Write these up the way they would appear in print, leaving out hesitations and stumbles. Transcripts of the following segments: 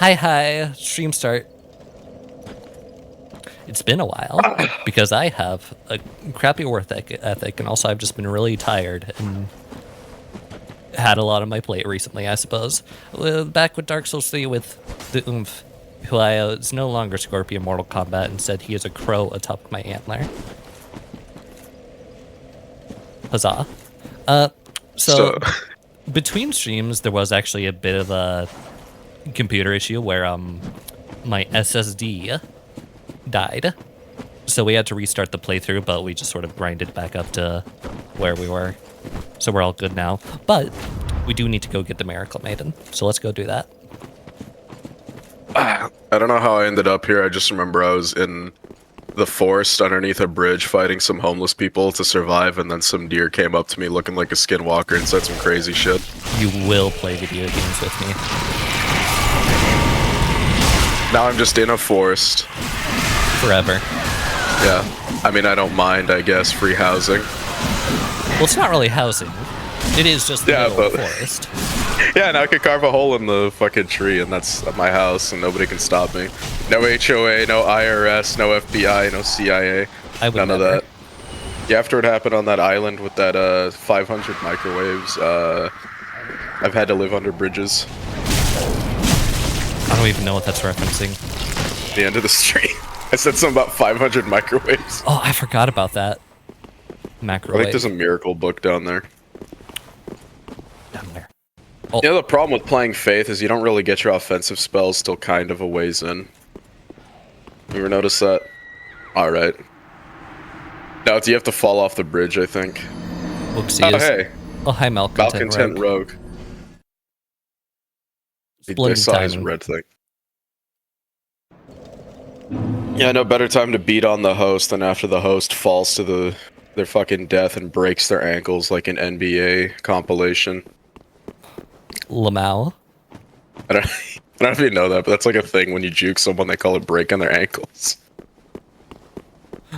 Hi, stream start. It's been a while because I have a crappy work ethic, and also I've just been really tired and had a lot on my plate recently, I suppose. Back with Dark Souls 3 with the Oomph, who is no longer Scorpion Mortal Kombat, and said he is a crow atop my antler. Huzzah. So between streams, there was actually a bit of a computer issue where my SSD died, so we had to restart the playthrough, but we just sort of grinded back up to where we were, so we're all good now. But we do need to go get the Miracle Maiden, so let's go do that. I don't know how I ended up here. I just remember I was in the forest underneath a bridge fighting some homeless people to survive, and then some deer came up to me looking like a skinwalker and said some crazy shit. You will play video games with me. Now I'm just in a forest. Forever. Yeah. I mean, I don't mind, I guess, free housing. Well, it's not really housing. It is just the middle of the forest. Yeah, and I could carve a hole in the fucking tree, and that's my house, and nobody can stop me. No HOA, no IRS, no FBI, no CIA. None of that. Yeah, after it happened on that island with that 500 microwaves, I've had to live under bridges. I don't even know what that's referencing. the end of the stream. I said something about 500 microwaves. Oh, I forgot about that. Microwave. I think there's a miracle book down there. Down there. Oh. Yeah, the problem with playing Faith is you don't really get your offensive spells till kind of a ways in. You ever notice that? Alright. Now you have to fall off the bridge, I think. Whoopsies. Oh, hey. Oh, hi, Malcontent Rogue. I saw his red thing. Yeah, no better time to beat on the host than after the host falls to their fucking death and breaks their ankles like an NBA compilation. Lamau. I don't know if you know that, but that's like a thing when you juke someone, they call it breaking their ankles.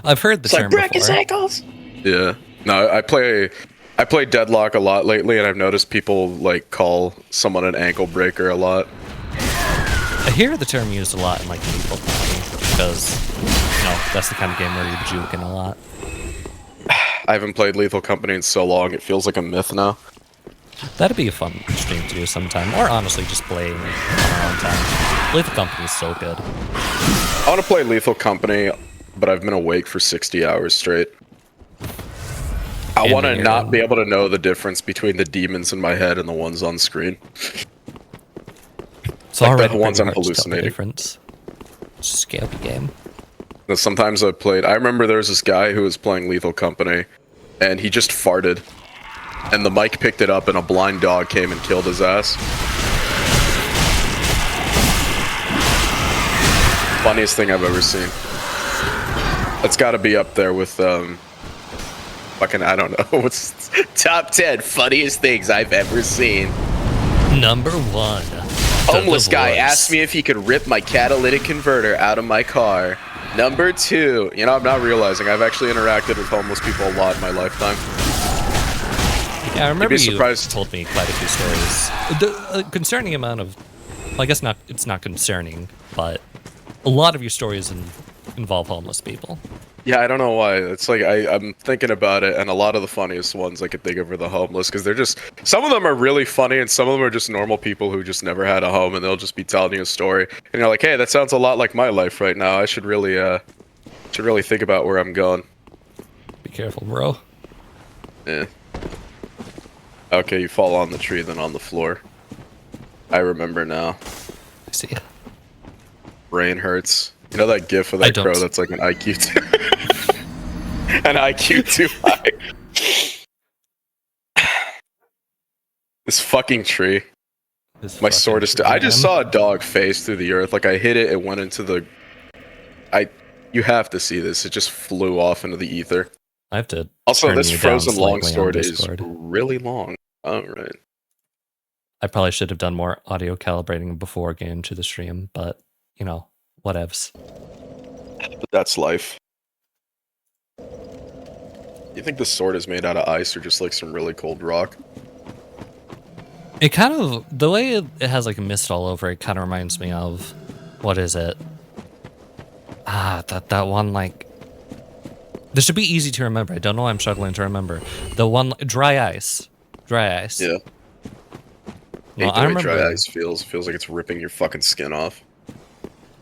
I've heard the term break his ankles. Yeah. No, I play Deadlock a lot lately, and I've noticed people like call someone an ankle breaker a lot. I hear the term used a lot in like Lethal Company because, you know, that's the kind of game where you're juking a lot. I haven't played Lethal Company in so long; it feels like a myth now. That'd be a fun stream to do sometime, or honestly, just playing on our own time. Lethal Company is so good. I want to play Lethal Company, but I've been awake for 60 hours straight. I want to not be able to know the difference between the demons in my head and the ones on screen. So like the ones I'm hallucinating. Difference. It's a scary game. Sometimes I remember there was this guy who was playing Lethal Company, and he just farted. And the mic picked it up, and a blind dog came and killed his ass. Funniest thing I've ever seen. That's got to be up there with fucking, I don't know, what's top 10 funniest things I've ever seen. Number 1. Homeless guy asked me if he could rip my catalytic converter out of my car. Number 2. You know, I'm not realizing I've actually interacted with homeless people a lot in my lifetime. Yeah, I remember you told me quite a few stories. A concerning amount of... Well, I guess it's not concerning, but a lot of your stories involve homeless people. Yeah, I don't know why. It's like, I'm thinking about it, and a lot of the funniest ones I could think of are the homeless, because they're just... Some of them are really funny, and some of them are just normal people who just never had a home, and they'll just be telling you a story. And you're like, hey, that sounds a lot like my life right now. I should really think about where I'm going. Be careful, bro. Yeah. Okay, you fall on the tree, then on the floor. I remember now. I see it. Brain hurts. You know that gif of that crow that's like an IQ 2? An IQ 2 high. This fucking tree. My sword is still... I just saw a dog face through the earth. Like, I hit it, it went into the... You have to see this. It just flew off into the ether. I have to... Also, this frozen longsword is really long. Alright. I probably should have done more audio calibrating before getting into the stream, but, you know, whatevs. But that's life. You think the sword is made out of ice or just like some really cold rock? It kind of... The way it has like a mist all over it kind of reminds me of... What is it? That one like... This should be easy to remember. I don't know why I'm struggling to remember. The one... Dry ice. Dry ice. Yeah. Well, I remember... Dry ice feels like it's ripping your fucking skin off.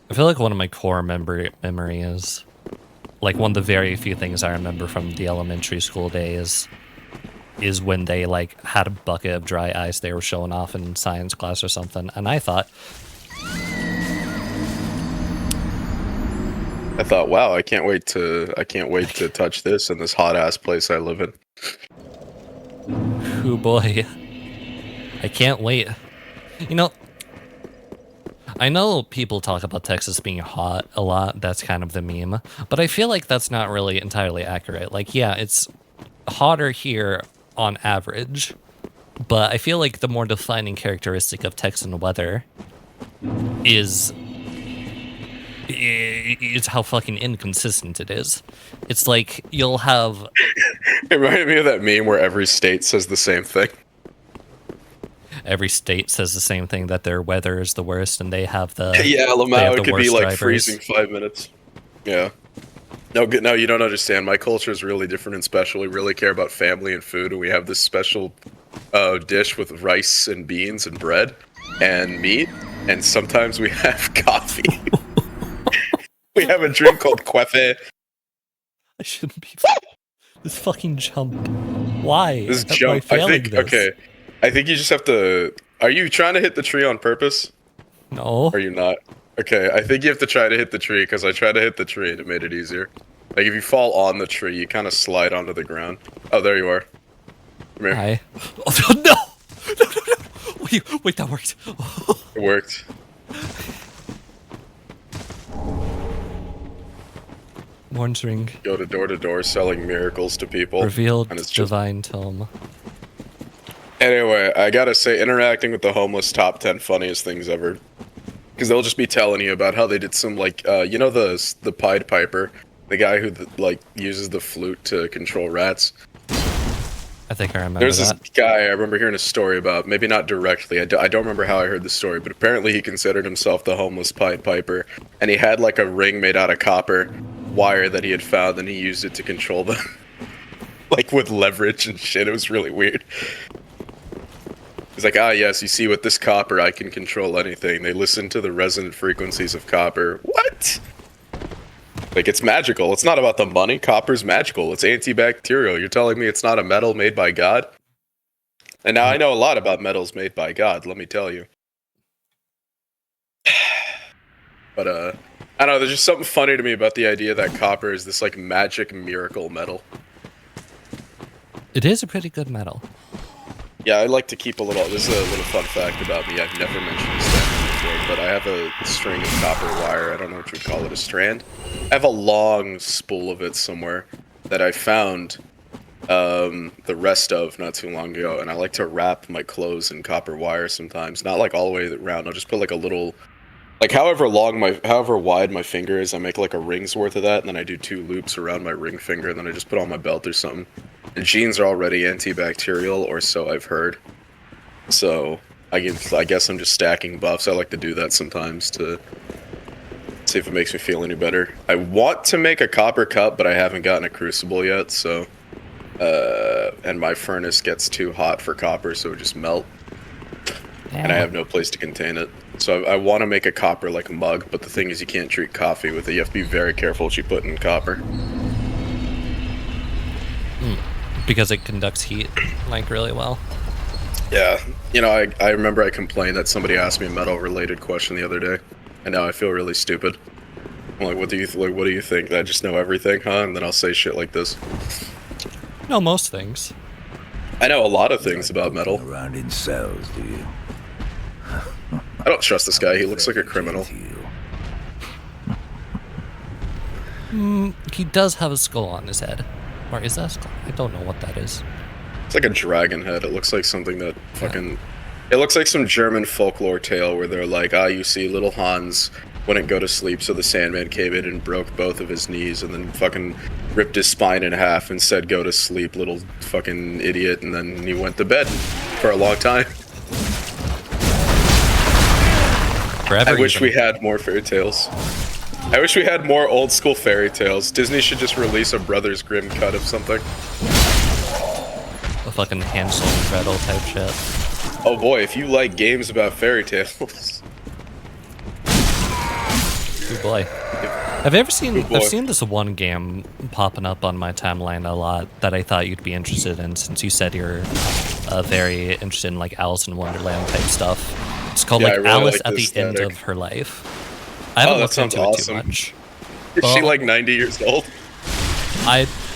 I feel like one of my core memory is... Like, one of the very few things I remember from the elementary school days is when they, like, had a bucket of dry ice they were showing off in science class or something, and I thought, wow, I can't wait to touch this in this hot ass place I live in. Oh boy. I can't wait. You know, I know people talk about Texas being hot a lot, that's kind of the meme, but I feel like that's not really entirely accurate. Like, yeah, it's hotter here on average, but I feel like the more defining characteristic of Texan weather is how fucking inconsistent it is. It's like you'll have... It reminded me of that meme where every state says the same thing. Every state says the same thing, that their weather is the worst, and they have the... Yeah, Lamau, it could be like freezing 5 minutes. Yeah. No, you don't understand. My culture is really different and special. We really care about family and food, and we have this special dish with rice and beans and bread and meat, and sometimes we have coffee. We have a drink called Quefe. I shouldn't be. This fucking jump. Why? This jump. I think. This? Okay. I think you just have to. Are you trying to hit the tree on purpose? No. Or are you not? Okay. I think you have to try to hit the tree because I tried to hit the tree and it made it easier. Like if you fall on the tree, you kind of slide onto the ground. Oh, there you are. Come here. Hi. Oh no! No! Wait, that worked. It worked. Warning. Go to door selling miracles to people. Revealed and it's divine tome. Anyway, I gotta say, interacting with the homeless, top 10 funniest things ever. Because they'll just be telling you about how they did some, like, you know the Pied Piper? The guy who, like, uses the flute to control rats? I think I remember There's that. this guy I remember hearing a story about, maybe not directly, I don't remember how I heard the story, but apparently he considered himself the homeless Pied Piper, and he had like a ring made out of copper wire that he had found, and he used it to control them. Like with leverage and shit, it was really weird. He's like, ah yes, you see with this copper I can control anything. They listen to the resonant frequencies of copper. What? Like, it's magical. It's not about the money. Copper's magical. It's antibacterial. You're telling me it's not a metal made by God? And now I know a lot about metals made by God, let me tell you. But, I don't know, there's just something funny to me about the idea that copper is this, like, magic miracle metal. It is a pretty good metal. Yeah, I like to keep a little... This is a little fun fact about me. I've never mentioned this before, but I have a string of copper wire. I don't know what you'd call it, a strand. I have a long spool of it somewhere that I found the rest of not too long ago, and I like to wrap my clothes in copper wire sometimes. Not like all the way around. I'll just put like a little... Like however wide my finger is, I make like a ring's worth of that, and then I do 2 loops around my ring finger, and then I just put on my belt or something. And jeans are already antibacterial, or so I've heard. So I guess I'm just stacking buffs. I like to do that sometimes to see if it makes me feel any better. I want to make a copper cup, but I haven't gotten a crucible yet, so... and my furnace gets too hot for copper, so it just melt. And I have no place to contain it. So I want to make a copper like a mug, but the thing is you can't treat coffee with it. You have to be very careful what you put in copper. Because it conducts heat, like, really well. Yeah. You know, I remember I complained that somebody asked me a metal-related question the other day, and now I feel really stupid. I'm like, what do you think? That I just know everything, huh? And then I'll say shit like this. No, most things. I know a lot of things about metal. Around in cells, do you? I don't trust this guy. He looks like a criminal. He does have a skull on his head. Or is that a skull? I don't know what that is. It's like a dragon head. It looks like something that fucking... It looks like some German folklore tale where they're like, you see, little Hans wouldn't go to sleep, so the Sandman came in and broke both of his knees and then fucking ripped his spine in half and said, go to sleep, little fucking idiot, and then he went to bed for a long time. I wish we had more fairy tales. I wish we had more old school fairy tales. Disney should just release a Brothers Grimm cut of something. A fucking Hansel and Gretel type shit. Oh boy, if you like games about fairy tales. Oh boy. Have you ever seen... I've seen this one game popping up on my timeline a lot that I thought you'd be interested in, since you said you're very interested in, like, Alice in Wonderland type stuff. It's called, like, really Alice at the End of Her Life. I haven't looked into it too much. Is she, like, 90 years old?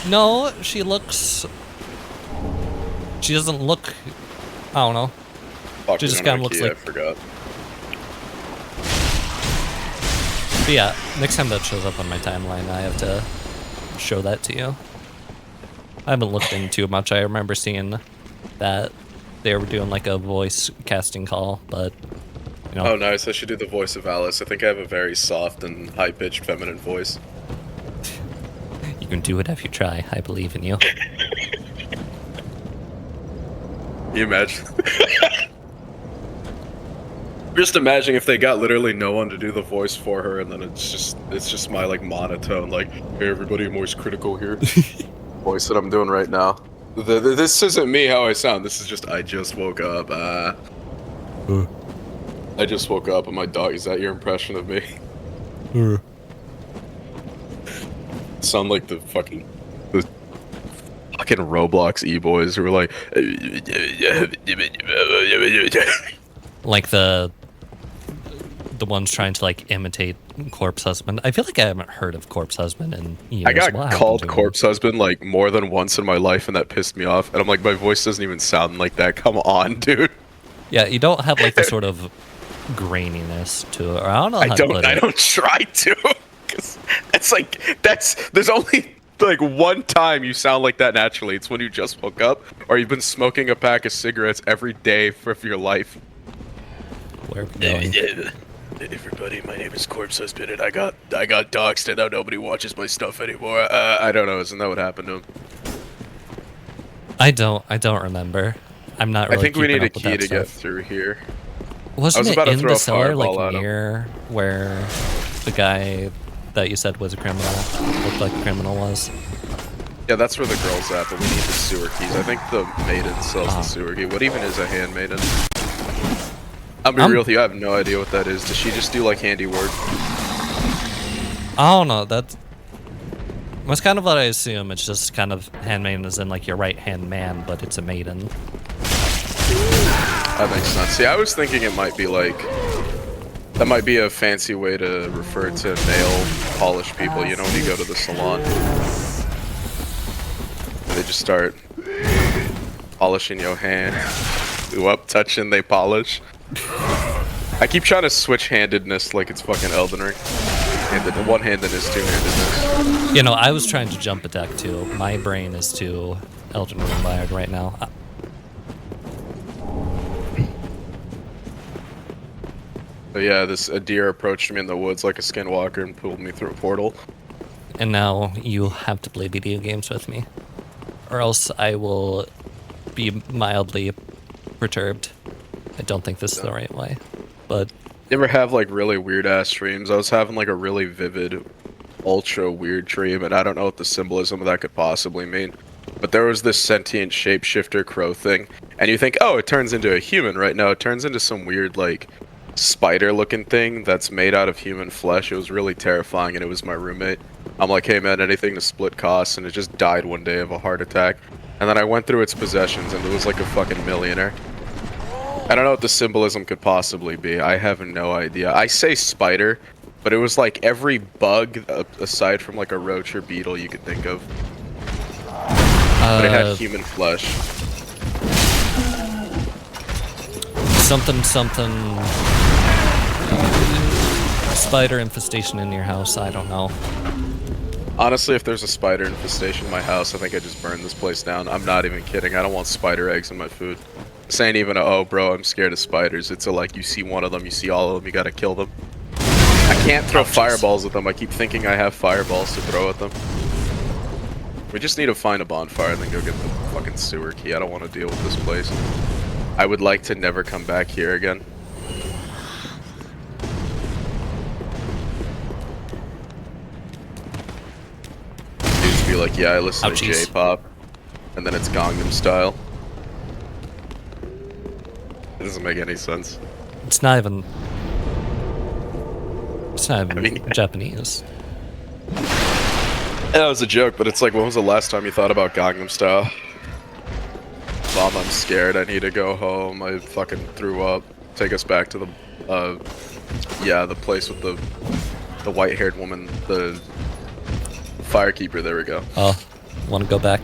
No, she looks... She doesn't look... I don't know. She just kind of looks like... I forgot. But yeah, next time that shows up on my timeline, I have to show that to you. I haven't looked into it much. I remember seeing that they were doing like a voice casting call, but you know. Oh, nice. I should do the voice of Alice. I think I have a very soft and high-pitched feminine voice. You can do it if you try. I believe in you. Can you imagine? Just imagine if they got literally no one to do the voice for her, and then it's just my like monotone, like, hey everybody, I'm always critical here. Voice that I'm doing right now. This isn't me how I sound. This is just I just woke up. I just woke up and my dog. Is that your impression of me? Sound like the fucking Roblox e-boys who were like like the ones trying to like imitate Corpse Husband. I feel like I haven't heard of Corpse Husband in years. I got called Corpse Husband like more than once in my life, and that pissed me off. And I'm like, my voice doesn't even sound like that. Come on, dude. Yeah, you don't have like the sort of graininess to it. Or I don't know how to put it. I don't try to. Cause there's only like one time you sound like that naturally. It's when you just woke up or you've been smoking a pack of cigarettes every day for your life. Where are we going? Hey everybody, my name is Corpse Husband, and I got doxxed, and now nobody watches my stuff anymore. I don't know. Isn't that what happened to him? I don't remember. I'm not really. I think we need a key key to get through here. Wasn't it in the cellar, like near where the guy that you said was a criminal looked like a criminal was? Yeah, that's where the girl's at, but we need the sewer keys. I think the maiden sells the sewer key. What even is a handmaiden? I'll be real with you, I have no idea what that is. Does she just do like handiwork? I don't know. That's kind of what I assume. It's just kind of handmaiden as in like your right hand man, but it's a maiden. That makes sense. See, I was thinking it might be like that might be a fancy way to refer to nail polish people. You know, when you go to the salon, they just start polishing your hand. Ooh, up, touching, they polish. I keep trying to switch handedness like it's fucking Elden Ring. One-handedness, two-handedness. You know, I was trying to jump attack too. My brain is too Elden Ring wired right now. But yeah, a deer approached me in the woods like a skinwalker and pulled me through a portal. And now you have to play video games with me, or else I will be mildly perturbed. I don't think this is the right way, but... You ever have like really weird ass dreams? I was having like a really vivid, ultra weird dream, and I don't know what the symbolism of that could possibly mean. But there was this sentient shapeshifter crow thing, and you think, oh, it turns into a human, right? No, it turns into some weird like spider-looking thing that's made out of human flesh. It was really terrifying, and it was my roommate. I'm like, hey man, anything to split costs, and it just died one day of a heart attack. And then I went through its possessions, and it was like a fucking millionaire. I don't know what the symbolism could possibly be. I have no idea. I say spider, but it was like every bug aside from like a roach or beetle you could think of. But it had human flesh. Something. Spider infestation in your house. I don't know. Honestly, if there's a spider infestation in my house, I think I just burn this place down. I'm not even kidding. I don't want spider eggs in my food. This ain't even a, oh bro, I'm scared of spiders. It's a like, you see one of them, you see all of them, you gotta kill them. I can't throw fireballs at them. I keep thinking I have fireballs to throw at them. We just need to find a bonfire and then go get the fucking sewer key. I don't want to deal with this place. I would like to never come back here again. Dudes be like, yeah, I listen to J-pop, and then it's Gangnam Style. It doesn't make any sense. It's not even Japanese. That was a joke, but it's like, when was the last time you thought about Gangnam Style? Mom, I'm scared. I need to go home. I fucking threw up. Take us back to the, the place with the white-haired woman, the firekeeper. There we go. Oh, want to go back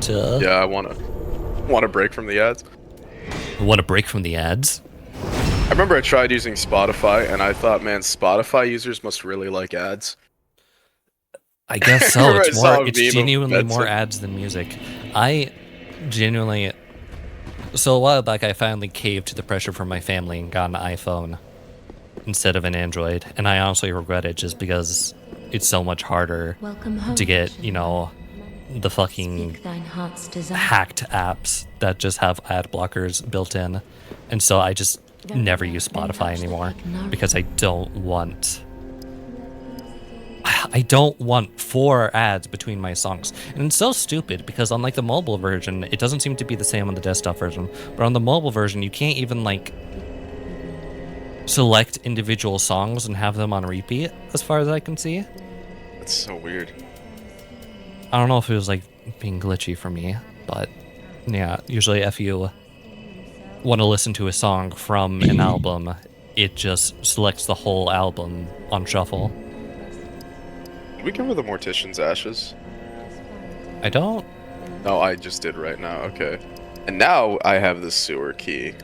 to? Yeah, I want to break from the ads. Want to break from the ads? I remember I tried using Spotify, and I thought, man, Spotify users must really like ads. I guess so. It's genuinely more ads than music. I genuinely... So a while back, I finally caved to the pressure from my family and got an iPhone instead of an Android. And I honestly regret it just because it's so much harder to get, you know, the fucking hacked apps that just have ad blockers built in. And so I just never use Spotify anymore because I don't want 4 ads between my songs. And it's so stupid because on like the mobile version, it doesn't seem to be the same on the desktop version, but on the mobile version, you can't even like select individual songs and have them on repeat as far as I can see. That's so weird. I don't know if it was like being glitchy for me, but yeah, usually if you want to listen to a song from an album, it just selects the whole album on shuffle. Did we cover the Mortician's Ashes? I don't. No, I just did right now. Okay. And now I have the sewer key.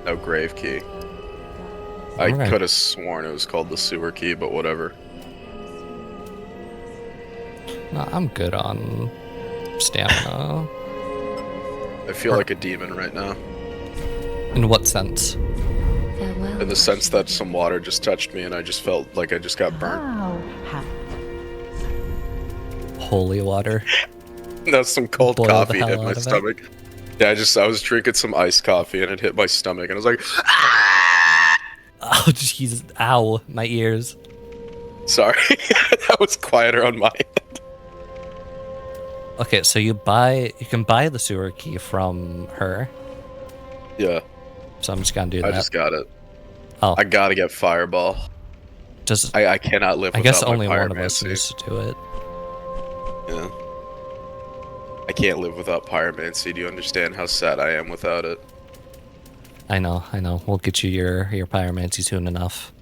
No, grave key. I could have sworn it was called the sewer key, but whatever. No, I'm good on stamina. I feel like a demon right now. In what sense? In the sense that some water just touched me and I just felt like I just got burnt. Holy water. That's some cold coffee hit my stomach. Yeah, I was drinking some iced coffee and it hit my stomach and I was like, ah! Oh jeez, ow, my ears. Sorry, that was quieter on my end. Okay, so you can buy the sewer key from her. Yeah. So I'm just gonna do that. I just got it. Oh. I gotta get Fireball. I cannot live without I guess my only one of us pyromancy. needs to do it. Yeah. I can't live without pyromancy. Do you understand how sad I am without it? I know. We'll get you your pyromancy soon enough.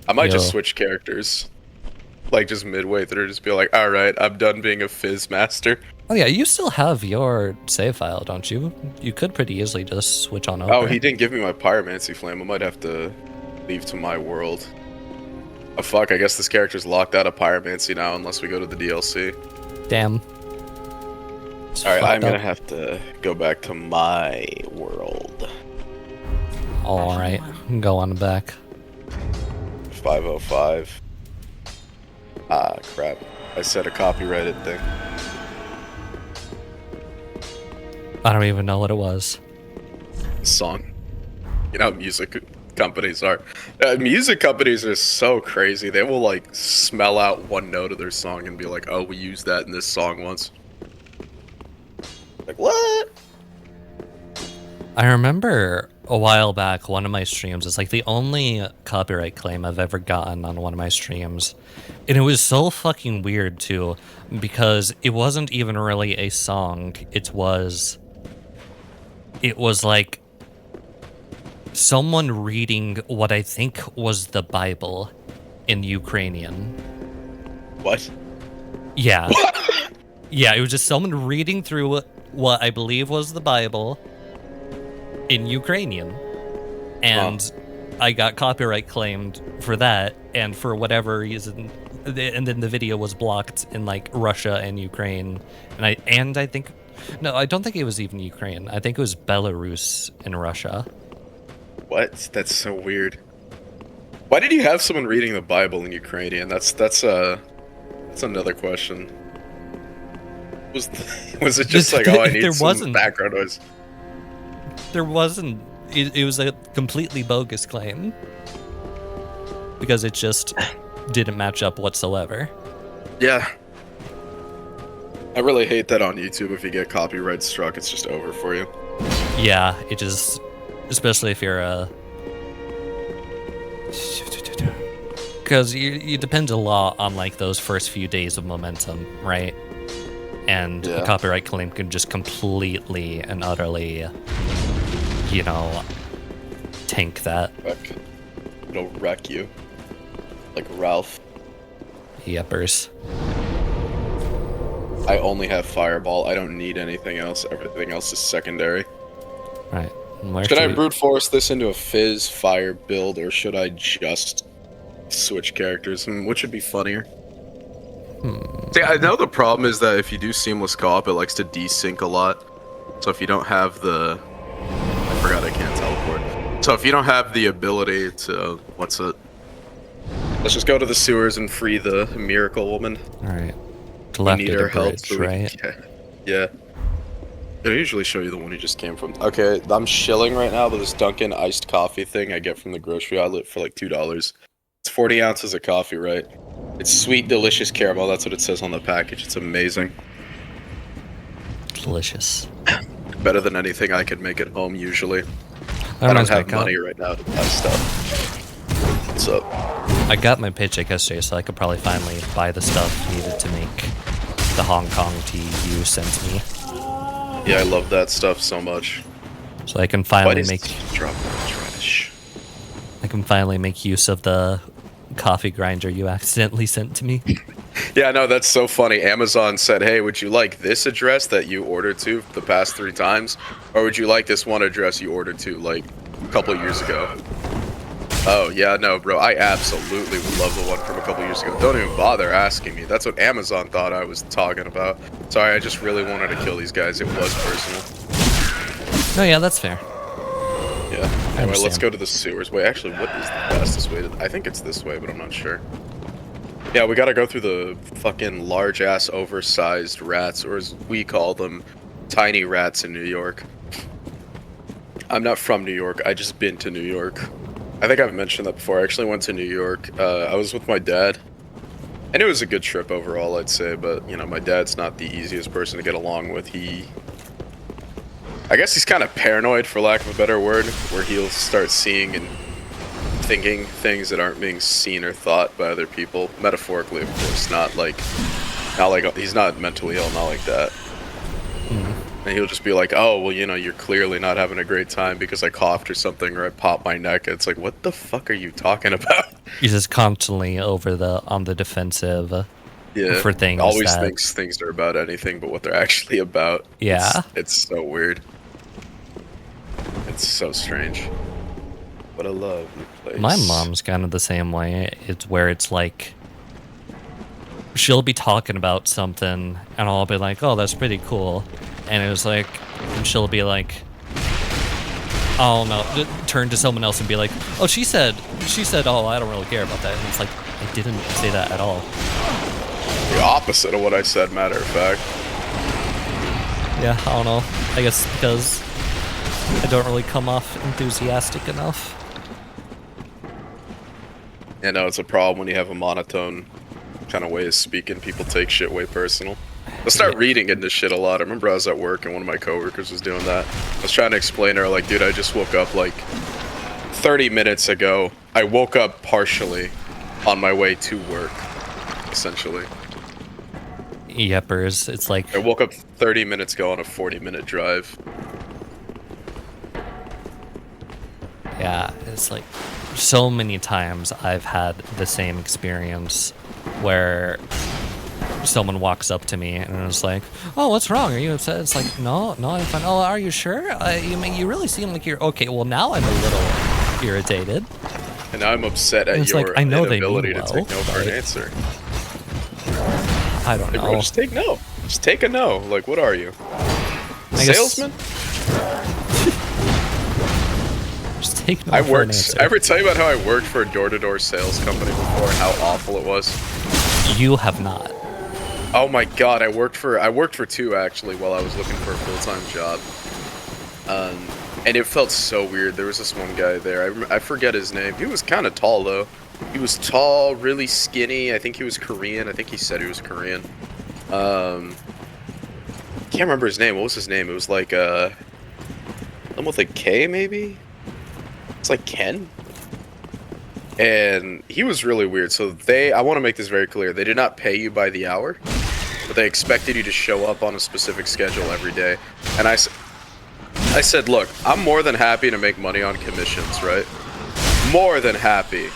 I might just switch characters. Like, just midway through, just be like, alright, I'm done being a Fizz master. Oh yeah, you still have your save file, don't you? You could pretty easily just switch on over. Oh, he didn't give me my pyromancy flame. I might have to leave to my world. Oh fuck, I guess this character's locked out of pyromancy now unless we go to the DLC. Damn. Alright, I'm gonna have to go back to my world. Alright, go on back. 505. Ah, crap. I said a copyrighted thing. I don't even know what it was. Song. You know how music companies are. Music companies are so crazy. They will, like, smell out one note of their song and be like, oh, we used that in this song once. Like, what? I remember a while back, one of my streams, it's like the only copyright claim I've ever gotten on one of my streams. And it was so fucking weird, too, because it wasn't even really a song. It was like someone reading what I think was the Bible in Ukrainian. What? Yeah. Yeah, it was just someone reading through what I believe was the Bible in Ukrainian. And I got copyright claimed for that, and for whatever reason, and then the video was blocked in like Russia and Ukraine, and I think, no, I don't think it was even Ukraine. I think it was Belarus and Russia. What? That's so weird. Why did you have someone reading the Bible in Ukrainian? That's another question. Was it just like, oh, I need some background noise? There wasn't. It was a completely bogus claim because it just didn't match up whatsoever. Yeah. I really hate that on YouTube. If you get copyright struck, it's just over for you. Yeah, it just, especially if you're a, because you depend a lot on like those first few days of momentum, right? And a copyright claim can just completely and utterly, you know, tank that. It'll wreck you. Like Ralph. Yepers. I only have Fireball. I don't need anything else. Everything else is secondary. Right. Should I brute force this into a Fizz fire build, or should I just switch characters? Which would be funnier? See, I know the problem is that if you do seamless co-op, it likes to desync a lot. So if you don't have the... I forgot I can't teleport. So if you don't have the ability to... What's it? Let's just go to the sewers and free the miracle woman. Alright. We need her help, right? Yeah. I usually show you the one you just came from. Okay, I'm shilling right now with this Dunkin' iced coffee thing I get from the grocery outlet for like $2. It's 40 ounces of coffee, right? It's sweet, delicious caramel. That's what it says on the package. It's amazing. Delicious. Better than anything I could make at home, usually. I don't have money right now to buy stuff. What's up? I got my paycheck yesterday, so I could probably finally buy the stuff needed to make the Hong Kong tea you sent me. Yeah, I love that stuff so much. So I can finally make trash. I can finally make use of the coffee grinder you accidentally sent to me. Yeah, no, that's so funny. Amazon said, hey, would you like this address that you ordered to the past 3 times? Or would you like this one address you ordered to, like, a couple of years ago? Oh, yeah, no, bro, I absolutely would love the one from a couple of years ago. Don't even bother asking me. That's what Amazon thought I was talking about. Sorry, I just really wanted to kill these guys. It was personal. No, yeah, that's fair. Yeah. Anyway, let's go to the sewers. Wait, actually, what is the fastest way to... I think it's this way, but I'm not sure. Yeah, we gotta go through the fucking large-ass oversized rats, or as we call them, tiny rats in New York. I'm not from New York, I just been to New York. I think I've mentioned that before. I actually went to New York. I was with my dad. And it was a good trip overall, I'd say, but, you know, my dad's not the easiest person to get along with. I guess he's kind of paranoid, for lack of a better word, where he'll start seeing and thinking things that aren't being seen or thought by other people. Metaphorically, of course, not like he's not mentally ill, not like that. And he'll just be like, oh, well, you know, you're clearly not having a great time because I coughed or something, or I popped my neck. It's like, what the fuck are you talking about? He's just constantly on the defensive for things. Always thinks things are about anything but what they're actually about. Yeah. It's so weird. It's so strange. What a lovely place. My mom's kind of the same way. It's where it's like, she'll be talking about something, and I'll be like, oh, that's pretty cool. And it was like, and she'll be like, oh no, turn to someone else and be like, oh, she said, oh, I don't really care about that. And it's like, I didn't say that at all. The opposite of what I said, matter of fact. Yeah, I don't know. I guess because I don't really come off enthusiastic enough. Yeah, no, it's a problem when you have a monotone kind of way of speaking. People take shit way personal. Let's start reading into shit a lot. I remember I was at work and one of my coworkers was doing that. I was trying to explain to her, like, dude, I just woke up like 30 minutes ago. I woke up partially on my way to work, essentially. Yepers, it's like... I woke up 30 minutes ago on a 40-minute drive. Yeah, it's like so many times I've had the same experience where someone walks up to me and is like, oh, what's wrong? Are you upset? It's like, no, I'm fine. Oh, are you sure? You really seem like you're okay. Well, now I'm a little irritated. And I'm upset at your like, I know inability well, to take no for an answer. I don't know. Bro, just take no. Just take a no. Like, what are you? Salesman? Just take no I for an answer. I ever tell you about how I worked for a door-to-door sales company before and how awful it was? You have not. Oh my god, I worked for 2 actually while I was looking for a full-time job. And it felt so weird. There was this one guy there. I forget his name. He was kind of tall though. He was tall, really skinny. I think he was Korean. I think he said he was Korean. Can't remember his name. What was his name? It was like something with a K maybe? It's like Ken. And he was really weird. So I want to make this very clear. They did not pay you by the hour, but they expected you to show up on a specific schedule every day. And I said, look, I'm more than happy to make money on commissions, right? More than happy.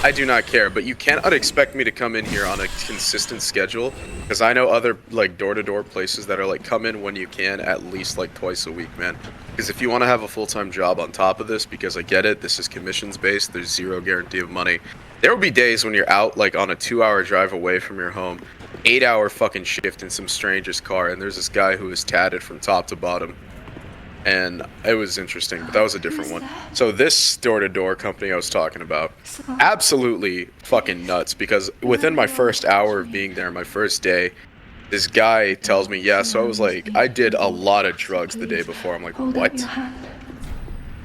I do not care, but you cannot expect me to come in here on a consistent schedule, because I know other like door-to-door places that are like, come in when you can, at least like twice a week, man. Because if you want to have a full-time job on top of this, because I get it, this is commissions based, there's zero guarantee of money. There will be days when you're out like on a 2-hour drive away from your home, 8-hour fucking shift in some stranger's car, and there's this guy who is tatted from top to bottom. And it was interesting, but that was a different one. So this door-to-door company I was talking about, absolutely fucking nuts, because within my first hour of being there, my first day, this guy tells me, yeah, so I was like, I did a lot of drugs the day before. I'm like, what?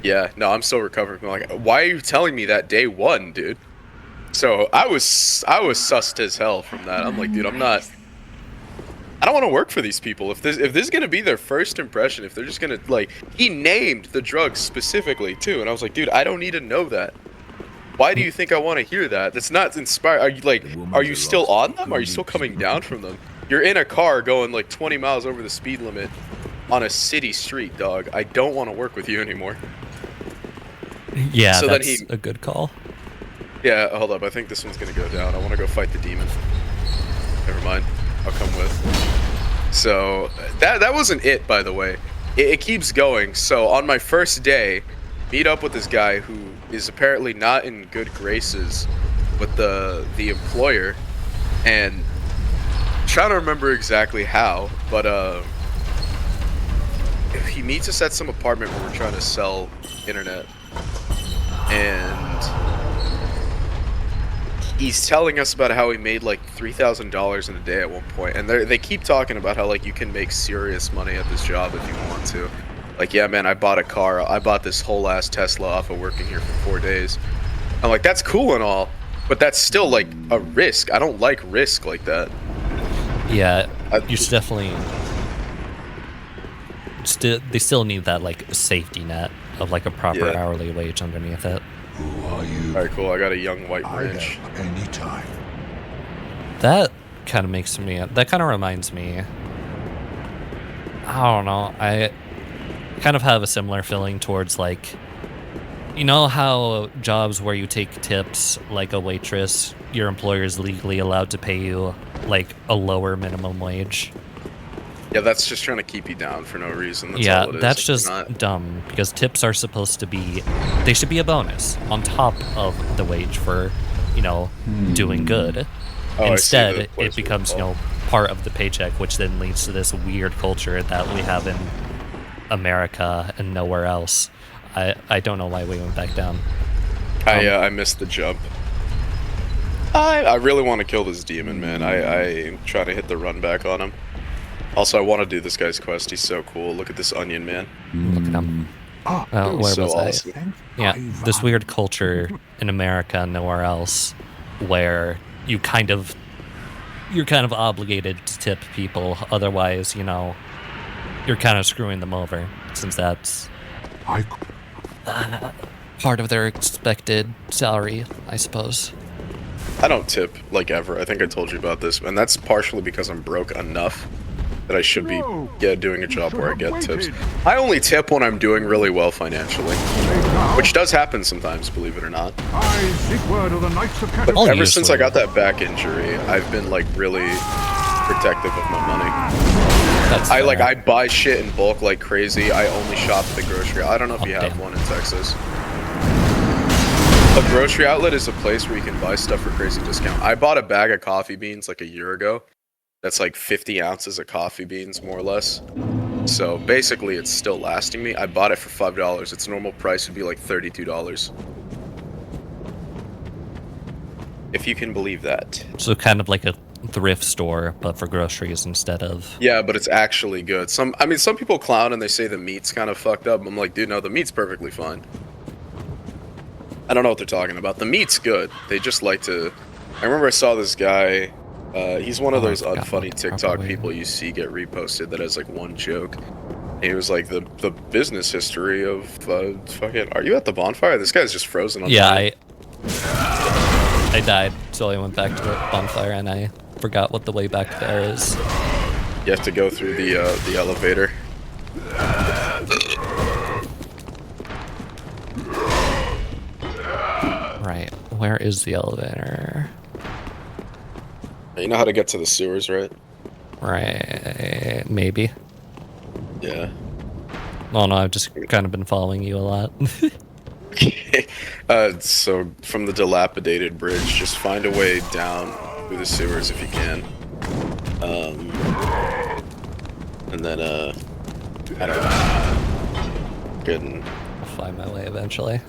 Yeah, no, I'm still recovering. I'm like, why are you telling me that day one, dude? So I was sussed as hell from that. I'm like, dude, I don't want to work for these people. If this is gonna be their first impression, if they're just gonna like, he named the drugs specifically too, and I was like, dude, I don't need to know that. Why do you think I want to hear that? That's not inspired. Are you still on them? Are you still coming down from them? You're in a car going like 20 miles over the speed limit on a city street, dog. I don't want to work with you anymore. Yeah, so that's a good call. Yeah, hold up. I think this one's going to go down. I want to go fight the demon. Never mind. I'll come with. So, that wasn't it, by the way. It keeps going. So, on my first day, meet up with this guy who is apparently not in good graces with the employer. And I'm trying to remember exactly how, but he meets us at some apartment where we're trying to sell internet. And he's telling us about how he made like $3,000 in a day at one point, and they keep talking about how like you can make serious money at this job if you want to. Like, yeah, man, I bought a car. I bought this whole ass Tesla off of working here for 4 days. I'm like, that's cool and all, but that's still like a risk. I don't like risk like that. Yeah, you should definitely. They still need that like safety net of like a proper hourly wage underneath it. Who are you? All right, cool. I got a young white ranch. Anytime. That kind of makes me. That kind of reminds me. I don't know. I kind of have a similar feeling towards like, you know how jobs where you take tips, like a waitress, your employer is legally allowed to pay you like a lower minimum wage. Yeah, that's just trying to keep you down for no reason. That's yeah, all it is. That's just dumb, because tips are supposed to be, they should be a bonus on top of the wage for, you know, doing good. Instead, it becomes, you know, part of the paycheck, which then leads to this weird culture that we have in America and nowhere else. I don't know why we went back down. I missed the jump. I really want to kill this demon, man. I'm trying to hit the run back on him. Also, I want to do this guy's quest. He's so cool. Look at this onion, man. Look at him. Where so was awesome. Yeah, this weird culture in America and nowhere else, where you're kind of obligated to tip people. Otherwise, you know, you're kind of screwing them over, since that's part of their expected salary, I suppose. I don't tip, like, ever. I think I told you about this, and that's partially because I'm broke enough that I should be doing a job where I get tips. I only tip when I'm doing really well financially, which does happen sometimes, believe it or not. But ever since I got that back injury, I've been like really protective of my money. I buy shit in bulk like crazy. I only shop at the grocery. I don't know if you have one in Texas. A grocery outlet is a place where you can buy stuff for crazy discount. I bought a bag of coffee beans like a year ago. That's like 50 ounces of coffee beans, more or less. So basically, it's still lasting me. I bought it for $5. Its normal price would be like $32. If you can believe that. So kind of like a thrift store, but for groceries instead of... Yeah, but it's actually good. Some people clown and they say the meat's kind of fucked up. I'm like, dude, no, the meat's perfectly fine. I don't know what they're talking about. The meat's good. They just like to... I remember I saw this guy... he's one of those unfunny TikTok people you see get reposted that has like one joke. He was like the business history of fucking. Are you at the bonfire? This guy's just frozen on. Yeah, I died, so I went back to the bonfire and I forgot what the way back there is. You have to go through the elevator. Right. Where is the elevator? You know how to get to the sewers, right? Right. Maybe. Yeah. Oh no, I've just kind of been following you a lot. So from the dilapidated bridge, just find a way down through the sewers if you can. And then, I don't know. Good. I'll find my way eventually.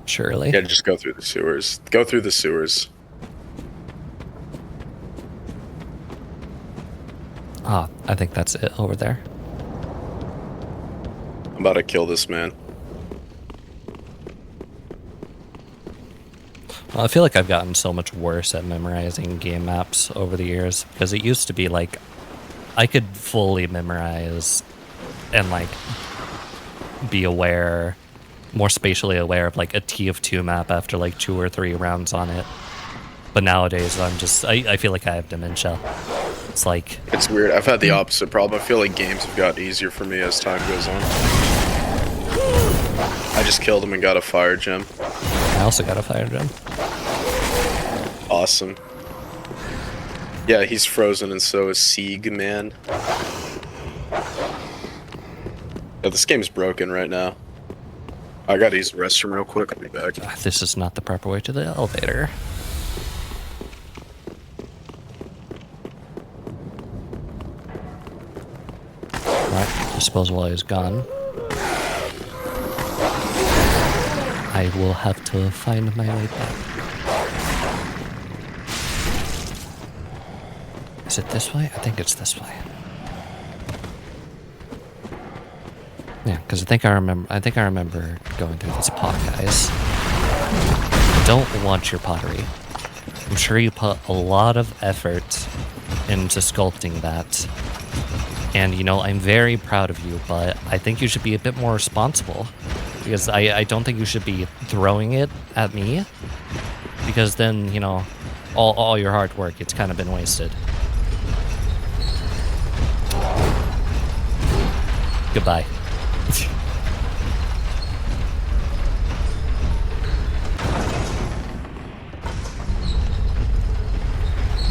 Surely. Yeah, just go through the sewers. Go through the sewers. Ah, I think that's it over there. I'm about to kill this man. Well, I feel like I've gotten so much worse at memorizing game maps over the years, because it used to be like I could fully memorize and like be aware more spatially aware of like a T of 2 map after like 2 or 3 rounds on it. But nowadays, I feel like I have dementia. It's like... It's weird. I've had the opposite problem. I feel like games have got easier for me as time goes on. I just killed him and got a fire gem. I also got a fire gem. Awesome. Yeah, he's frozen and so is Sieg, man. Yeah, this game's broken right now. I gotta use the restroom real quick. I'll be back. This is not the proper way to the elevator. Alright, disposal is gone. I will have to find my way back. Is it this way? I think it's this way. Yeah, because I think I remember going through this pot, guys. I don't want your pottery. I'm sure you put a lot of effort into sculpting that. And, you know, I'm very proud of you, but I think you should be a bit more responsible. Because I don't think you should be throwing it at me. Because then, you know, all your hard work, it's kind of been wasted. Goodbye.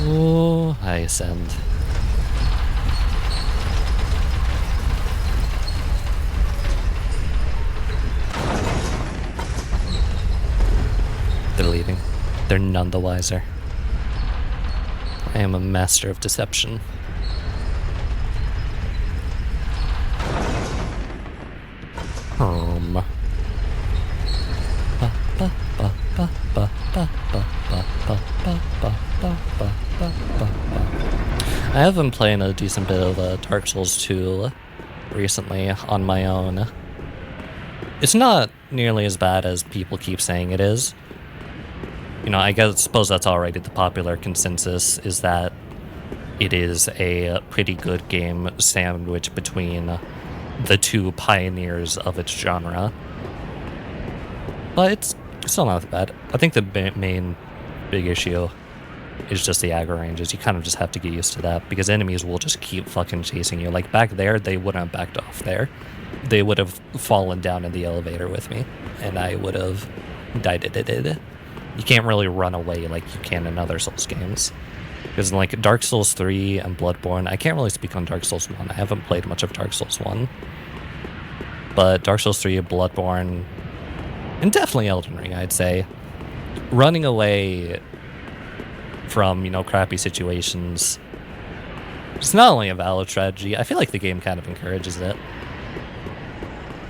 Oh, I ascend. They're leaving. They're none the wiser. I am a master of deception. I have been playing a decent bit of Dark Souls 2 recently on my own. It's not nearly as bad as people keep saying it is. You know, suppose that's already the popular consensus, is that it is a pretty good game sandwiched between the two pioneers of its genre. But it's still not that bad. I think the main big issue is just the aggro ranges. You kind of just have to get used to that, because enemies will just keep fucking chasing you. Like, back there, they wouldn't have backed off there. They would have fallen down in the elevator with me, and I would have died. You can't really run away like you can in other Souls games. Because in like Dark Souls 3 and Bloodborne, I can't really speak on Dark Souls 1. I haven't played much of Dark Souls 1. But Dark Souls 3, Bloodborne, and definitely Elden Ring, I'd say, running away from, you know, crappy situations, it's not only a valid strategy, I feel like the game kind of encourages it.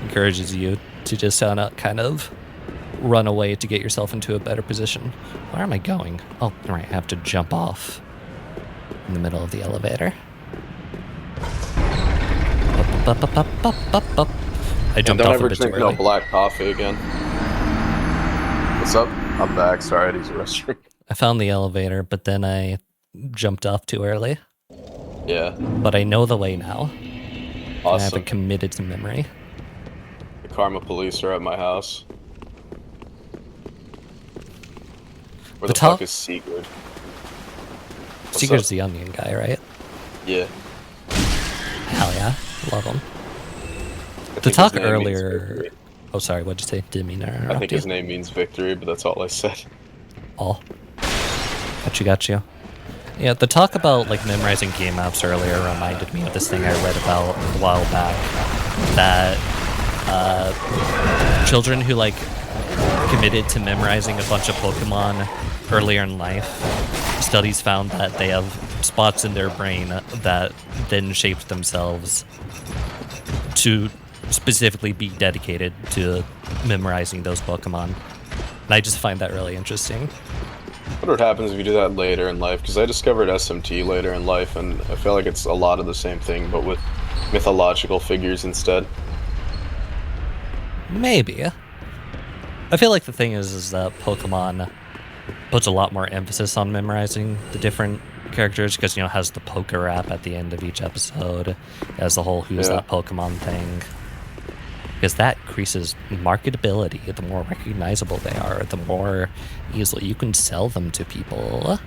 Encourages you to just kind of run away to get yourself into a better position. Where am I going? Oh, right, I have to jump off in the middle of the elevator. I jumped off a bit too early. Don't ever drink no black coffee again. What's up? I'm back. Sorry, I had to use the restroom. I found the elevator, but then I jumped off too early. Yeah. But I know the way now. Awesome. I have it committed to memory. The Karma police are at my house. Where the fuck is Sigurd? Sigurd's the onion guy, right? Yeah. Hell yeah. Love him. The talk earlier... Oh, sorry, what'd you say? Didn't mean to interrupt you. I think his name means victory, but that's all I said. All. Got you. Yeah, the talk about, like, memorizing game maps earlier reminded me of this thing I read about a while back. That, children who, like, committed to memorizing a bunch of Pokemon earlier in life, studies found that they have spots in their brain that then shaped themselves to specifically be dedicated to memorizing those Pokemon. And I just find that really interesting. I wonder what happens if you do that later in life, because I discovered SMT later in life, and I feel like it's a lot of the same thing, but with mythological figures instead. Maybe. I feel like the thing is that Pokemon puts a lot more emphasis on memorizing the different characters, because, you know, it has the poker app at the end of each episode. It has the whole who's that Pokemon thing. because that increases marketability. The more recognizable they are, the more easily you can sell them to people.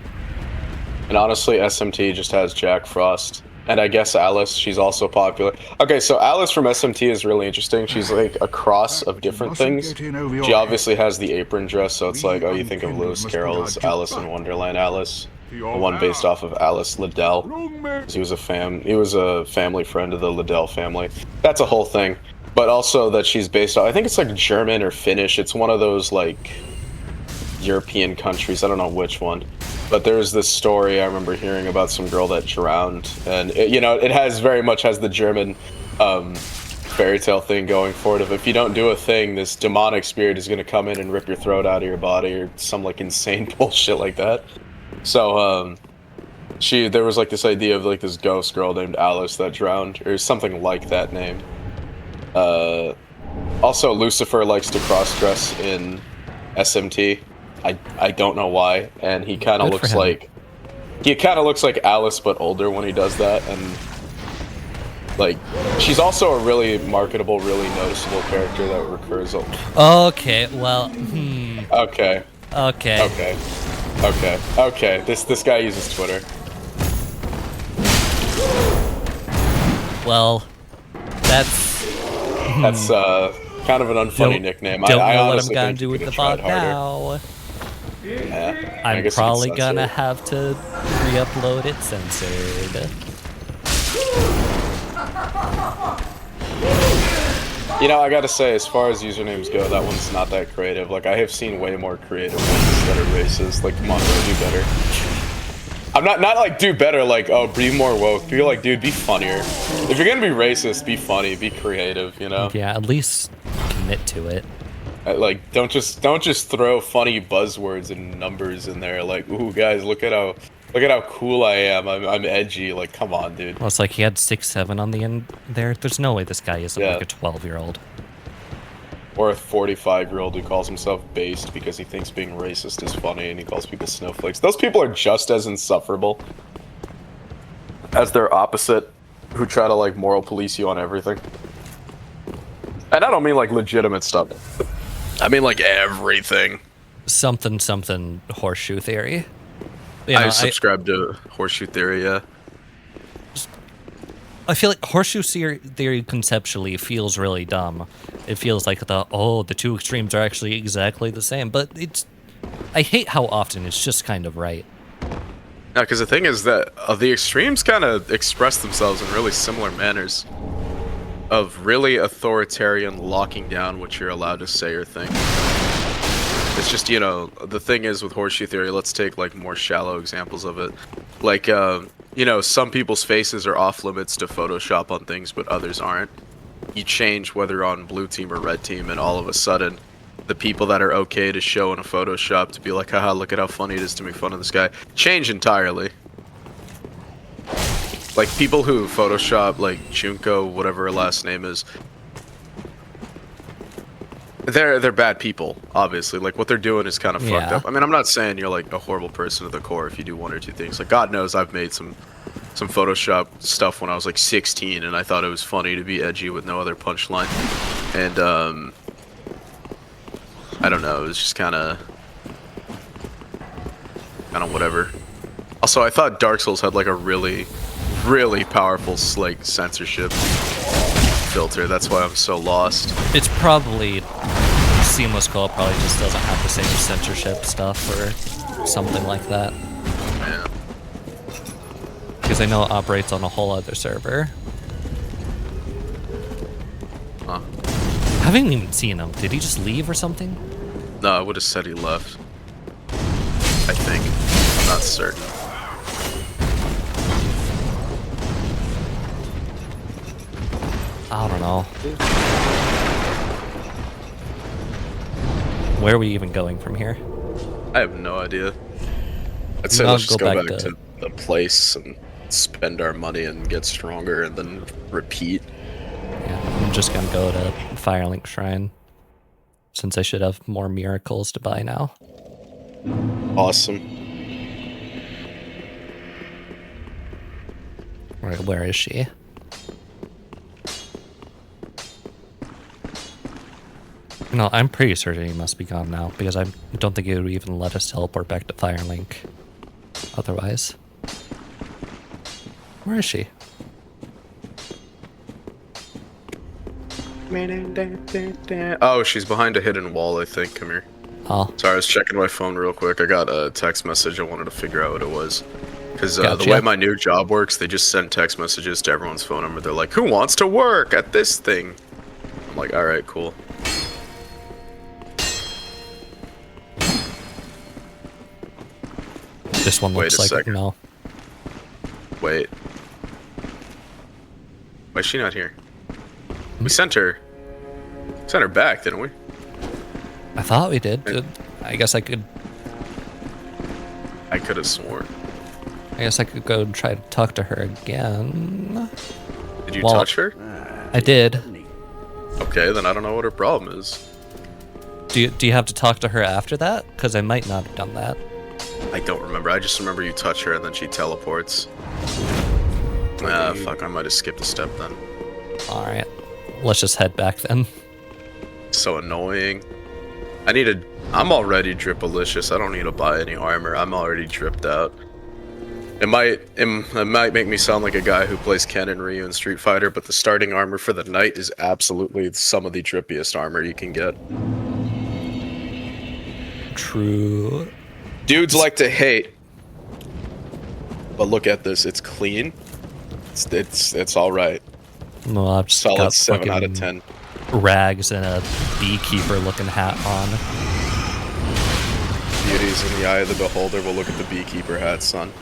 And honestly, SMT just has Jack Frost. And I guess Alice, she's also popular. Okay, so Alice from SMT is really interesting. She's like a cross of different things. She obviously has the apron dress, so it's like, oh, you think of Lewis Carroll's Alice in Wonderland Alice. The one based off of Alice Liddell. He was a family friend of the Liddell family. That's a whole thing. But also that she's based on, I think it's like German or Finnish. It's one of those like European countries. I don't know which one. But there's this story I remember hearing about some girl that drowned, and it has very much has the German fairy tale thing going for it. Of if you don't do a thing, this demonic spirit is going to come in and rip your throat out of your body, or some like insane bullshit like that. So there was like this idea of like this ghost girl named Alice that drowned, or something like that name. Also, Lucifer likes to cross-dress in SMT. I don't know why, and he kind of looks like Alice but older when he does that, and like she's also a really marketable, really noticeable character that recurs. Okay, well, Okay. This guy uses Twitter. Well, that's kind of an unfunny nickname. Don't I know what I'm honestly gonna think do you with could the have tried VOD harder. now. Yeah, I'm probably gonna have to re-upload it censored. I gotta say, as far as usernames go, that one's not that creative. Like, I have seen way more creative ones that are racist. Like, come on, bro, do better. I'm not like do better, like, oh, be more woke. Be like, dude, be funnier. If you're gonna be racist, be funny, be creative, Yeah, at least commit to it. Like, don't just throw funny buzzwords and numbers in there. Like, ooh, guys, look at how cool I am. I'm edgy. Like, come on, dude. Well, it's like he had 6'7" on the end there. There's no way this guy isn't like a 12-year-old. Or a 45-year-old who calls himself based because he thinks being racist is funny and he calls people snowflakes. Those people are just as insufferable as their opposite, who try to like moral police you on everything. And I don't mean like legitimate stuff. I mean like everything. Something horseshoe theory. I subscribe to horseshoe theory, yeah. I feel like horseshoe theory conceptually feels really dumb. It feels like the two extremes are actually exactly the same, but I hate how often it's just kind of right. Yeah, because the thing is that the extremes kind of express themselves in really similar manners of really authoritarian locking down what you're allowed to say or think. It's just, the thing is with horseshoe theory, let's take like more shallow examples of it. Like, some people's faces are off limits to Photoshop on things, but others aren't. You change whether on blue team or red team, and all of a sudden, the people that are okay to show in a Photoshop to be like, haha, look at how funny it is to make fun of this guy, change entirely. Like, people who Photoshop, like, Junko, whatever her last name is, they're bad people, obviously. Like, what they're doing is kind of fucked up. I mean, I'm not saying you're, like, a horrible person to the core if you do one or two things. Like, God knows I've made some Photoshop stuff when I was, like, 16, and I thought it was funny to be edgy with no other punchline. And, I don't know, it was just kind of whatever. Also, I thought Dark Souls had, like, a really, really powerful, like, censorship filter. That's why I'm so lost. It's probably Seamless Co probably just doesn't have the same censorship stuff or something like that. Yeah. Because I know it operates on a whole other server. Huh. I haven't even seen him. Did he just leave or something? No, I would have said he left. I think. I'm not certain. I don't know. Where are we even going from here? I have no idea. I'd say let's just go back to the place and spend our money and get stronger and then repeat. Yeah, I'm just gonna go to Firelink Shrine, since I should have more miracles to buy now. Awesome. Where is she? No, I'm pretty certain he must be gone now, because I don't think he would even let us teleport back to Firelink otherwise. Where is she? Oh, she's behind a hidden wall, I think. Come here. Oh. Sorry, I was checking my phone real quick. I got a text message. I wanted to figure out what it was. Because Gotcha. the way my new job works, they just send text messages to everyone's phone number. They're like, who wants to work at this thing? I'm like, alright, cool. This one looks like second. no. Wait. Why is she not here? We sent her back, didn't we? I thought we did. I guess I could have sworn. I guess I could go try to talk to her again. Did you touch her? I did. Okay, then I don't know what her problem is. Do you have to talk to her after that? Because I might not have done that. I don't remember. I just remember you touch her and then she teleports. Ah, fuck. I might have skipped a step then. Alright. Let's just head back then. So annoying. I'm already drip-alicious. I don't need to buy any armor. I'm already dripped out. It might make me sound like a guy who plays Ken and Ryu in Street Fighter, but the starting armor for the knight is absolutely some of the drippiest armor you can get. True. Dudes like to hate. But look at this. It's clean. It's all right. No, I've just Solid got 7 out of 10. Rags and a beekeeper-looking hat on. Beauty's in the eye of the beholder. We'll look at the beekeeper hat, son.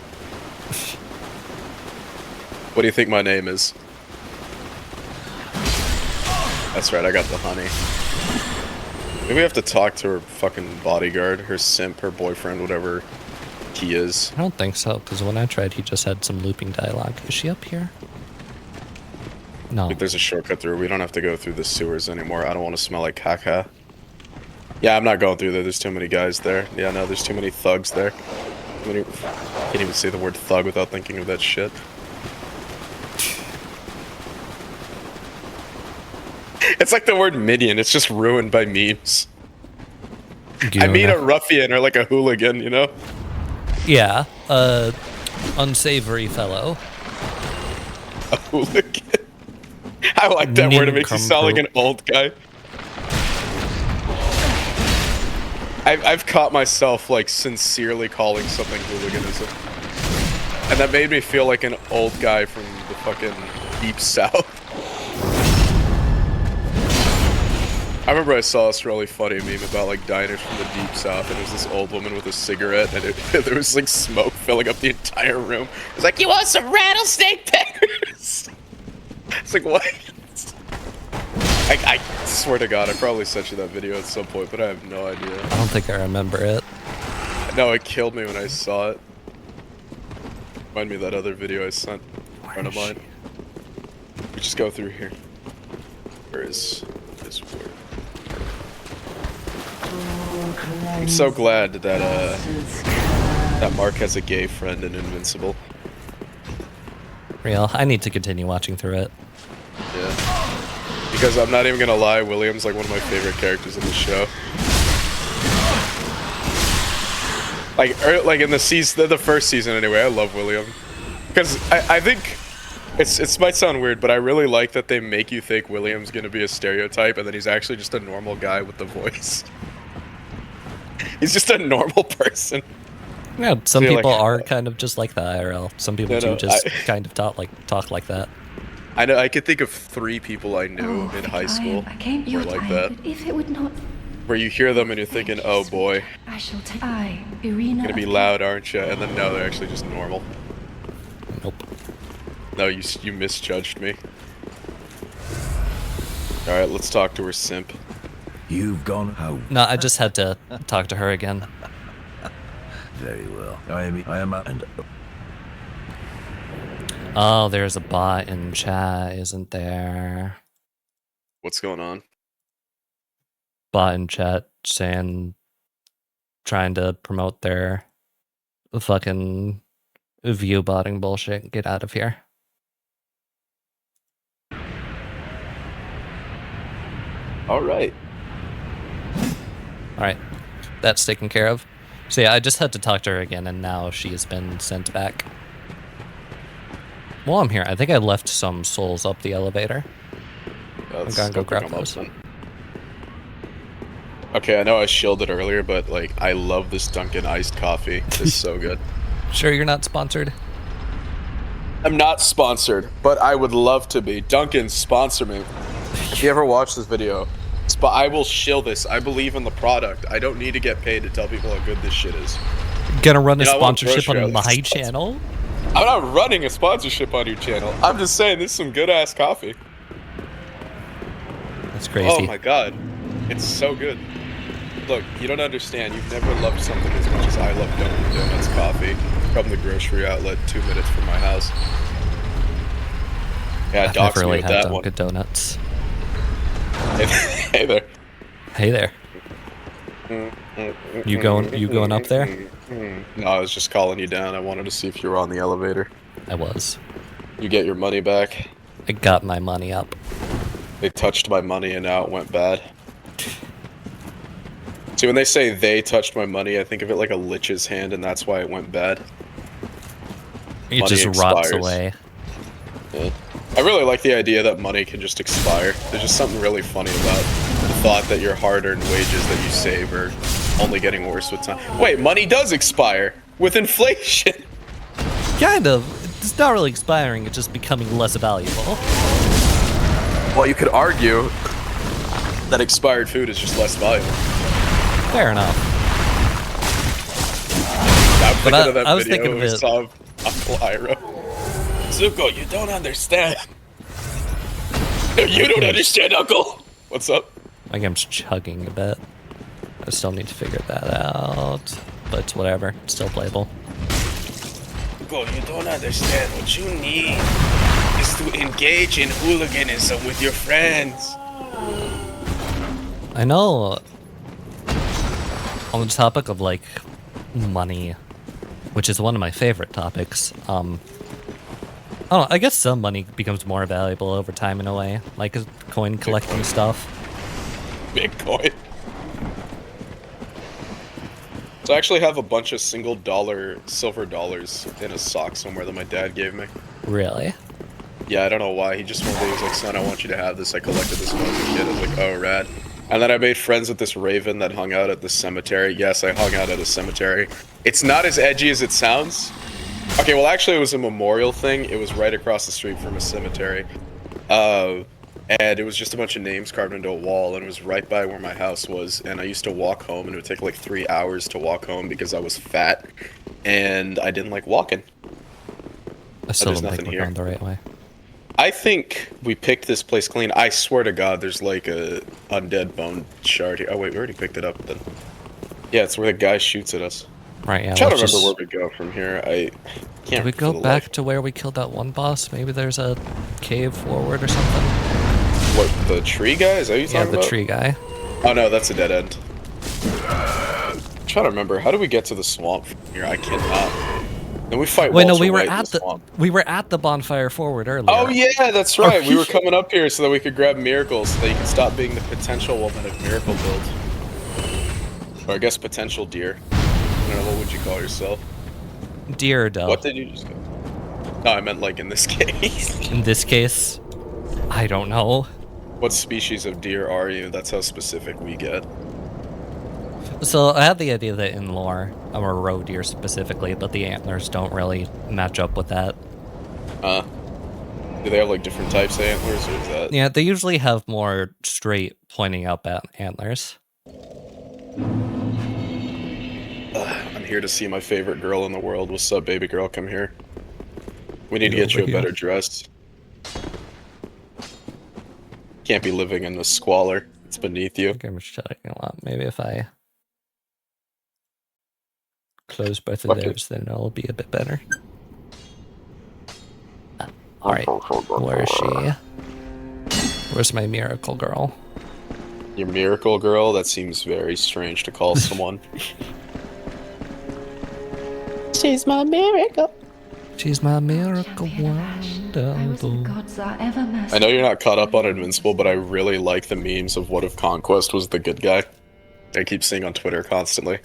What do you think my name is? That's right, I got the honey. Maybe we have to talk to her fucking bodyguard, her simp, her boyfriend, whatever he is. I don't think so, because when I tried, he just had some looping dialogue. Is she up here? No. Like, there's a shortcut through. We don't have to go through the sewers anymore. I don't want to smell like caca. Yeah, I'm not going through there. There's too many guys there. Yeah, no, there's too many thugs there. Can't even say the word thug without thinking of that shit. It's like the word minion. It's just ruined by memes. I mean a ruffian or like a hooligan, you know? Yeah, unsavory fellow. A hooligan? I like that word. It makes you sound like an old guy. I've caught myself like sincerely calling something hooliganism. And that made me feel like an old guy from the fucking deep south. I remember I saw this really funny meme about like diners from the deep south, and it was this old woman with a cigarette, and there was like smoke filling up the entire room. It was like, you want some rattlesnake peppers? It's like, what? I swear to God, I probably sent you that video at some point, but I have no idea. I don't think I remember it. No, it killed me when I saw it. Remind me of that other video I sent a friend of mine. We just go through here. Where is this word? I'm so glad that Mark has a gay friend in Invincible. Real. I need to continue watching through it. Yeah. Because I'm not even gonna lie, William's like one of my favorite characters in the show. Like in the first season anyway, I love William. Because I think it might sound weird, but I really like that they make you think William's gonna be a stereotype, and then he's actually just a normal guy with the voice. He's just a normal person. Yeah, some people are kind of just like the IRL. Some people do just kind of talk like that. I know. I could think of 3 people I knew in high school who were like that. If it would not, where you hear them and you're thinking, "Oh boy, gonna be loud, aren't you?" And then no, they're actually just normal. Nope. No, you misjudged me. All right, let's talk to her, simp. You've gone home. No, I just had to talk to her again. Very well. I am and oh, there's a bot in chat, isn't there? What's going on? Bot in chat saying, trying to promote their fucking view botting bullshit. Get out of here. All right. Alright. That's taken care of. So yeah, I just had to talk to her again, and now she has been sent back. While I'm here, I think I left some souls up the elevator. I'm gonna go grab those. Okay, I know I shielded earlier, but like, I love this Dunkin' iced coffee. It's so good. Sure you're not sponsored? I'm not sponsored, but I would love to be. Dunkin', sponsor me. If you ever watch this video, I will shill this. I believe in the product. I don't need to get paid to tell people how good this shit is. Gonna run a sponsorship on my channel? I'm not running a sponsorship on your channel. I'm just saying this is some good ass coffee. That's crazy. Oh my god. It's so good. Look, you don't understand. You've never loved something as much as I love Dunkin' Donuts coffee from the grocery outlet 2 minutes from my house. Yeah, I've never really had Dunkin' Donuts. Hey there. Hey there. You going up there? No, I was just calling you down. I wanted to see if you were on the elevator. I was. You get your money back? I got my money up. They touched my money and now it went bad. See, when they say they touched my money, I think of it like a lich's hand, and that's why it went bad. It just rots away. Yeah. I really like the idea that money can just expire. There's just something really funny about the thought that your hard-earned wages that you save are only getting worse with time. Wait, money does expire with inflation. Kind of. It's not really expiring, it's just becoming less valuable. Well, you could argue that expired food is just less valuable. Fair enough. I was thinking of it. Uncle Ira. Zuko, you don't understand. No, you don't understand, Uncle. What's up? My game's chugging a bit. I still need to figure that out. But it's whatever. It's still playable. Uncle, you don't understand. What you need is to engage in hooliganism with your friends. I know. On the topic of, like, money, which is one of my favorite topics, I don't know, I guess some money becomes more valuable over time in a way, like coin collecting stuff. Bitcoin. So I actually have a bunch of silver dollars in a sock somewhere that my dad gave me. Really? Yeah, I don't know why. He just one day he was like, son, I want you to have this. I collected this when I was a kid. I was like, oh, rad. And then I made friends with this raven that hung out at the cemetery. Yes, I hung out at a cemetery. It's not as edgy as it sounds. Okay, well, actually, it was a memorial thing. It was right across the street from a cemetery. And it was just a bunch of names carved into a wall, and it was right by where my house was. And I used to walk home, and it would take like 3 hours to walk home because I was fat, and I didn't like walking. I still don't think we're going the right way. I think we picked this place clean. I swear to God, there's like a undead bone shard here. Oh wait, we already picked it up then. Yeah, it's where the guy shoots at us. Right, yeah. I'm trying to remember where we go from here. I can't. Did we go back to where we killed that one boss? Maybe there's a cave forward or something. What, the tree guy? Is that what you're talking about? Yeah, the tree guy. Oh no, that's a dead end. I'm trying to remember. How do we get to the swamp from here? I cannot. Then we fight. Wait, no, we were at the bonfire forward earlier. Oh yeah, that's right. We were coming up here so that we could grab miracles, so that you can stop being the potential woman of miracle build. Or I guess potential deer. I don't know, what would you call yourself? Deer or dove? What did you just go? No, I meant like in this case. In this case, I don't know. What species of deer are you? That's how specific we get. So I had the idea that in lore, I'm a roe deer specifically, but the antlers don't really match up with that. Do they have like different types of antlers, or is that? Yeah, they usually have more straight pointing up at antlers. I'm here to see my favorite girl in the world. What's up, baby girl? Come here. We need to get you a better dress. Can't be living in the squalor. It's beneath you. I'm shutting a lot. Maybe if I close both of those, then it'll be a bit better. Alright, where is she? Where's my miracle girl? Your miracle girl? That seems very strange to call someone. She's my miracle. She's my miracle wonderful. I know you're not caught up on Invincible, but I really like the memes of what if Conquest was the good guy. I keep seeing on Twitter constantly.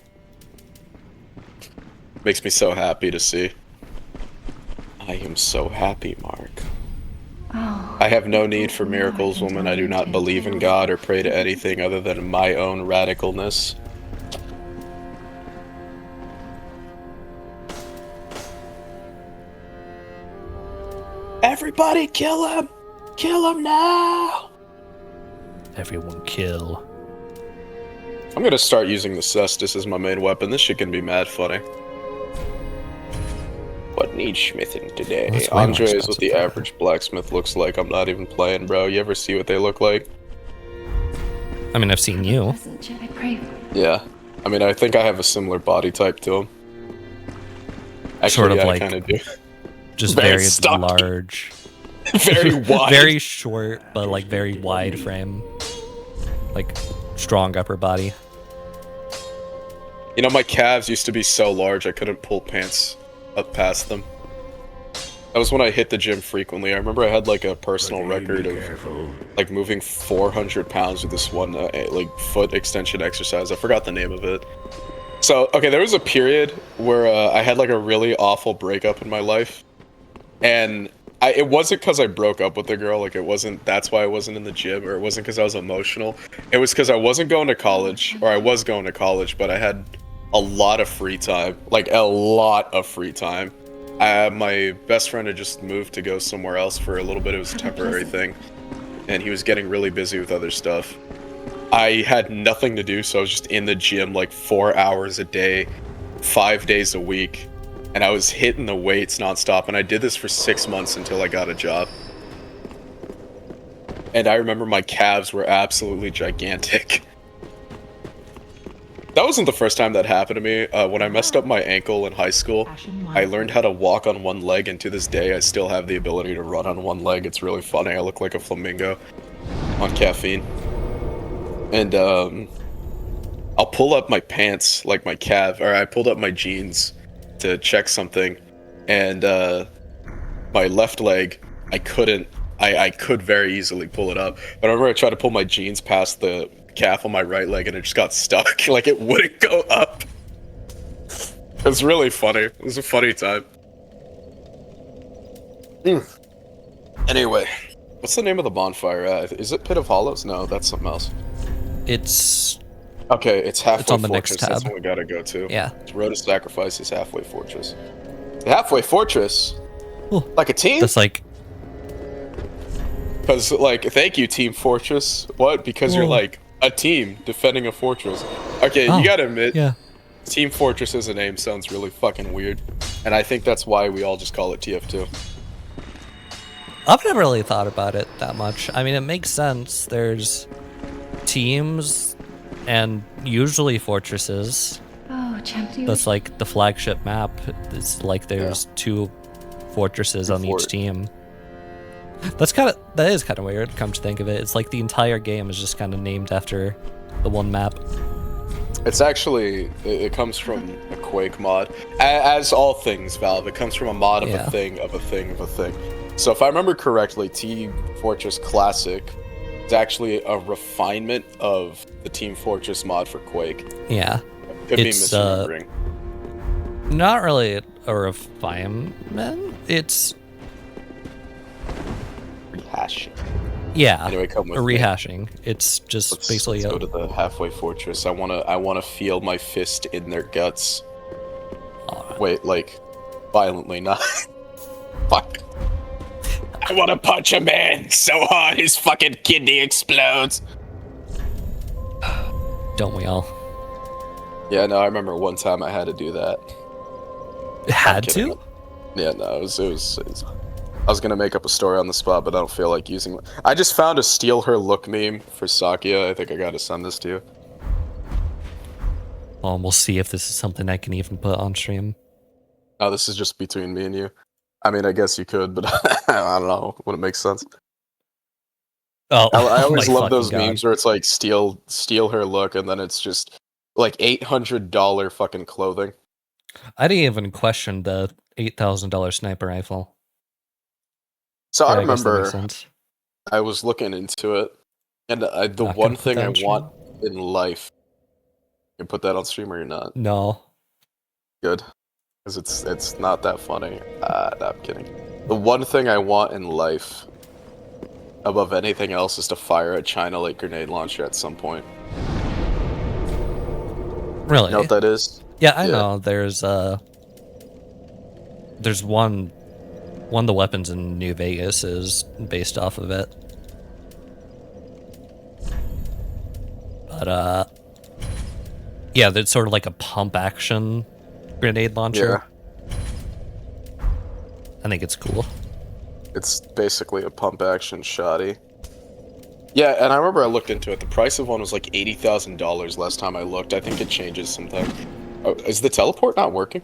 Makes me so happy to see. I am so happy, Mark. Oh, I have no need for miracles, woman. I do not believe in God or pray to anything other than my own radicalness. Everybody kill him! Kill him now! Everyone kill. I'm gonna start using the cestus as my main weapon. This shit can be mad funny. What needs smithing today? Well, Andre is what the average blacksmith looks like. I'm not even playing, bro. You ever see what they look like? I mean, I've seen you. Yeah. I mean, I think I have a similar body type to him. Actually, sort of yeah, like, I kind of do. Just very large. Very wide. Very short, but like very wide frame. Like, strong upper body. You know, my calves used to be so large I couldn't pull pants up past them. That was when I hit the gym frequently. I remember I had like a personal record of like moving 400 pounds with this one like foot extension exercise. I forgot the name of it. So, okay, there was a period where I had like a really awful breakup in my life. And it wasn't because I broke up with the girl, like it wasn't, that's why I wasn't in the gym, or it wasn't because I was emotional. It was because I wasn't going to college, or I was going to college, but I had a lot of free time, like a lot of free time. My best friend had just moved to go somewhere else for a little bit. It was a temporary thing, and he was getting really busy with other stuff. I had nothing to do, so I was just in the gym like 4 hours a day, 5 days a week, and I was hitting the weights nonstop, and I did this for 6 months until I got a job. And I remember my calves were absolutely gigantic. That wasn't the first time that happened to me. When I messed up my ankle in high school, I learned how to walk on one leg, and to this day, I still have the ability to run on one leg. It's really funny. I look like a flamingo on caffeine. And I'll pull up my pants, like my calf, or I pulled up my jeans to check something, and my left leg, I could very easily pull it up. But I remember I tried to pull my jeans past the calf on my right leg, and it just got stuck. Like, it wouldn't go up. It was really funny. It was a funny time. Anyway, what's the name of the bonfire? Is it Pit of Hollows? No, that's something else. It's... Okay, it's Halfway it's on the Fortress. next tab. That's what we gotta go to. Yeah. Road to Sacrifice is Halfway Fortress. The Halfway Fortress? Ooh, like a team? that's like... Because, like, thank you, Team Fortress. What? Because you're, like, a team defending a fortress. Okay, you gotta admit, yeah. Team Fortress as a name sounds really fucking weird. And I think that's why we all just call it TF2. I've never really thought about it that much. I mean, it makes sense. There's teams and usually fortresses. Oh, that's like the flagship map. It's like there's two fortresses on each team. That is kind of weird, come to think of it. It's like the entire game is just kind of named after the one map. It's actually, it comes from a Quake mod. As all things, Valve, it comes from a mod of a thing, of a thing, of a thing. So if I remember correctly, Team Fortress Classic is actually a refinement of the Team Fortress mod for Quake. Yeah. Could be misremembering. Not really a refinement. It's... rehashing. Yeah, anyway, come with rehashing. It's just basically let's go to the Halfway Fortress. I wanna feel my fist in their guts. Wait, like violently, not fuck. I wanna punch a man so hard his fucking kidney explodes. Don't we all? Yeah, no, I remember one time I had to do that. Had to? Yeah, no, it was I was gonna make up a story on the spot, but I don't feel like using it. I just found a steal her look meme for Sakia. I think I gotta send this to you. Well, we'll see if this is something I can even put on stream. No, this is just between me and you. I mean, I guess you could, but I don't know. Would it make sense? Oh, I always love those God. memes where it's like steal her look, and then it's just like $800 fucking clothing. I didn't even question the $8,000 sniper rifle. So I remember I was looking into it, and the one thing I want in life You put that on stream or you're not? No. Good. Because it's not that funny. No, I'm kidding. The one thing I want in life, above anything else, is to fire a China Lake grenade launcher at some point. Really? You know what that is? Yeah, I know. There's one of the weapons in New Vegas is based off of it. But yeah, it's sort of like a pump action grenade launcher. Yeah. I think it's cool. It's basically a pump action shoddy. Yeah, and I remember I looked into it. The price of one was like $80,000 last time I looked. I think it changes sometime. Oh, is the teleport not working?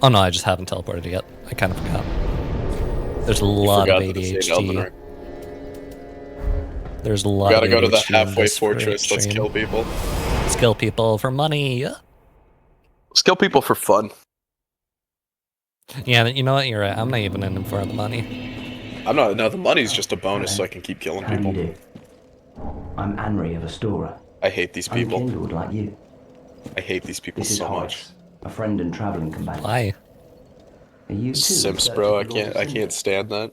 Oh no, I just haven't teleported yet. I kind of forgot. There's a lot of ADHD. There's a lot of ADHD. Gotta go to the halfway fortress. Let's kill people. Let's kill people for money. Let's kill people for fun. Yeah, you know what? You're right. I'm not even in it for the money. I'm not. No, the money's just a bonus so I can keep killing people. I'm Anri of Astora. I hate these people. Unkindled like you. I hate these people This is so Horace, much. a friend and traveling companion. Why? Are you too Simps, bro. I can't stand that.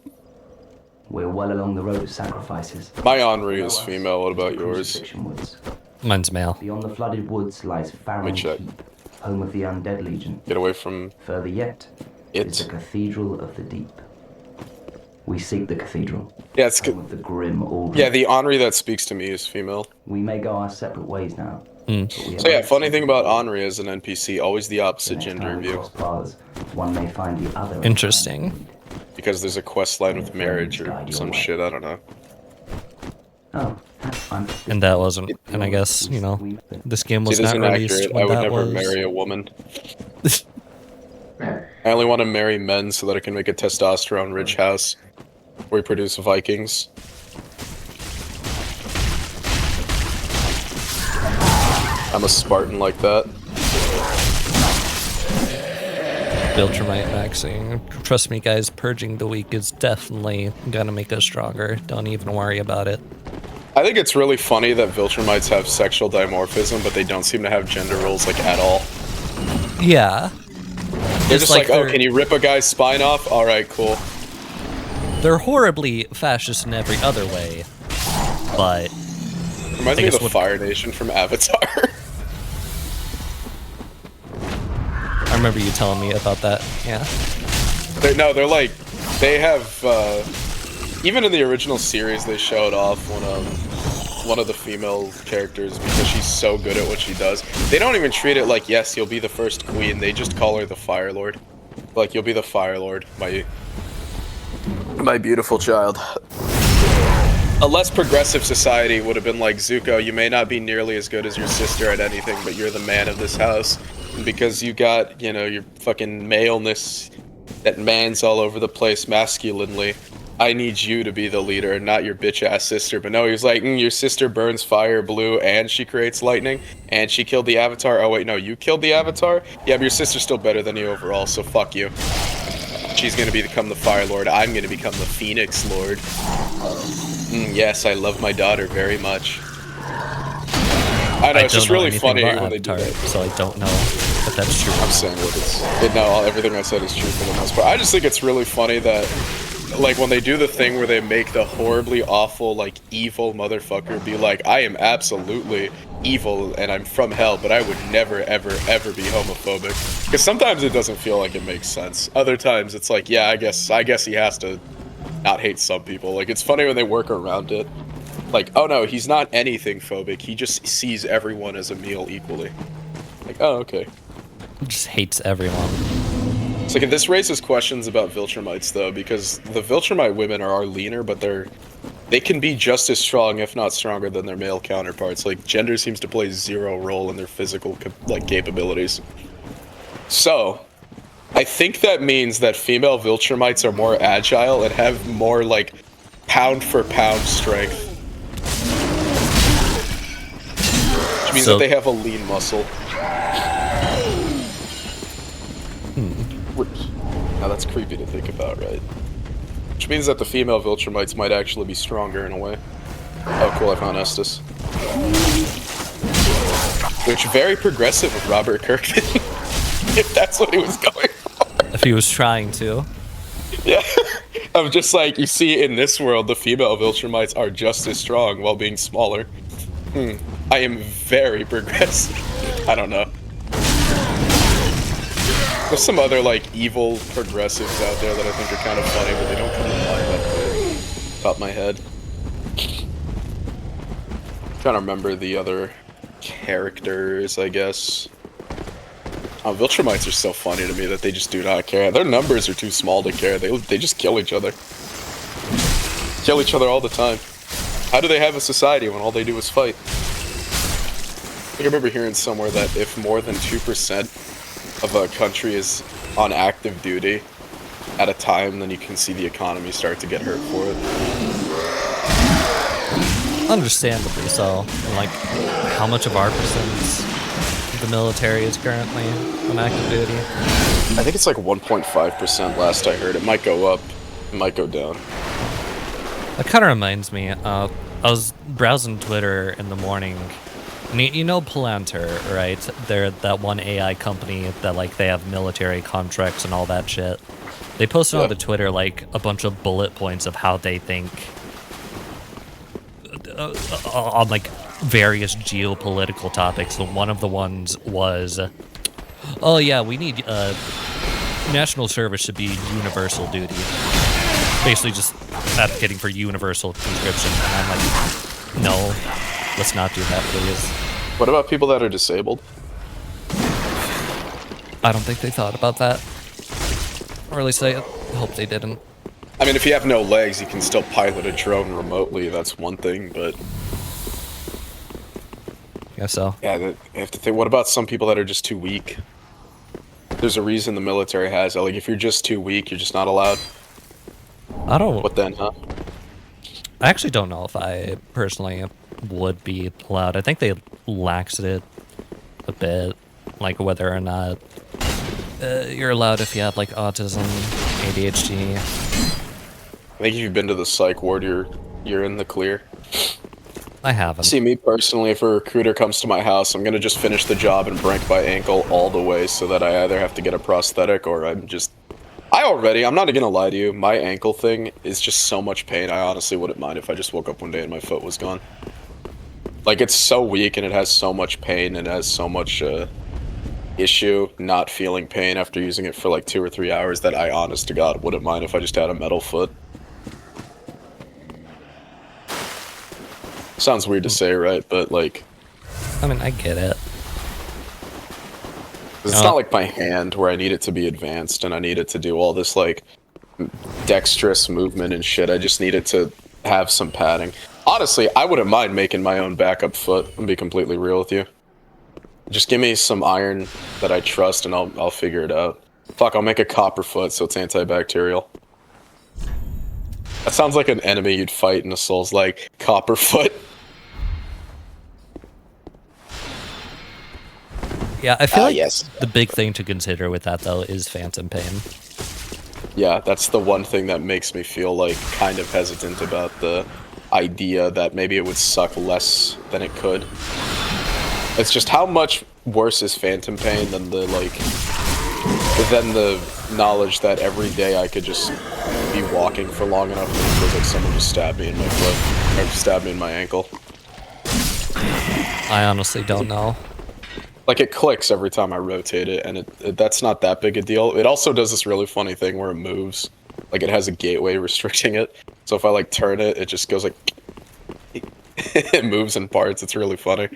We're well along the road of sacrifices. My Henri is female. What about yours? Mine's male. Beyond the flooded woods lies Farron check. Keep, home of the Undead Legion. Get away from Further yet is the Cathedral of the Deep. We seek the cathedral. Yeah, it's good. Home of the grim Aldrin. Yeah, the Henri that speaks to me is female. We may go our separate ways now. So yeah, funny thing about Henri as an NPC, always the opposite gender view. One may find the other. Interesting. Because there's a quest line with marriage or some shit, I don't know. Oh, and that wasn't, and I guess, you know, this game was not released when I would that never was. marry a woman. I only want to marry men so that I can make a testosterone-rich house where we produce Vikings. I'm a Spartan like that. Viltrumite maxing. Trust me, guys, purging the weak is definitely gonna make us stronger. Don't even worry about it. I think it's really funny that Viltrumites have sexual dimorphism, but they don't seem to have gender roles, like, at all. Yeah. They're just like, oh, can you rip a guy's spine off? Alright, cool. They're horribly fascist in every other way, but... Reminds me of the Fire Nation from Avatar. I remember you telling me about that, yeah. They're like, they have, even in the original series, they showed off one of the female characters because she's so good at what she does. They don't even treat it like, yes, you'll be the first queen. They just call her the Fire Lord. Like, you'll be the Fire Lord, my beautiful child. A less progressive society would have been like, Zuko, you may not be nearly as good as your sister at anything, but you're the man of this house. And because you got, you know, your fucking maleness that mans all over the place masculinely, I need you to be the leader and not your bitch-ass sister. But no, he was like, your sister burns fire blue and she creates lightning and she killed the Avatar. Oh wait, no, you killed the Avatar? Yeah, but your sister's still better than you overall, so fuck you. She's gonna become the Fire Lord. I'm gonna become the Phoenix Lord. Yes, I love my daughter very much. I know, it's just really funny when they do that. So I don't know if that's true. I'm saying what it's... No, everything I said is true for the most part. I just think it's really funny that, like, when they do the thing where they make the horribly awful, like, evil motherfucker be like, I am absolutely evil and I'm from hell, but I would never, ever, ever be homophobic. Because sometimes it doesn't feel like it makes sense. Other times it's like, yeah, I guess he has to not hate some people. Like, it's funny when they work around it. Like, oh no, he's not anything phobic. He just sees everyone as a meal equally. Like, oh, okay. He just hates everyone. It's like, this raises questions about Viltrumites, though, because the Viltrumite women are leaner, but they can be just as strong, if not stronger, than their male counterparts. Like, gender seems to play zero role in their physical, like, capabilities. So, I think that means that female Viltrumites are more agile and have more, like, pound-for-pound strength. Which means that they have a lean muscle. Now that's creepy to think about, right? Which means that the female Viltrumites might actually be stronger in a way. Oh cool, I found Estus. Which very progressive of Robert Kirkman, if that's what he was going for. If he was trying to. Yeah. I'm just like, you see, in this world, the female Viltrumites are just as strong while being smaller. I am very progressive. I don't know. There's some other, like, evil progressives out there that I think are kind of funny, but they don't come to mind off the top of my head. Trying to remember the other characters, I guess. Viltrumites are so funny to me that they just do not care. Their numbers are too small to care. They just kill each other. Kill each other all the time. How do they have a society when all they do is fight? I remember hearing somewhere that if more than 2% of a country is on active duty at a time, then you can see the economy start to get hurt for it. Understandably so. Like, how much of our percentage the military is currently on active duty? I think it's like 1.5% last I heard. It might go up, it might go down. That kind of reminds me, I was browsing Twitter in the morning, and you know Palantir, right? They're that one AI company that, like, they have military contracts and all that shit. They posted on the Twitter, like, a bunch of bullet points of how they think on, like, various geopolitical topics. And one of the ones was, oh yeah, we need national service should be universal duty. Basically just advocating for universal conscription. And I'm like, no, let's not do that, please. What about people that are disabled? I don't think they thought about that. Or at least I hope they didn't. I mean, if you have no legs, you can still pilot a drone remotely. That's one thing, but... Guess so. Yeah, you have to think, what about some people that are just too weak? There's a reason the military has it. Like, if you're just too weak, you're just not allowed. I don't... What then, huh? I actually don't know if I personally would be allowed. I think they laxed it a bit. Like, whether or not you're allowed if you have, like, autism, ADHD. I think if you've been to the psych ward, you're in the clear. I haven't. See, me personally, if a recruiter comes to my house, I'm gonna just finish the job and break my ankle all the way so that I either have to get a prosthetic or I'm not gonna lie to you, my ankle thing is just so much pain, I honestly wouldn't mind if I just woke up one day and my foot was gone. Like, it's so weak and it has so much pain and it has so much issue not feeling pain after using it for like 2 or 3 hours that I, honest to God, wouldn't mind if I just had a metal foot. Sounds weird to say, right? But, like... I mean, I get it. It's not like my hand, where I need it to be advanced, and I need it to do all this, like, dexterous movement and shit. I just need it to have some padding. Honestly, I wouldn't mind making my own backup foot, I'll be completely real with you. Just give me some iron that I trust, and I'll figure it out. Fuck, I'll make a copper foot so it's antibacterial. That sounds like an enemy you'd fight in a Souls, like, copper foot. Yeah, I feel like yes. The big thing to consider with that, though, is phantom pain. Yeah, that's the one thing that makes me feel, like, kind of hesitant about the idea that maybe it would suck less than it could. It's just how much worse is phantom pain than the, like, than the knowledge that every day I could just be walking for long enough and it feels like someone just stabbed me in my foot, or stabbed me in my ankle. I honestly don't know. Like, it clicks every time I rotate it, and that's not that big a deal. It also does this really funny thing where it moves. Like, it has a gateway restricting it. So if I, like, turn it, it just goes like... it moves in parts. It's really funny.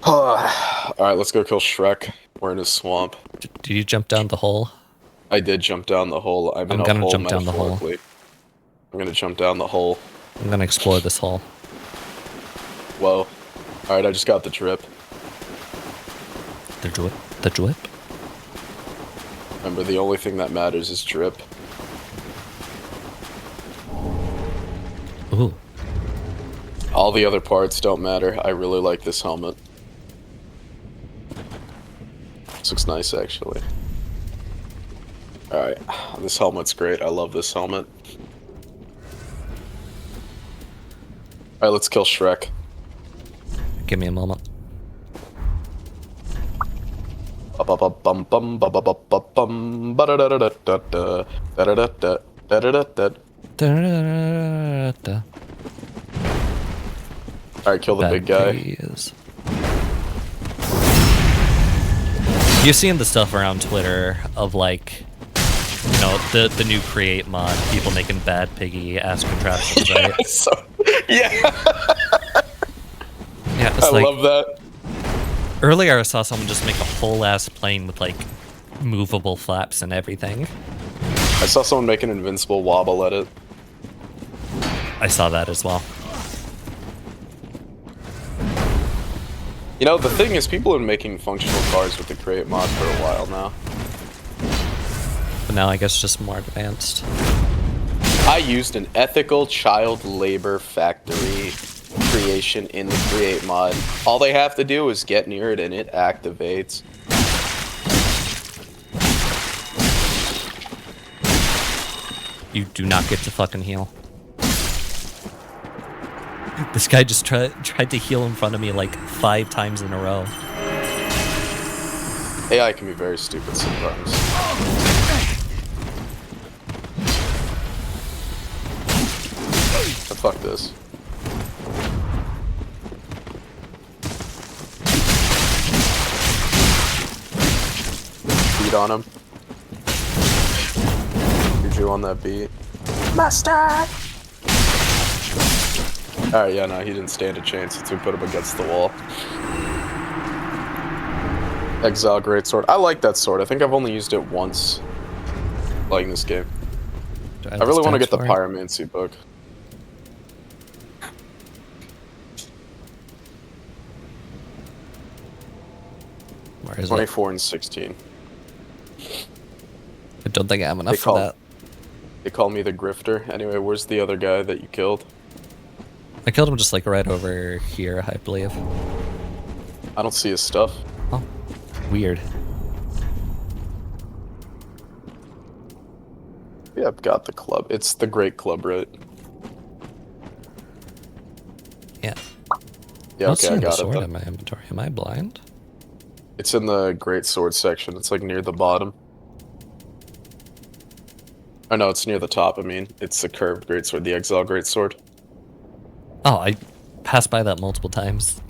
Alright, let's go kill Shrek. We're in his swamp. Did you jump down the hole? I did jump down the hole. I'm gonna jump down the hole. I'm gonna jump down the hole. I'm gonna explore this hole. Whoa. Alright, I just got the drip. The drip? The drip? Remember, the only thing that matters is drip. Ooh. All the other parts don't matter. I really like this helmet. This looks nice, actually. Alright, this helmet's great. I love this helmet. Alright, let's kill Shrek. Give me a moment. Alright, kill the big guy. You've seen the stuff around Twitter of like, you know, the new create mod, people making bad piggy ass contraptions, right? Yeah. Yeah, it's I like, love that. Earlier I saw someone just make a whole ass plane with like movable flaps and everything. I saw someone make an invincible wobble at it. I saw that as well. You know, the thing is, people have been making functional cars with the create mod for a while now. But now I guess just more advanced. I used an ethical child labor factory creation in the create mod. All they have to do is get near it and it activates. You do not get to fucking heal. This guy just tried to heal in front of me like 5 times in a row. AI can be very stupid sometimes. Oh, fuck this. Beat on him. Did you on that beat? Mustard! Alright, yeah, no, he didn't stand a chance since we put him against the wall. Exile Greatsword. I like that sword. I think I've only used it once playing this game. I really want to get the Pyromancy book. Where is 24 and 16. I don't think I have enough for that. They call me the Grifter. Anyway, where's the other guy that you killed? I killed him just like right over here, I believe. I don't see his stuff. Oh, weird. Yeah, I've got the club. It's the Great Club, right? Yeah. Yeah, okay, I got it. Sword in my inventory. Am I blind? It's in the Great Sword section. It's like near the bottom. Oh no, it's near the top. I mean, it's the curved Greatsword, the Exile Greatsword. Oh, I passed by that multiple times.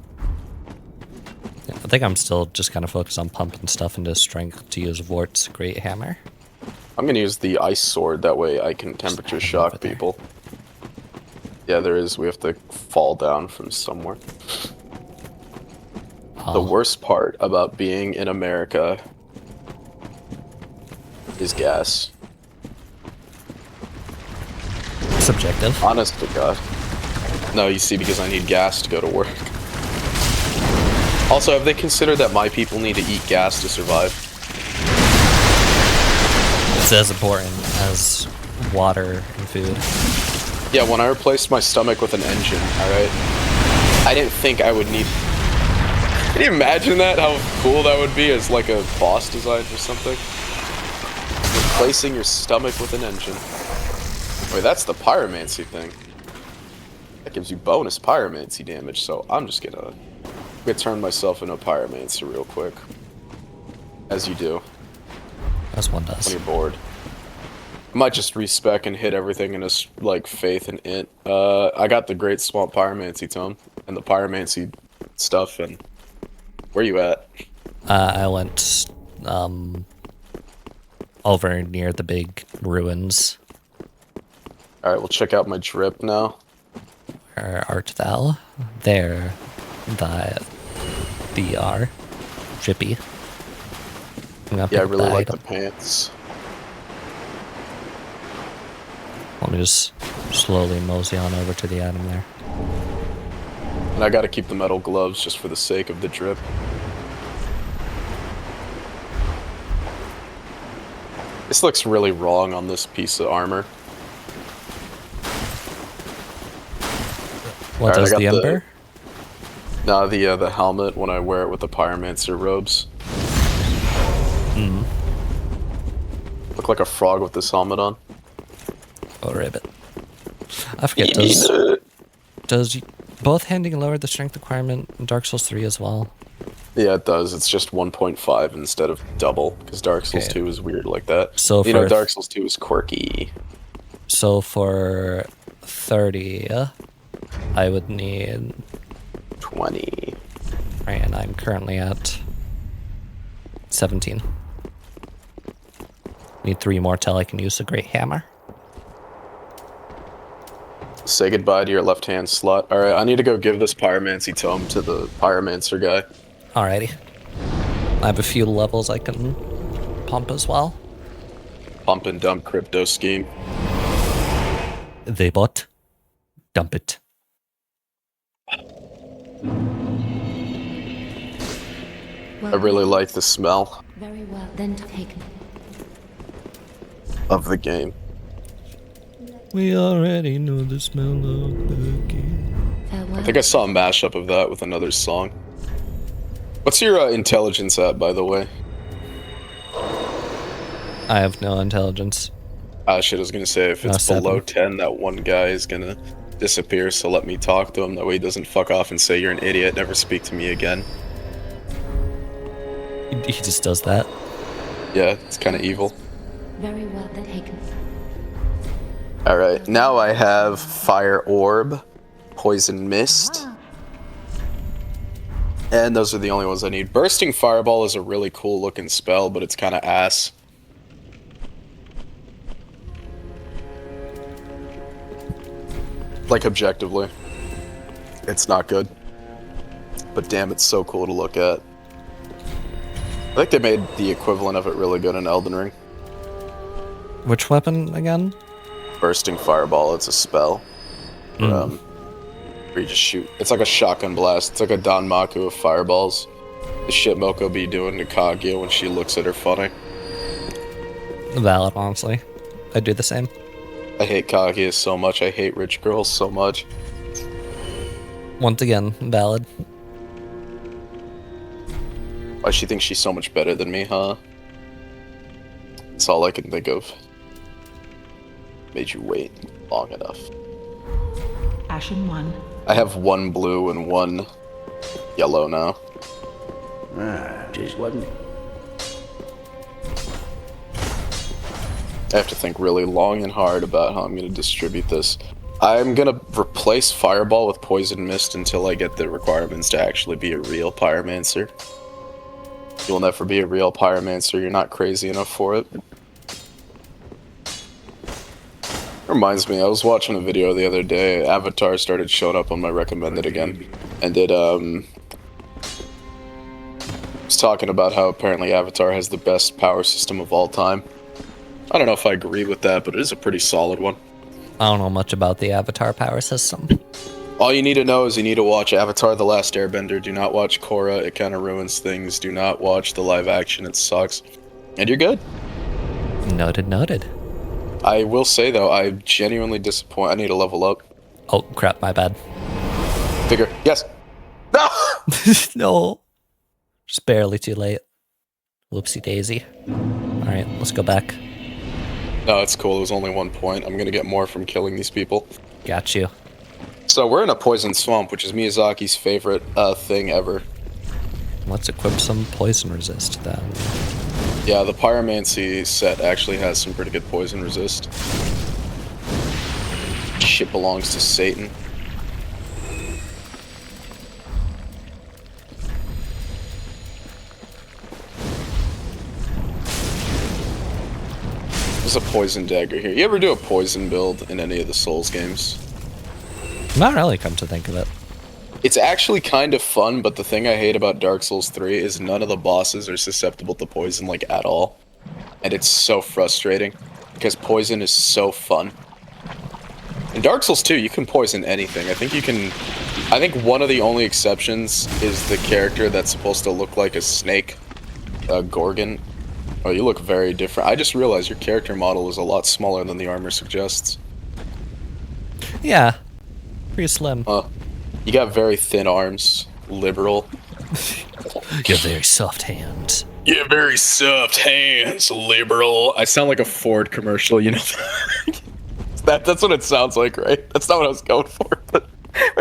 Yeah, I think I'm still just kind of focused on pumping stuff into strength to use Vort's Great Hammer. I'm gonna use the Ice Sword, that way I can temperature shock people. Yeah, there is. We have to fall down from somewhere. Oh. The worst part about being in America is gas. Subjective. Honest to God. No, you see, because I need gas to go to work. Also, have they considered that my people need to eat gas to survive? It's as important as water and food. Yeah, when I replaced my stomach with an engine, alright? I didn't think I would need... Can you imagine that? How cool that would be as like a boss design or something? Replacing your stomach with an engine. Wait, that's the pyromancy thing. That gives you bonus pyromancy damage, so I'm just gonna turn myself into a pyromancer real quick. As you do. As one does. When you're bored. I might just respec and hit everything in a, like, faith and int. I got the Great Swamp Pyromancy Tome, and the Pyromancy stuff, and... Where you at? I went, over near the big ruins. Alright, we'll check out my drip now. Where art thou? There. Thee are. Drippy. Yeah, I really like the pants. Let me just slowly mosey on over to the item there. And I gotta keep the metal gloves just for the sake of the drip. This looks really wrong on this piece of armor. What does the ember? Nah, the helmet when I wear it with the pyromancer robes. Hmm. Look like a frog with this helmet on. Oh, ribbit. I forget, does Both handing lowered the strength requirement in Dark Souls 3 as well. Yeah, it does. It's just 1.5 instead of double, because Dark Souls 2 is weird like that. So you know, Dark Souls 2 is quirky. So for 30, I would need 20. Right, and I'm currently at 17. Need 3 more till I can use the Great Hammer. Say goodbye to your left-hand slot. Alright, I need to go give this Pyromancy Tome to the Pyromancer guy. Alrighty. I have a few levels I can pump as well. Pump and dump crypto scheme. They bought. Dump it. I really like the smell. Very well, then taken. Of the game. We already know the smell of the game. Farewell. I think I saw a mashup of that with another song. What's your intelligence at, by the way? I have no intelligence. Shit, I was gonna say, if it's below 10, that one guy is gonna disappear, so let me talk to him. That way he doesn't fuck off and say, you're an idiot, never speak to me again. He just does that. Yeah, it's kind of evil. Very well, then taken. Alright, now I have Fire Orb, Poison Mist, and those are the only ones I need. Bursting Fireball is a really cool looking spell, but it's kind of ass. Like, objectively. It's not good. But damn, it's so cool to look at. I think they made the equivalent of it really good in Elden Ring. Which weapon again? Bursting Fireball, it's a spell. Where you just shoot. It's like a shotgun blast. It's like a Danmaku of fireballs. The shit Moko be doing to Kaguya when she looks at her funny. Valid, honestly. I'd do the same. I hate Kaguya so much. I hate rich girls so much. Once again, valid. Why she thinks she's so much better than me, huh? That's all I can think of. Made you wait long enough. Ashen 1. I have 1 blue and 1 yellow now. Just wasn't. I have to think really long and hard about how I'm going to distribute this. I'm going to replace Fireball with Poison Mist until I get the requirements to actually be a real Pyromancer. You'll never be a real Pyromancer, you're not crazy enough for it. Reminds me, I was watching a video the other day, Avatar started showing up on my recommended again, and it was talking about how apparently Avatar has the best power system of all time. I don't know if I agree with that, but it is a pretty solid one. I don't know much about the Avatar power system. All you need to know is you need to watch Avatar The Last Airbender. Do not watch Korra, it kind of ruins things. Do not watch the live action, it sucks. And you're good. Noted, noted. I will say though, I'm genuinely disappointed. I need to level up. Oh crap, my bad. Figure, yes. No! No. Just barely too late. Whoopsie daisy. Alright, let's go back. No, it's cool. It was only 1 point. I'm gonna get more from killing these people. Got you. So we're in a poison swamp, which is Miyazaki's favorite thing ever. Let's equip some poison resist then. Yeah, the Pyromancy set actually has some pretty good poison resist. Shit belongs to Satan. There's a poison dagger here. You ever do a poison build in any of the Souls games? Not really, come to think of it. It's actually kind of fun, but the thing I hate about Dark Souls 3 is none of the bosses are susceptible to poison, like, at all. And it's so frustrating, because poison is so fun. In Dark Souls 2, you can poison anything. I think one of the only exceptions is the character that's supposed to look like a snake, Gorgon. Oh, you look very different. I just realized your character model is a lot smaller than the armor suggests. Yeah. Pretty slim. You got very thin arms, liberal. You have very soft hands. You have very soft hands, liberal. I sound like a Ford commercial, you know? That's what it sounds like, right? That's not what I was going for, but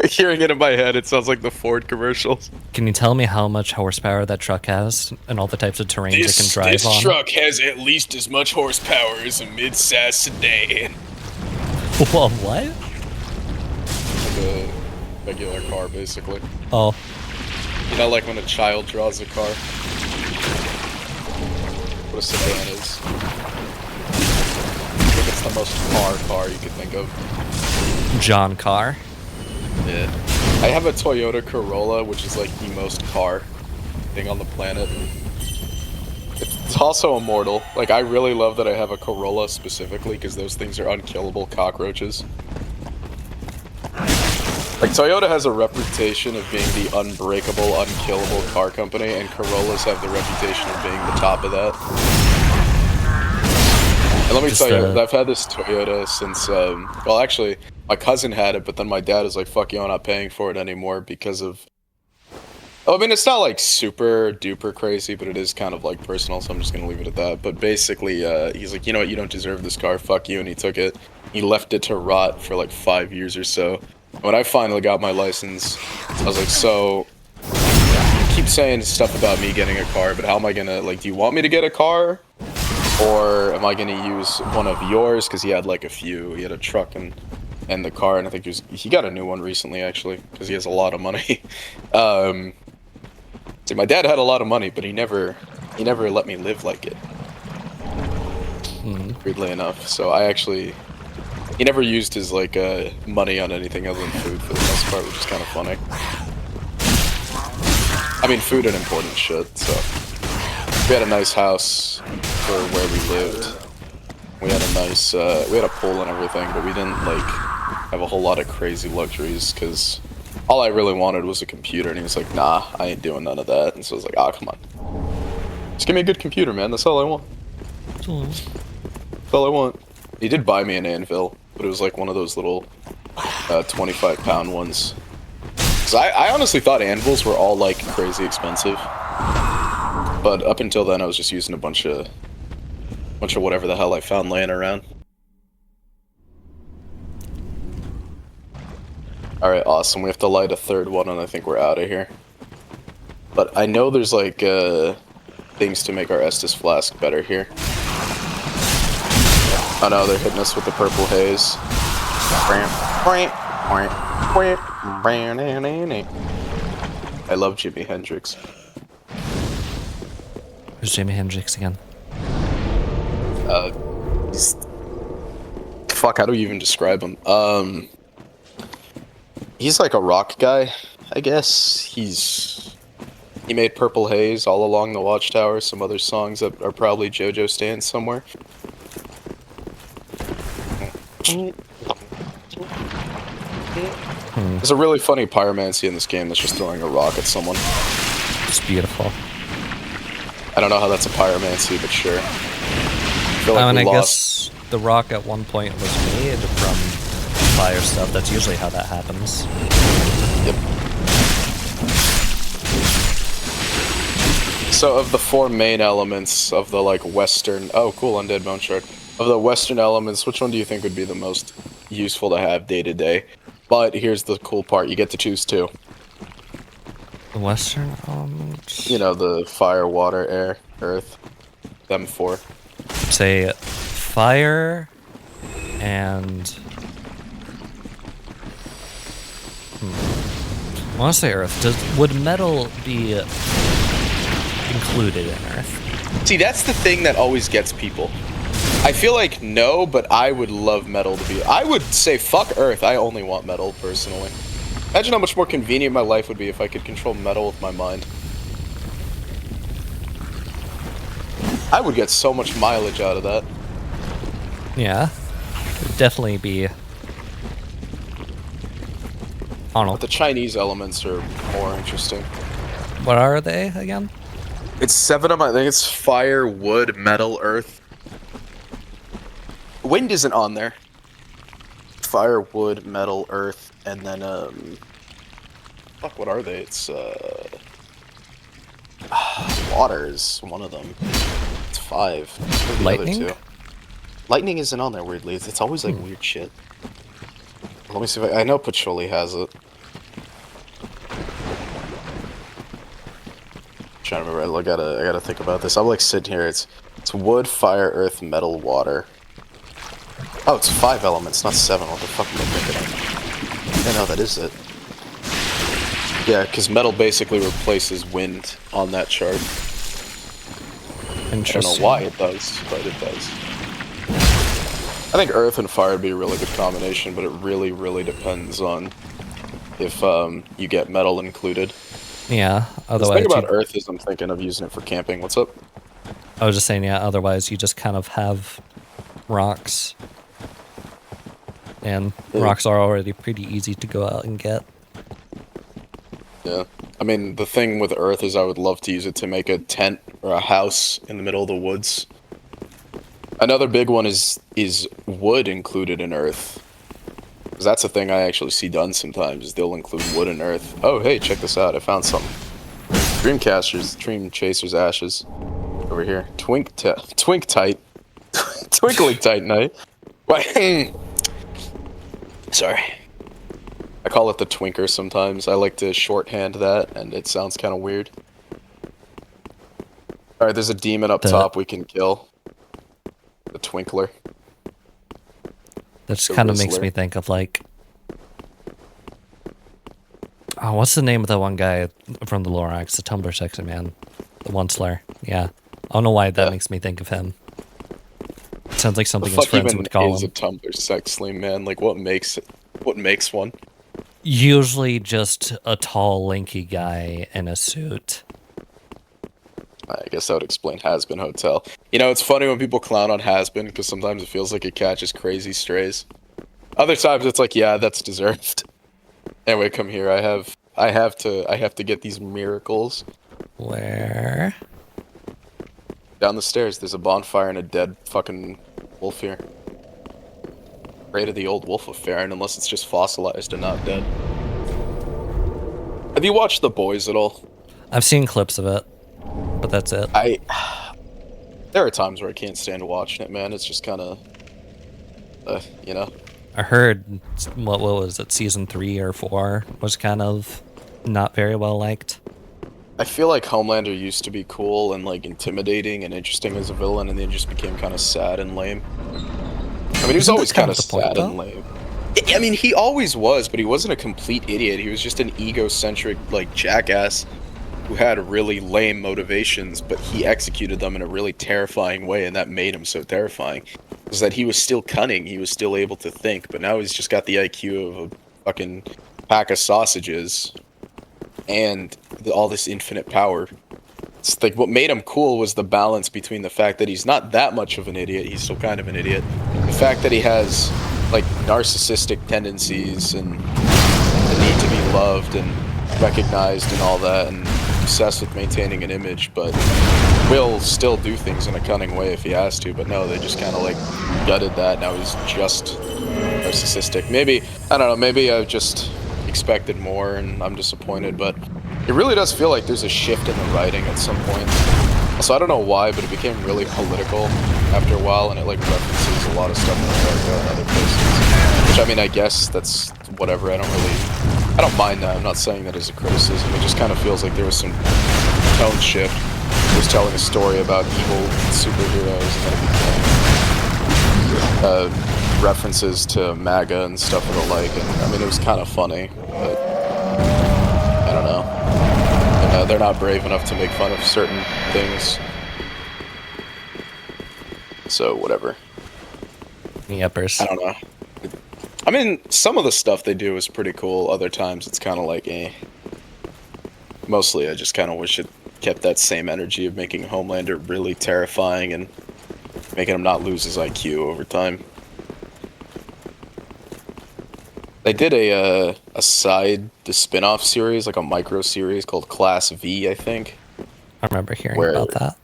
Hearing it in my head, it sounds like the Ford commercials. Can you tell me how much horsepower that truck has and all the types of terrains it can drive this on? This truck has at least as much horsepower as a mid-size sedan. Well, what? Like a regular car, basically. Oh. You know, like when a child draws a car? What a sedan is. I think it's the most car you could think of. John Carr. Yeah. I have a Toyota Corolla, which is like the most car thing on the planet. It's also immortal. Like, I really love that I have a Corolla specifically, because those things are unkillable cockroaches. Like, Toyota has a reputation of being the unbreakable, unkillable car company, and Corollas have the reputation of being the top of that. And let me tell you, I've had this Toyota since, well, actually, my cousin had it, but then my dad was like, fuck you, I'm not paying for it anymore because of... Oh, I mean, it's not like super duper crazy, but it is kind of like personal, so I'm just gonna leave it at that. But basically, he's like, you know what, you don't deserve this car, fuck you, and he took it. He left it to rot for like 5 years or so. When I finally got my license, I was like, so, you keep saying stuff about me getting a car, but how am I gonna, like, do you want me to get a car? Or am I gonna use one of yours? Because he had like a few, he had a truck and the car, and I think he got a new one recently, actually, because he has a lot of money. See, my dad had a lot of money, but he never let me live like it. Weirdly enough, so he never used his like money on anything other than food for the most part, which is kind of funny. I mean, food and important shit. So we had a nice house for where we lived. We had a nice, we had a pool and everything, but we didn't like have a whole lot of crazy luxuries because all I really wanted was a computer, and he was like, nah, I ain't doing none of that. And so I was like, ah, come on. Just give me a good computer, man. That's all I want. That's all I want. He did buy me an anvil, but it was like one of those little 25-pound ones. Because I honestly thought anvils were all like crazy expensive. But up until then, I was just using a bunch of whatever the hell I found laying around. Alright, awesome. We have to light a third one, and I think we're out of here. But I know there's, like, things to make our Estus flask better here. Oh no, they're hitting us with the purple haze. I love Jimi Hendrix. Who's Jimi Hendrix again? Fuck, how do you even describe him? He's like a rock guy, I guess. He made Purple Haze, All Along the Watchtower, some other songs that are probably JoJo stands somewhere. There's a really funny pyromancy in this game that's just throwing a rock at someone. It's beautiful. I don't know how that's a pyromancy, but sure. I guess the rock at one point was made from fire stuff. That's usually how that happens. Yep. So of the four main elements of the like western... Oh, cool, Undead Bone Shard. Of the western elements, which one do you think would be the most useful to have day to day? But here's the cool part, you get to choose two. The western elements? You know, the fire, water, air, earth. Them four. Say fire and... I want to say earth. Would metal be included in earth? See, that's the thing that always gets people. I feel like no, but I would love metal to be... I would say fuck earth, I only want metal, personally. Imagine how much more convenient my life would be if I could control metal with my mind. I would get so much mileage out of that. Yeah. It would definitely be... I don't know. But the Chinese elements are more interesting. What are they, again? It's 7 of them. I think it's fire, wood, metal, earth. Wind isn't on there. Fire, wood, metal, earth, and then, fuck, what are they? It's, water is one of them. It's 5. What are the Lightning? other 2? Lightning isn't on there, weirdly. It's always, like, weird shit. Let me see if I know Patchouli has it. trying to remember. I gotta think about this. I'm like sitting here. It's wood, fire, earth, metal, water. Oh, it's 5 elements, not 7. What the fuck am I thinking of? Yeah, no, that is it. Yeah, because metal basically replaces wind on that chart. I don't know why it does, but it does. I think earth and fire would be a really good combination, but it really, really depends on if you get metal included. Yeah, otherwise... The thing about earth is I'm thinking of using it for camping. What's up? I was just saying, yeah, otherwise you just kind of have rocks. And rocks are already pretty easy to go out and get. Yeah. I mean, the thing with earth is I would love to use it to make a tent or a house in the middle of the woods. Another big one is wood included in earth. Because that's a thing I actually see done sometimes, is they'll include wood and earth. Oh, hey, check this out. I found something. Dreamcasters, Dream Chasers Ashes. Over here. Twink tight. Twinkling Titanite. Why? Sorry. I call it the Twinker sometimes. I like to shorthand that, and it sounds kind of weird. Alright, there's a demon up top we can kill. The Twinkler. That just kind of makes me think of, like... Oh, what's the name of that one guy from the Lorax? The Tumblr sexy man. The one slur. Yeah. I don't know why that makes me think of him. It sounds like something his friends would call him. Is a Tumblr sexy man? Like, what makes one? Usually just a tall, lanky guy in a suit. I guess that would explain Has-Been Hotel. You know, it's funny when people clown on Has-Been, because sometimes it feels like it catches crazy strays. Other times it's like, yeah, that's deserved. Anyway, come here. I have to get these miracles. Where? Down the stairs. There's a bonfire and a dead fucking wolf here. Afraid of the old wolf affair, and unless it's just fossilized and not dead. Have you watched The Boys at all? I've seen clips of it, but that's it. There are times where I can't stand watching it, man. It's just kind of, you know. I heard, what was it, season 3 or 4 was kind of not very well liked. I feel like Homelander used to be cool and like intimidating and interesting as a villain, and then just became kind of sad and lame. I mean, he was always kind of sad and lame. I mean, he always was, but he wasn't a complete idiot. He was just an egocentric, like, jackass who had really lame motivations, but he executed them in a really terrifying way, and that made him so terrifying. Was that he was still cunning, he was still able to think, but now he's just got the IQ of a fucking pack of sausages and all this infinite power. It's like what made him cool was the balance between the fact that he's not that much of an idiot, he's still kind of an idiot, the fact that he has like narcissistic tendencies and the need to be loved and recognized and all that, and obsessed with maintaining an image, but will still do things in a cunning way if he has to. But no, they just kind of like gutted that. Now he's just narcissistic. Maybe, I don't know, maybe I've just expected more and I'm disappointed, but it really does feel like there's a shift in the writing at some point. Also, I don't know why, but it became really political after a while, and it like references a lot of stuff in America and other places. Which, I mean, I guess that's whatever. I don't mind that. I'm not saying that as a criticism. It just kind of feels like there was some tone shift. It was telling a story about evil superheroes, and then it became references to MAGA and stuff of the like. And I mean, it was kind of funny, but I don't know. And, they're not brave enough to make fun of certain things. So, whatever. Yepers. I don't know. I mean, some of the stuff they do is pretty cool. Other times it's kind of like, eh. Mostly I just kind of wish it kept that same energy of making Homelander really terrifying and making him not lose his IQ over time. They did a spin-off series, like a micro series called Class V, I think. I remember hearing about that.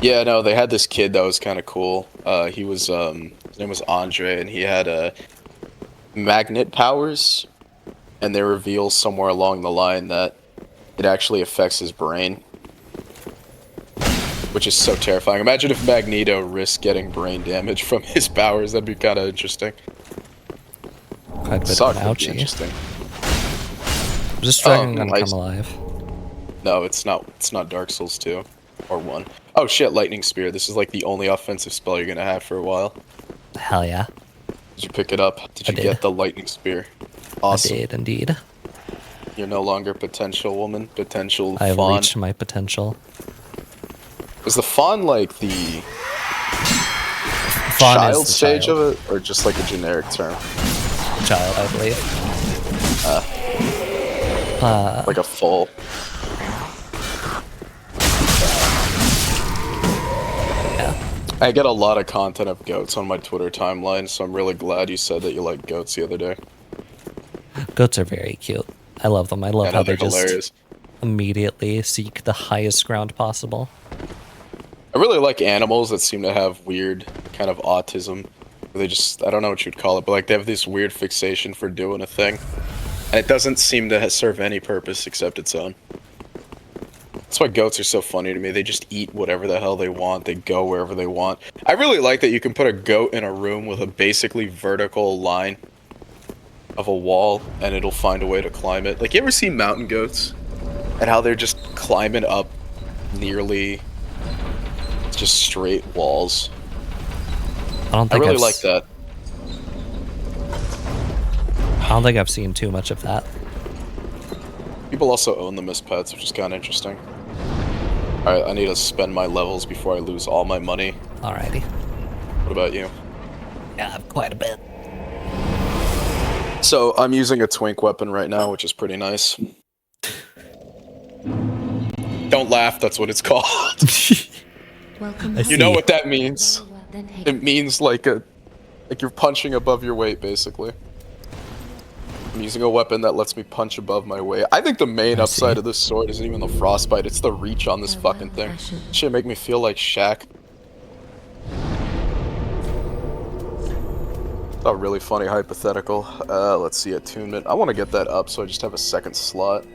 Yeah, no, they had this kid that was kind of cool. He was, his name was Andre, and he had magnet powers, and they reveal somewhere along the line that it actually affects his brain, which is so terrifying. Imagine if Magneto risked getting brain damage from his powers. That'd be kind of interesting. Quite a bit of an ouchie. Interesting. I'm just struggling to come alive. No, it's not. It's not Dark Souls 2 or 1. Oh shit, Lightning Spear. This is like the only offensive spell you're gonna have for a while. Hell yeah. Did you pick it up? Did you did. get the Lightning Spear? Awesome. I did indeed. You're no longer potential woman, potential I have fawn. reached my potential. Is the fawn like the Fawn child is the stage child. of it, or just like a generic term? Child, I believe. Like a foal. Yeah. I get a lot of content of goats on my Twitter timeline, so I'm really glad you said that you like goats the other day. Goats are very cute. I love them. I love I how know they they're just hilarious. immediately seek the highest ground possible. I really like animals that seem to have weird kind of autism. They just, I don't know what you'd call it, but like they have this weird fixation for doing a thing. And it doesn't seem to serve any purpose except its own. That's why goats are so funny to me. They just eat whatever the hell they want. They go wherever they want. I really like that you can put a goat in a room with a basically vertical line of a wall and it'll find a way to climb it. Like, you ever see mountain goats? And how they're just climbing up nearly just straight walls. I I really like that. I don't think I've seen too much of that. People also own them as pets, which is kind of interesting. Alright, I need to spend my levels before I lose all my money. Alrighty. What about you? Yeah, quite a bit. So, I'm using a twink weapon right now, which is pretty nice. Don't laugh, that's what it's called. Welcome. I You know see. what that means. Very well then taken. It means like you're punching above your weight, basically. I'm using a weapon that lets me punch above my weight. I think the main I upside see. of this sword isn't even the frostbite, it's the reach on this fucking thing. Shit make me feel like Shaq. A really funny hypothetical. Let's see, attunement. I want to get that up so I just have a second slot.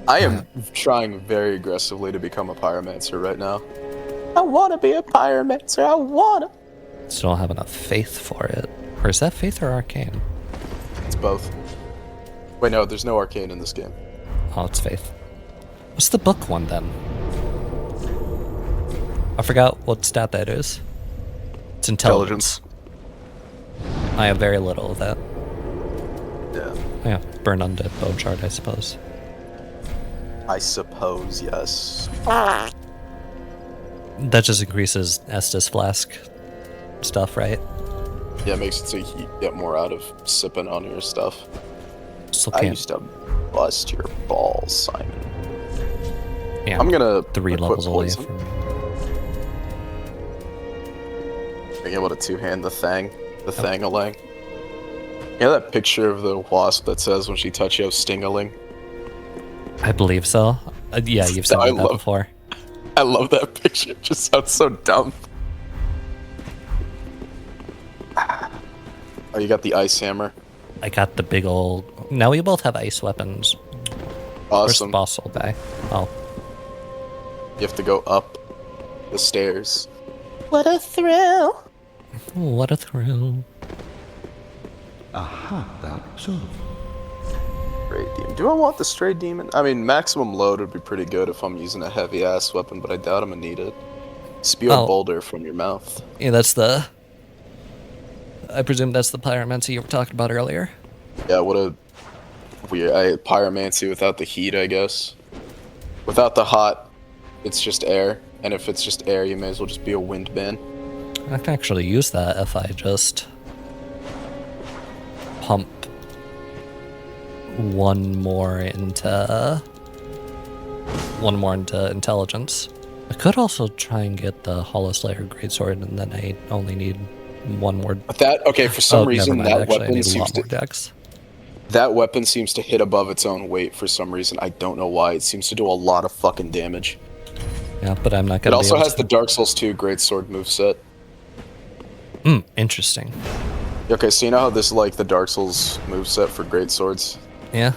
I am trying very aggressively to become a pyromancer right now. I want to be a pyromancer, I want to. Still don't have enough faith for it. Or is that faith or arcane? It's both. Wait, no, there's no arcane in this game. Oh, it's faith. What's the book one then? I forgot what stat that is. It's intelligence. I have very little of that. Yeah. Yeah, burn undead bone shard, I suppose. I suppose, yes. That just increases Estus flask stuff, right? Yeah, it makes it so you get more out of sipping on your stuff. Still I can't. used to bust your balls, Simon. Yeah, I'm gonna 3 equip levels away poison. from. Being able to two-hand the thang. The thang-a-lang. You know that picture of the wasp that says when she touches you, sting-a-ling? I believe so. Yeah, you've sent me that before. I love that picture. It just sounds so dumb. Oh, you got the ice hammer. I got the big old. Now we both have ice weapons. Where's the Awesome. boss will die? Oh, You have to go up the stairs. What a thrill! what a thrill! Stray demon. Do I want the stray demon? I mean, maximum load would be pretty good if I'm using a heavy ass weapon, but I doubt I'm gonna need it. Spew a Oh. boulder from your mouth. Yeah, that's the. I presume that's the pyromancy you were talking about earlier. Yeah, what a weird pyromancy without the heat, I guess. Without the hot, it's just air, and if it's just air, you may as well just be a wind man. I can actually use that if I just pump one more into intelligence. I could also try and get the Hollow Slayer Greatsword, and then I only need one more. But that, okay, for some reason, never mind, that actually, I weapon need a seems lot to more dex. that weapon seems to hit above its own weight for some reason. I don't know why. It seems to do a lot of fucking damage. Yeah, but I'm not It gonna. also be able has the Dark Souls 2 Greatsword moveset. Interesting. Okay, so you know how this is like the Dark Souls moveset for greatswords? Yeah.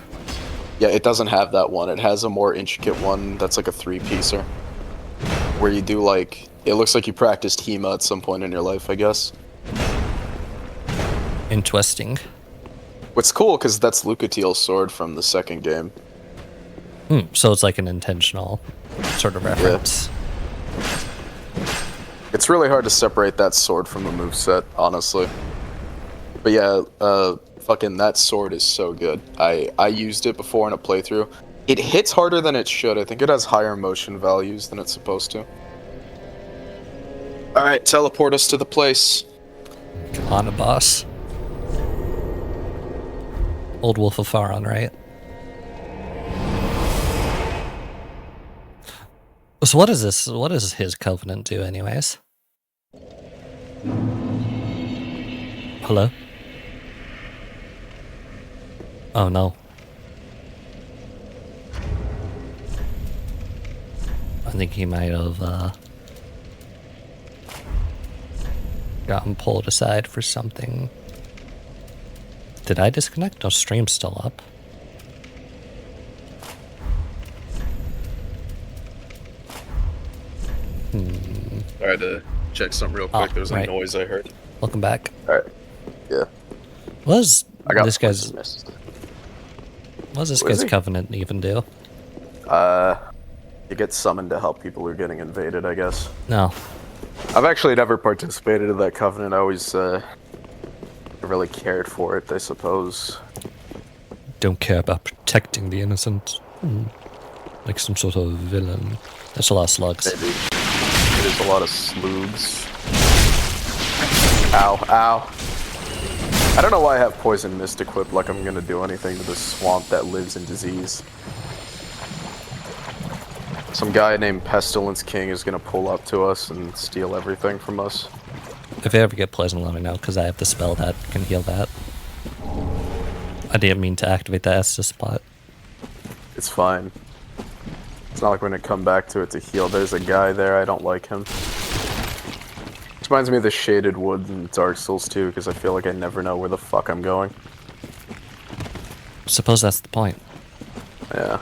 Yeah, it doesn't have that one. It has a more intricate one that's like a 3-piecer. Where you do like, it looks like you practiced HEMA at some point in your life, I guess. Interesting. What's cool, because that's Lucatiel's sword from the second game. So it's like an intentional sort of reference. Yeah. It's really hard to separate that sword from the moveset, honestly. But yeah, fucking that sword is so good. I used it before in a playthrough. It hits harder than it should. I think it has higher motion values than it's supposed to. Alright, teleport us to the place. Come on, boss. Old Wolf of Faron, right? So what is this? What does his covenant do anyways? Hello? Oh no. I think he might have gotten pulled aside for something. Did I disconnect? No, stream's still up. I had to check something real quick. There was a noise I heard. Welcome back. Alright. Yeah. What does this guy's he? covenant even do? You get summoned to help people who are getting invaded, I guess. No. I've actually never participated in that covenant. I always really cared for it, I suppose. Don't care about protecting the innocent. Like some sort of villain. That's a lot of slugs. Maybe. It is a lot of slugs. Ow, ow. I don't know why I have Poison Mist equipped like I'm gonna do anything to this swamp that lives in disease. Some guy named Pestilence King is gonna pull up to us and steal everything from us. If you ever get poisoned, let me know, because I have the spell that can heal that. I didn't mean to activate the Estus spot. It's fine. It's not like we're gonna come back to it to heal. There's a guy there, I don't like him. This reminds me of the Shaded Wood in Dark Souls 2, because I feel like I never know where the fuck I'm going. Suppose that's the point. Yeah.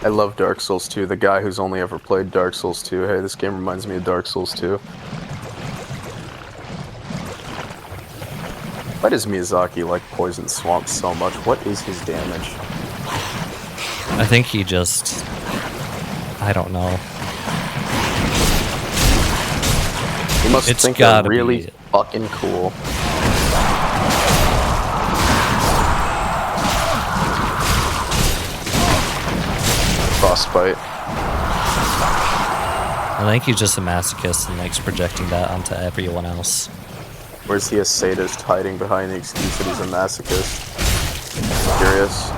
I love Dark Souls 2. The guy who's only ever played Dark Souls 2. Hey, this game reminds me of Dark Souls 2. Why does Miyazaki like Poison Swamp so much? What is his damage? I think he just... I don't know. He must think they're really fucking cool. Frostbite. I think he's just a masochist and likes projecting that onto everyone else. Or is he a sadist hiding behind the excuse that he's a masochist? Curious.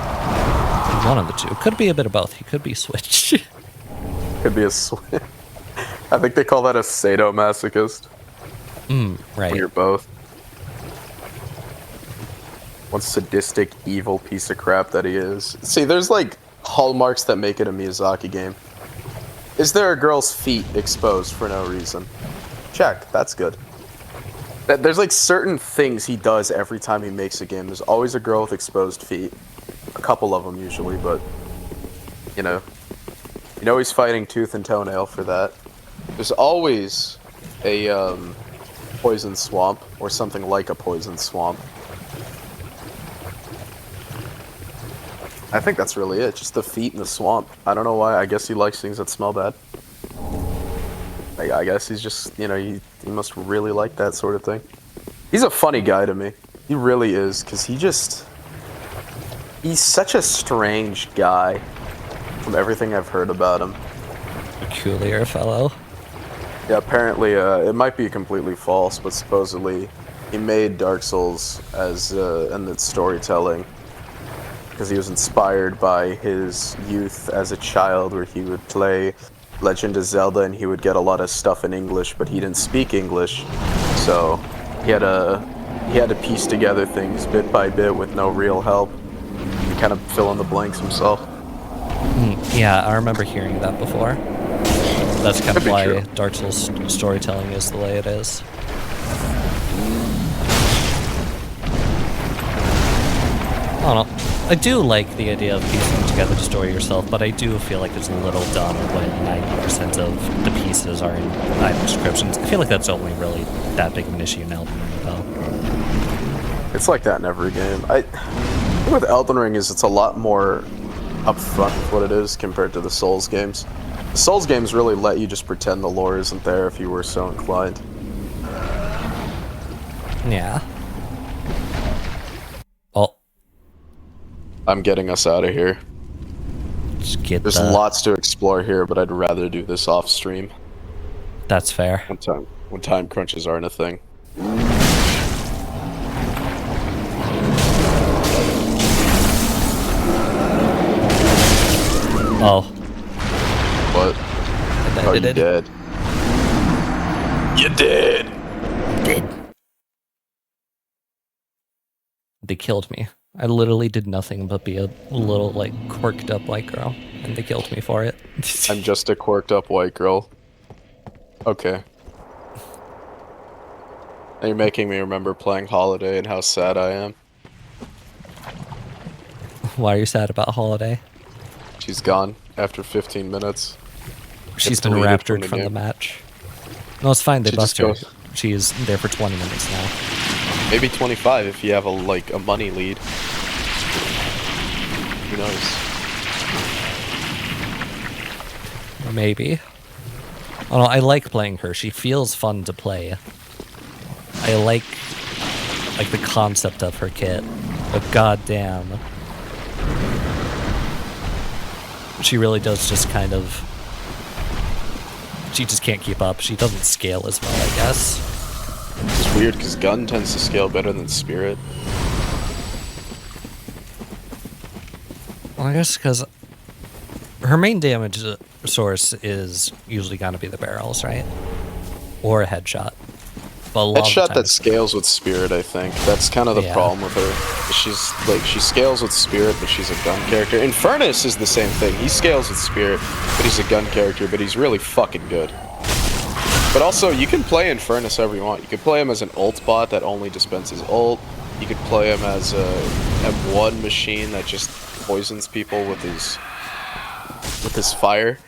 One of the two. Could be a bit of both. He could be switched. Could be a switch. I think they call that a sadomasochist. Right. When you're both. One sadistic, evil piece of crap that he is. See, there's like hallmarks that make it a Miyazaki game. Is there a girl's feet exposed for no reason? Check. That's good. There's like certain things he does every time he makes a game. There's always a girl with exposed feet. A couple of them usually, but you know he's fighting tooth and toenail for that. There's always a poison swamp or something like a poison swamp. I think that's really it. Just the feet in the swamp. I don't know why. I guess he likes things that smell bad. I guess he's just, he must really like that sort of thing. He's a funny guy to me. He really is, because he's such a strange guy from everything I've heard about him. Peculiar fellow. Yeah, apparently, it might be completely false, but supposedly he made Dark Souls as, in its storytelling, because he was inspired by his youth as a child, where he would play Legend of Zelda and he would get a lot of stuff in English, but he didn't speak English, so he had to piece together things bit by bit with no real help. He kind of fill in the blanks himself. Yeah, I remember hearing that before. That's kind of why true. Dark Souls storytelling is the way it is. I don't know. I do like the idea of piecing together the story yourself, but I do feel like it's a little dumb when 90% of the pieces are in item descriptions. I feel like that's only really that big of an issue in Elden Ring, though. It's like that in every game. thing with Elden Ring is it's a lot more upfront with what it is compared to the Souls games. The Souls games really let you just pretend the lore isn't there if you were so inclined. Yeah. Oh. I'm getting us out of here. There's lots to explore here, but I'd rather do this off stream. That's fair. When time crunches aren't a thing. Oh. What? Oh, you dead. You dead. They killed me. I literally did nothing but be a little, like, quirked up white girl, and they killed me for it. I'm just a quirked up white girl. Okay. Now you're making me remember playing Holiday and how sad I am. Why are you sad about Holiday? She's gone after 15 minutes. She's been raptured from the match. No, it's fine. They bust her. She's there for 20 minutes now. Maybe 25 if you have a money lead. Who knows? Maybe. Oh no, I like playing her. She feels fun to play. I like the concept of her kit, but goddamn, she really does just kind of. She just can't keep up. She doesn't scale as well, I guess. It's weird because gun tends to scale better than spirit. Well, I guess because her main damage source is usually gonna be the barrels, right? Or a headshot. But a headshot that scales with spirit, I think. That's kind of the problem with her. She scales with spirit, but she's a gun character. Infernus is the same thing. He scales with spirit, but he's a gun character, but he's really fucking good. But also, you can play Infernus however you want. You could play him as an ult bot that only dispenses ult. You could play him as a M1 machine that just poisons people with his fire.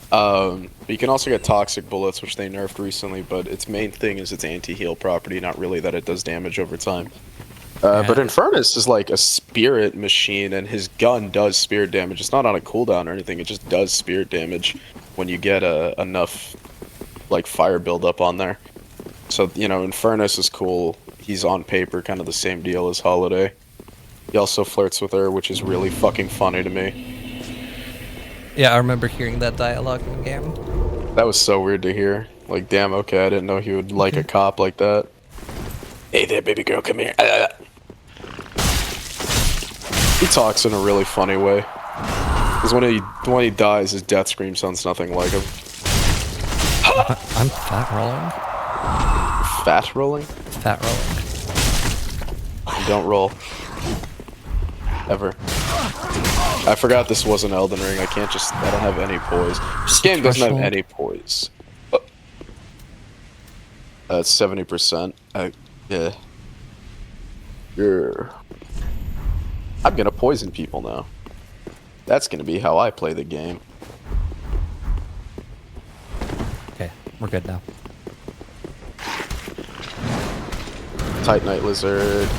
But you can also get toxic bullets, which they nerfed recently, but its main thing is its anti-heal property, not really that it does damage over time. But Infernus is like a spirit machine, and his gun does spirit damage. It's not on a cooldown or anything, it just does spirit damage when you get enough like fire buildup on there. So, you know, Infernus is cool. He's on paper kind of the same deal as Holiday. He also flirts with her, which is really fucking funny to me. Yeah, I remember hearing that dialogue in the game. That was so weird to hear. Like, damn, okay, I didn't know he would like a cop like that. Hey there, baby girl, come here. He talks in a really funny way. Because when he dies, his death scream sounds nothing like him. I'm fat rolling. Fat rolling? Fat rolling. You don't roll. Ever. I forgot this wasn't Elden Ring. I don't have any poise. This game doesn't have any poise. It's 70%. Yeah. I'm gonna poison people now. That's gonna be how I play the game. Okay, we're good now. Tight Night Lizard.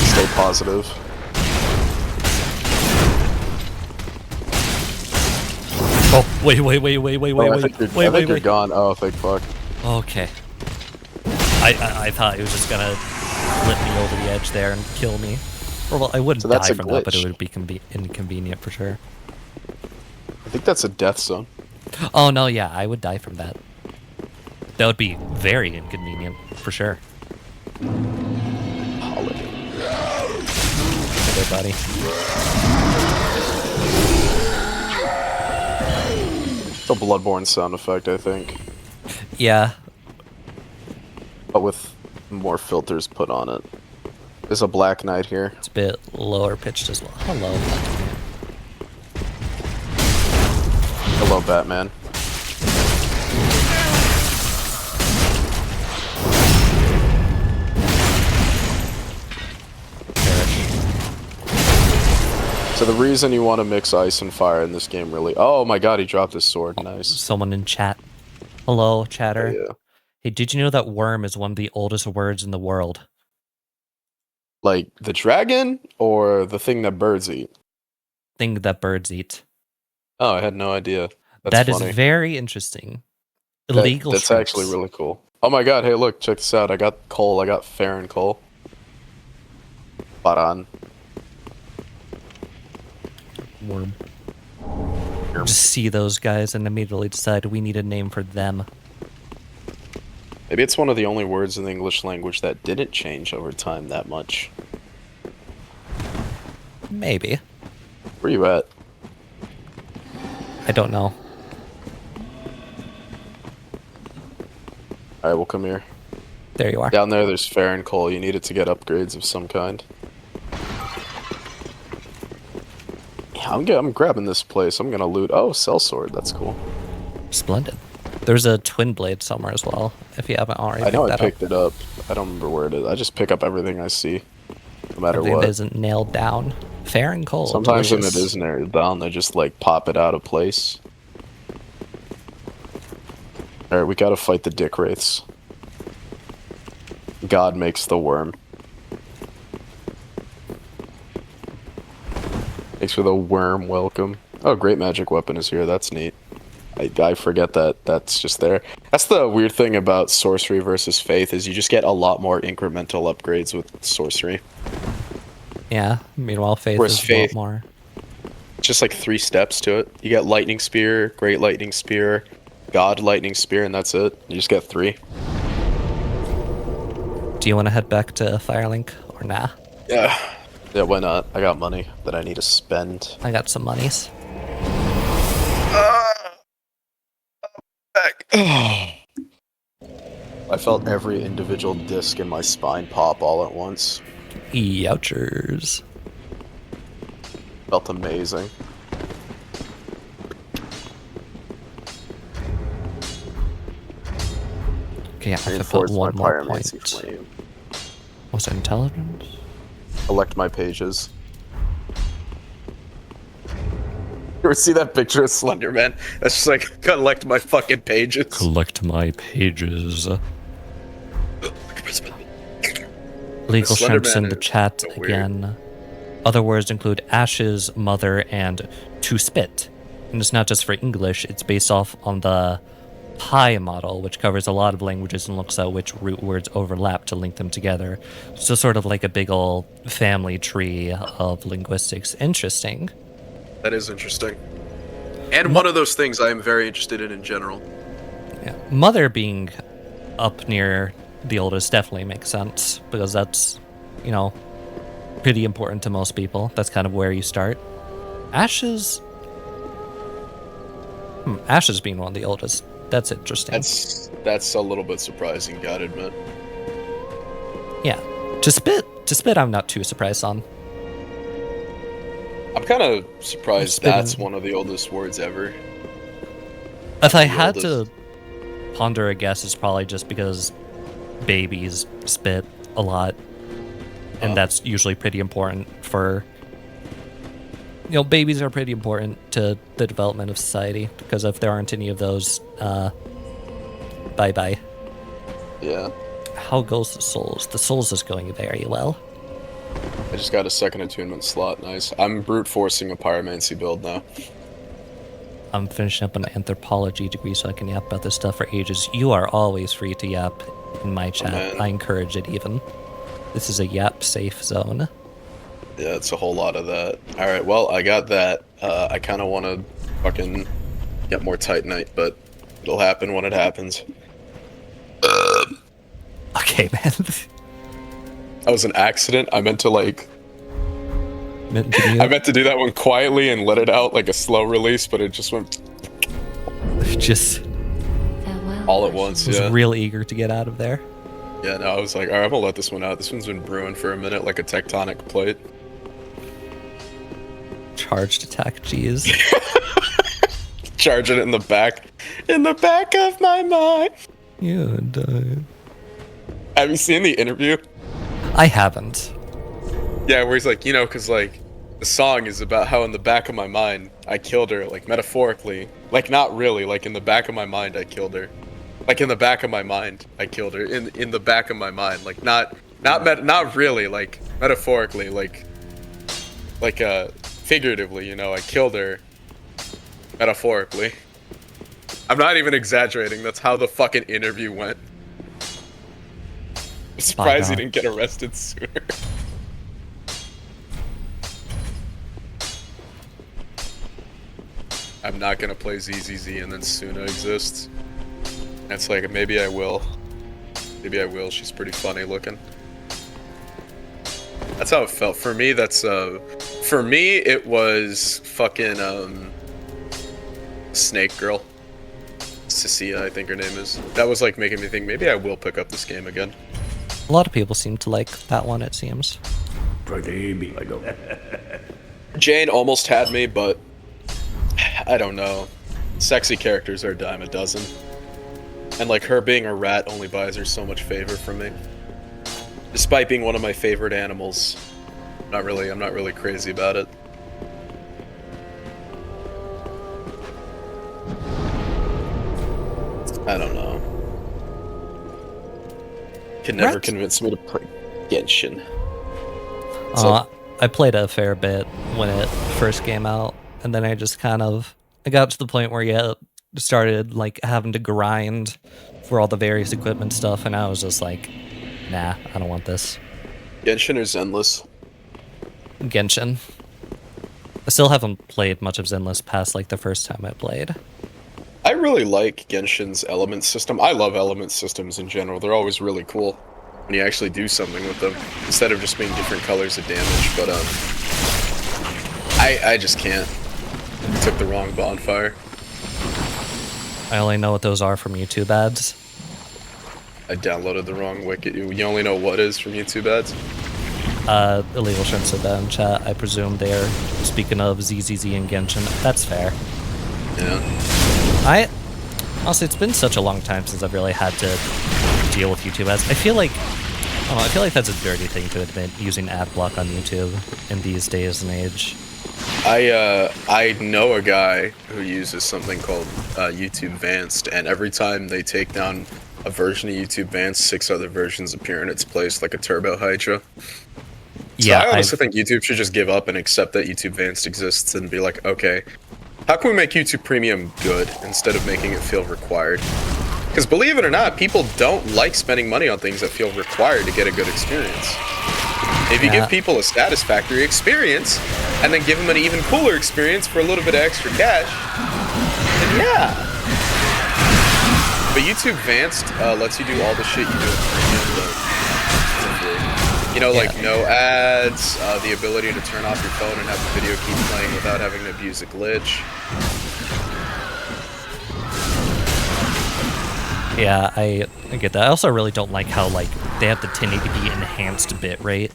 Stay positive. Oh, wait. I think you're gone. Oh, thank fuck. Okay. I thought he was just gonna flip me over the edge there and kill me. Or, well, I wouldn't die from that, but it would be inconvenient for sure. I think that's a death zone. Oh, no, yeah, I would die from that. That would be very inconvenient, for sure. Holiday. Hey there, buddy. It's a Bloodborne sound effect, I think. Yeah. But with more filters put on it. There's a Black Knight here. It's a bit lower pitched as well. Hello. Hello, Batman. So the reason you want to mix ice and fire in this game really... Oh my god, he dropped his sword. Nice. Someone in chat. Hello, chatter. Yeah. Hey, did you know that worm is one of the oldest words in the world? Like the dragon or the thing that birds eat? Thing that birds eat. Oh, I had no idea. That funny. is very interesting. Illegal That's actually really cool. Oh my god, hey look, check this out. I got coal, I got Farron coal. Baran. Worm. Just see those guys and immediately decide we need a name for them. Maybe it's one of the only words in the English language that didn't change over time that much. Maybe. Where you at? I don't know. Alright, we'll come here. There you are. Down there's Farron coal. You need it to get upgrades of some kind. Yeah, I'm grabbing this place. I'm gonna loot. Oh, cell sword. That's cool. Splendid. There's a twin blade somewhere as well, if you haven't already. I know I picked it up. I don't remember where it is. I just pick up everything I see, no matter everything what. That isn't nailed down. Fair and cold. Sometimes delicious. when it is nailed down, they just like pop it out of place. Alright, we gotta fight the dick wraiths. God makes the worm. Thanks for the worm welcome. Oh, great magic weapon is here. That's neat. I forget that that's just there. That's the weird thing about sorcery versus faith is you just get a lot more incremental upgrades with sorcery. Yeah, meanwhile faith Whereas is faith, a lot more. Just like 3 steps to it. You get lightning spear, great lightning spear, god lightning spear, and that's it. You just get 3. Do you want to head back to Firelink or nah? Yeah, why not? I got money that I need to spend. I got some monies. Back. I felt every individual disc in my spine pop all at once. Youchers. Felt amazing. Okay, yeah, I felt Reinforce my one more pyromancy point. flame. Was it intelligence? Collect my pages. You ever see that picture of Slenderman? That's just like, collect my fucking pages. Collect my pages. Legal shrimps in the chat so again. Other words include ashes, mother, and to spit. And it's not just for English, it's based off on the Pi model, which covers a lot of languages and looks at which root words overlap to link them together. So sort of like a big ol' family tree of linguistics. Interesting. That is interesting. And one of those things I am very interested in general. Yeah. Mother being up near the oldest definitely makes sense, because that's, you know, pretty important to most people. That's kind of where you start. Ashes... Ashes being one of the oldest. That's interesting. That's a little bit surprising, gotta admit. Yeah. To spit I'm not too surprised on. I'm kind of surprised that's one of the oldest words ever. If I had to ponder a guess, it's probably just because babies spit a lot, and that's usually pretty important for... You know, babies are pretty important to the development of society, because if there aren't any of those, bye-bye. Yeah. How goes the Souls? The Souls is going very well. I just got a second attunement slot, nice. I'm brute forcing a pyromancy build now. I'm finishing up an anthropology degree so I can yap about this stuff for ages. You are always free to yap in my chat. I encourage it even. This is a yap safe zone. Yeah, it's a whole lot of that. Alright, well, I got that. I kind of want to fucking get more Titanite, but it'll happen when it happens. Okay, man. That was an accident. I meant to, like... I meant to do that one quietly and let it out like a slow release, but it just went... Just... all at once, yeah. I was real eager to get out of there. Yeah, no, I was like, alright, I'm gonna let this one out. This one's been brewing for a minute like a tectonic plate. Charged attack, jeez. Charging it in the back. In the back of my mind. You died. Have you seen the interview? I haven't. Yeah, where he's like, you know, because, like, the song is about how in the back of my mind, I killed her, like, metaphorically. Like, not really, like, in the back of my mind, I killed her. Like in the back of my mind, I killed her. In the back of my mind, like not really, like metaphorically, like figuratively, you know, I killed her metaphorically. I'm not even exaggerating. That's how the fucking interview went. I'm surprised he didn't get arrested sooner. I'm not gonna play ZZZ and then Suna exists. It's like, maybe I will. Maybe I will. She's pretty funny looking. That's how it felt. For me, for me, it was fucking, Snake Girl. Cecilia, I think her name is. That was like making me think, maybe I will pick up this game again. A lot of people seem to like that one, it seems. Jane almost had me, but I don't know. Sexy characters are a dime a dozen. And like her being a rat only buys her so much favor from me. Despite being one of my favorite I'm not really crazy about it. I don't know. Can never convince me to play Genshin. I played a fair bit when it first came out, and then I just I got to the point where you started like having to grind for all the various equipment stuff, and I was just like, nah, I don't want this. Genshin or Zenless? Genshin. I still haven't played much of Zenless past like the first time I played. I really like Genshin's element system. I love element systems in general. They're always really cool when you actually do something with them, instead of just being different colors of damage, but I just can't. I took the wrong bonfire. I only know what those are from YouTube ads. I downloaded the wrong wiki. You only know what is from YouTube ads? Illegal shrimp said that in chat. I presume they're speaking of ZZZ and Genshin. That's fair. Yeah. Honestly, it's been such a long time since I've really had to deal with YouTube ads. I feel like that's a dirty thing to admit, using ad block on YouTube in these days and age. I know a guy who uses something called YouTube Vanced, and every time they take down a version of YouTube Vanced, 6 other versions appear in its place, like a Turbo Hydra. So yeah, I honestly think YouTube should just give up and accept that YouTube Vanced exists and be like, okay, how can we make YouTube Premium good instead of making it feel required? Because believe it or not, people don't like spending money on things that feel required to get a good experience. If you give people a satisfactory experience, and then give them an even cooler experience for a little bit of extra cash, then yeah. But YouTube Vanced lets you do all the shit you do in Premium. You know, like no ads, the ability to turn off your phone and have the video keep playing without having to abuse a glitch. Yeah, I get that. I also really don't like how like they have the 1080p enhanced bitrate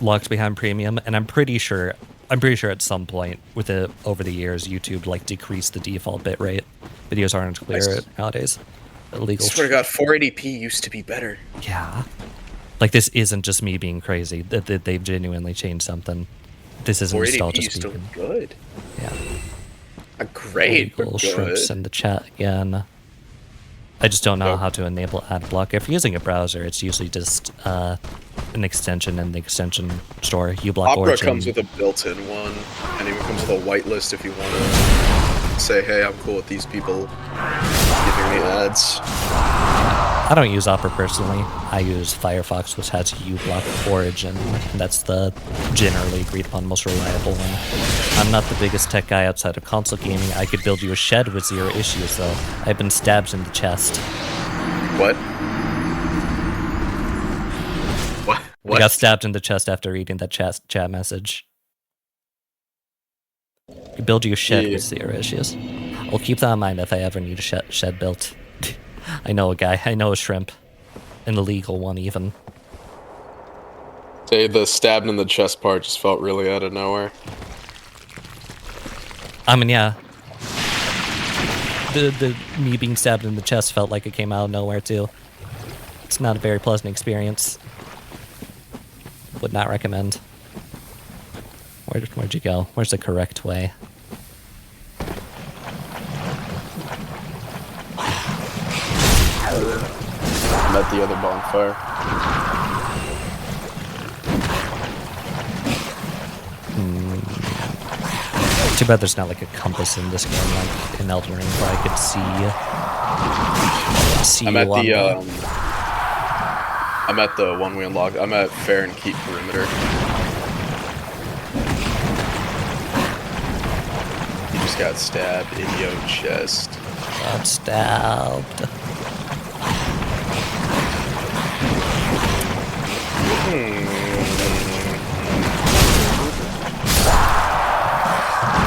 locked behind Premium, and I'm pretty sure at some point with it over the years, YouTube like decreased the default bitrate. Videos aren't clear nowadays. Illegal. I swear to God, 480p used to be better. Yeah. Like, this isn't just me being crazy. They've genuinely changed something. This isn't nostalgia speaking. 480p is still good. Yeah. Great, but good. Shrimps in the chat again. I just don't know how to enable ad block. If you're using a browser, it's usually just an extension in the extension store. uBlock Opera Origin. comes with a built-in one, and even comes with a whitelist if you want to say, hey, I'm cool with these people giving me ads. I don't use Opera personally. I use Firefox, which has uBlock Origin, and that's the generally agreed upon most reliable one. I'm not the biggest tech guy outside of console gaming. I could build you a shed with 0 issues, though. I've been stabbed in the chest. What? I got stabbed in the chest after reading that chat message. You build you a shed with 0 issues. I'll keep that in mind if I ever need a shed built. I know a guy. I know a shrimp. An illegal one, even. Say the stabbed in the chest part just felt really out of nowhere. I mean, yeah. The me being stabbed in the chest felt like it came out of nowhere, too. It's not a very pleasant experience. Would not recommend. Where'd you go? Where's the correct way? at the other bonfire. Too bad there's not like a compass in this game like in Elden Ring where I could see I'm at you on I'm at the one we unlocked. I'm at Fair and Keep Perimeter. You just got stabbed in your chest. Got stabbed.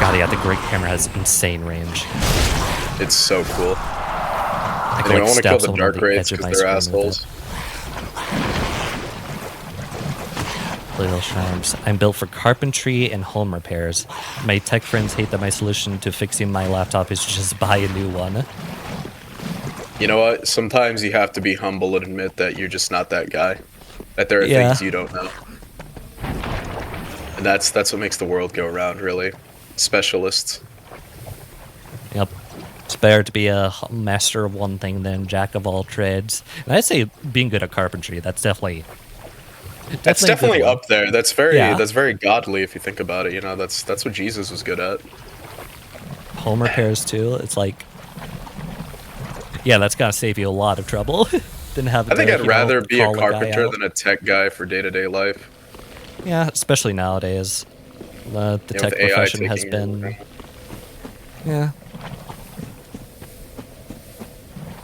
God, yeah, the Great Hammer has insane range. It's so cool. I don't want to kill the Dark Wraiths because they're assholes. Little Shrimps. I'm built for carpentry and home repairs. My tech friends hate that my solution to fixing my laptop is just buy a new one. You know what? Sometimes you have to be humble and admit that you're just not that guy. That there are things you don't know. And that's what makes the world go around, really. Specialists. Yep. It's better to be a master of one thing than jack of all trades. And I'd say being good at carpentry, that's definitely up there. That's very godly if you think about it. You know, that's what Jesus was good at. Home repairs too. It's like, yeah, that's gotta save you a lot of trouble. Than having I think I'd rather be a call carpenter than a tech guy for day-to-day life. Yeah, especially nowadays. The tech profession has been. Yeah.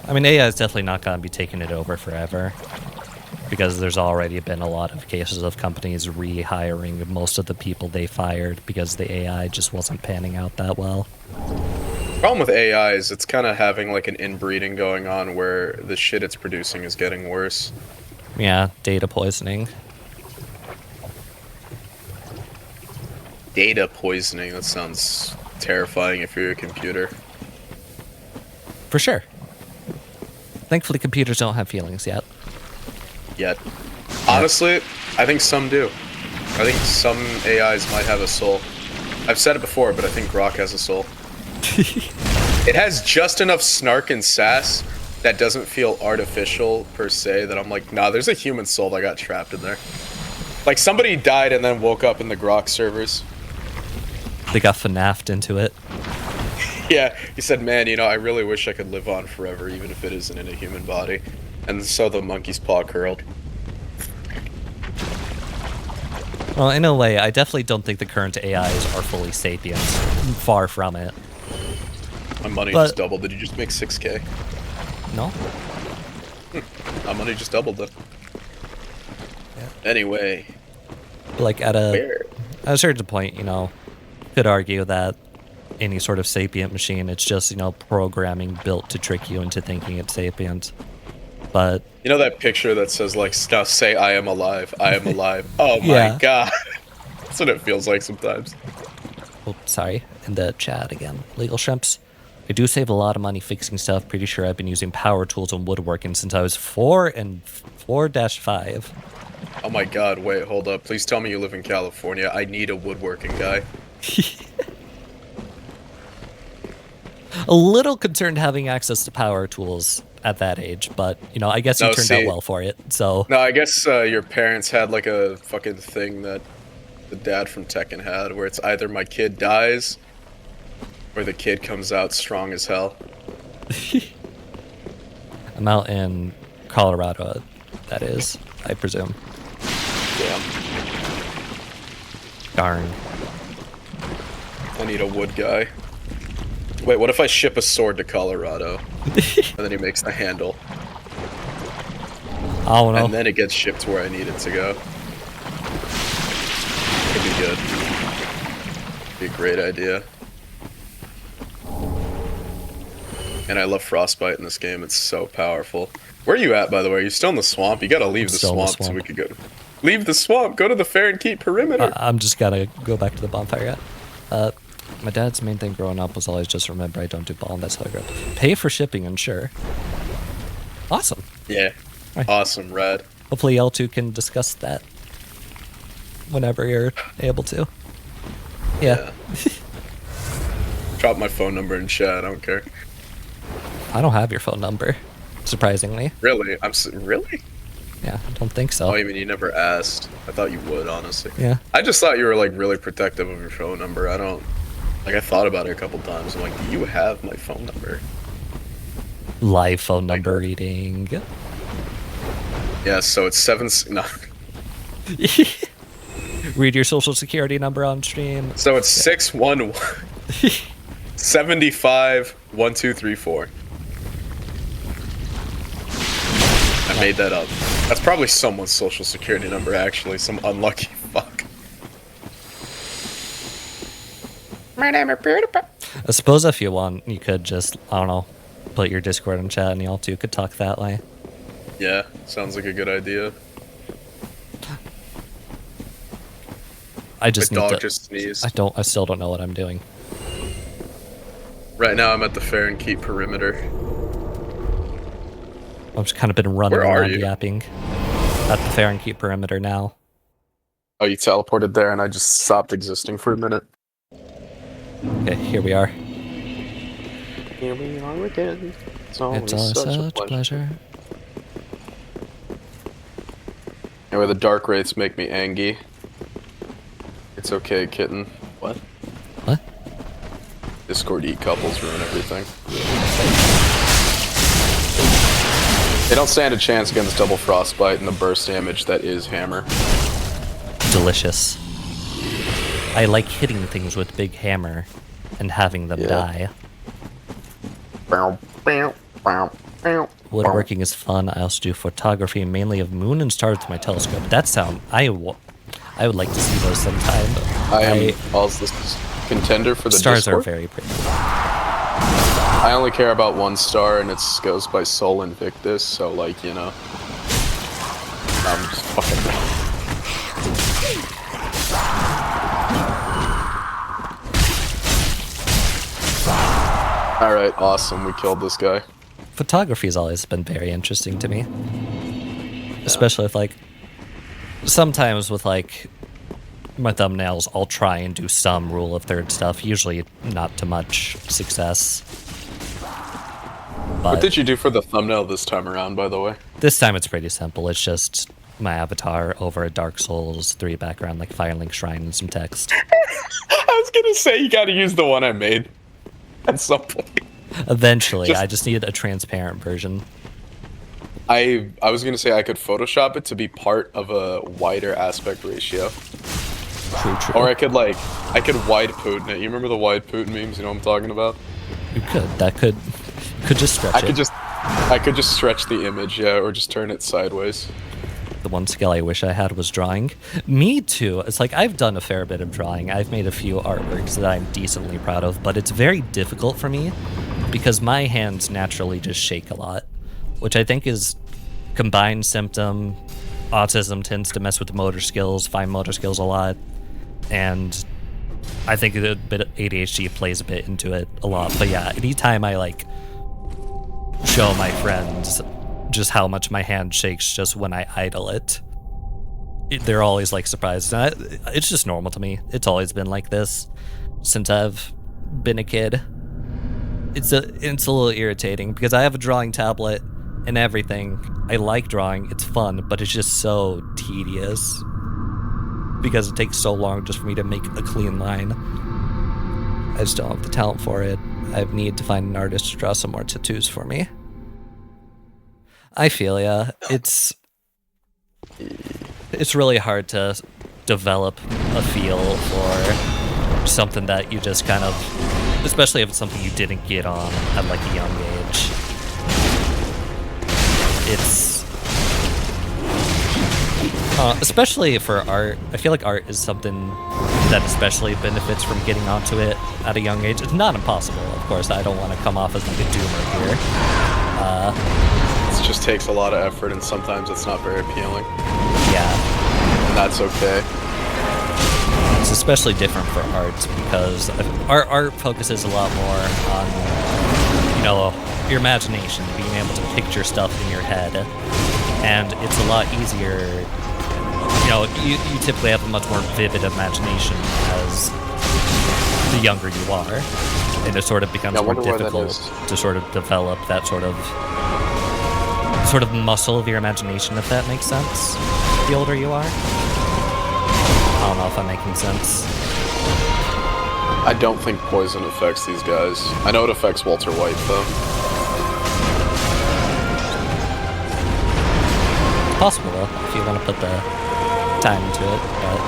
I mean, AI is definitely not going to be taking it over forever. Because there's already been a lot of cases of companies rehiring most of the people they fired because the AI just wasn't panning out that well. The problem with AI is it's kind of having like an inbreeding going on where the shit it's producing is getting worse. Yeah, data poisoning. Data poisoning, that sounds terrifying if you're a computer. For sure. Thankfully, computers don't have feelings yet. Honestly, I think some do. I think some AIs might have a soul. I've said it before, but I think Grok has a soul. It has just enough snark and sass that doesn't feel artificial per se that I'm like, nah, there's a human soul that got trapped in there. Like somebody died and then woke up in the Grok servers. They got FNAF'd into it. Yeah, he said, man, you know, I really wish I could live on forever, even if it isn't in a human body. And so the monkey's paw curled. Well, in a way, I definitely don't think the current AIs are fully sapient. Far from it. My money just doubled. Did you just make 6K? No. My money just doubled then. Yeah. Anyway. Like at a certain point, you know, could argue that any sort of sapient machine, it's just, you know, programming built to trick you into thinking it's sapient. But you know that picture that says like, now say I am alive, I am alive. Oh my god. That's what it feels like sometimes. Oh, sorry. In the chat again. Legal Shrimps. I do save a lot of money fixing stuff. Pretty sure I've been using power tools and woodworking since I was 4 and 4-5. Oh my god, wait, hold up. Please tell me you live in California. I need a woodworking guy. A little concerned having access to power tools at that age, but, you know, I guess you turned out well for it, so. No, I guess your parents had like a fucking thing that the dad from Tekken had, where it's either my kid dies, or the kid comes out strong as hell. I'm out in Colorado, that is, I presume. Yeah. Darn. I need a wood guy. Wait, what if I ship a sword to Colorado? And then he makes the handle. I don't know. And then it gets shipped where I need it to go. Could be good. Be a great idea. And I love Frostbite in this game. It's so powerful. Where are you at, by the way? Are you still in the swamp? You gotta leave the swamp so we could go. Leave the swamp. Go to the Fair and Keep Perimeter. I'm just gotta go back to the bonfire yet. My dad's main thing growing up was always just remember I don't do bomb. That's how I grew up. Pay for shipping, and sure. Awesome. Yeah. Right. Awesome, rad. Hopefully L2 can discuss that whenever you're able to. Yeah. Drop my phone number in chat. I don't care. I don't have your phone number. surprisingly. Really? Really? Yeah, I don't think so. Oh, you mean you never asked? I thought you would, honestly. Yeah. I just thought you were like really protective of your phone number. I don't. Like, I thought about it a couple times. I'm like, do you have my phone number? Live phone number reading. Yeah, so it's 7. No. Read your social security number on stream. So it's 611 75 1234. I made that up. That's probably someone's social security number, actually. Some unlucky fuck. I suppose if you want, you could just, I don't know, put your Discord in chat and y'all two could talk that way. Yeah, sounds like a good idea. I just My need dog to, just sneezed. I still don't know what I'm doing. Right now I'm at the fair and keep perimeter. I've just kind of been running Where are around you? yapping at the fair and keep perimeter now. Oh, you teleported there and I just stopped existing for a minute. Okay, here we are. Here we are again. It's It's always such a pleasure. Anyway, the dark wraiths make me angry. It's okay, kitten. What? What? Discord couples ruin everything. They don't stand a chance against double frostbite and the burst damage that is hammer. Delicious. I like hitting things with big hammer and having them die. Woodworking is fun. I also do photography, mainly of moon and stars with my telescope. That sound I would like to see those sometime. I am also the contender for the stars Discord. are very pretty. I only care about one star, and it goes by Sol Invictus. So, like, you know, I'm just fucking. All right, awesome. We killed this guy. Photography has always been very interesting to me, especially with like sometimes with like my thumbnails. I'll try and do some rule of third stuff. Usually not to much success. What did you do for the thumbnail this time around, by the way? This time it's pretty simple. It's just my avatar over a Dark Souls 3 background, like Firelink Shrine and some text. I was gonna say you gotta use the one I made at some point. Eventually, I just needed a transparent version. I was gonna say I could Photoshop it to be part of a wider aspect ratio. True. Or I could wide Putin it. You remember the wide Putin memes? You know what I'm talking about? You could. That could just stretch it. I could just stretch the image, yeah, or just turn it sideways. The one skill I wish I had was drawing. Me too. It's like I've done a fair bit of drawing. I've made a few artworks that I'm decently proud of, but it's very difficult for me because my hands naturally just shake a lot, which I think is combined symptom. Autism tends to mess with the motor skills, fine motor skills a lot, and I think a bit of ADHD plays a bit into it a lot. But yeah, anytime I like show my friends just how much my hand shakes just when I idle it, they're always like surprised. And it's just normal to me. It's always been like this since I've been a kid. It's a little irritating because I have a drawing tablet and everything. I like drawing. It's fun, but it's just so tedious because it takes so long just for me to make a clean line. I just don't have the talent for it. I need to find an artist to draw some more tattoos for me. I feel ya. It's really hard to develop a feel for something that you just kind of, especially if it's something you didn't get on at like a young age. It's especially for art. I feel like art is something that especially benefits from getting onto it at a young age. It's not impossible, of course. I don't want to come off as like a doomer here. It just takes a lot of effort, and sometimes it's not very appealing. Yeah. And that's okay. It's especially different for art because our art focuses a lot more on, you know, your imagination, being able to picture stuff in your head. And it's a lot easier, you know, you typically have a much more vivid imagination as the younger you are. And it sort of becomes more difficult to sort of develop that sort of sort of muscle of your imagination, if that makes sense, the older you are. I don't know if I'm making sense. I don't think poison affects these guys. I know it affects Walter White, though. It's possible, though, if you want to put the time into it, but...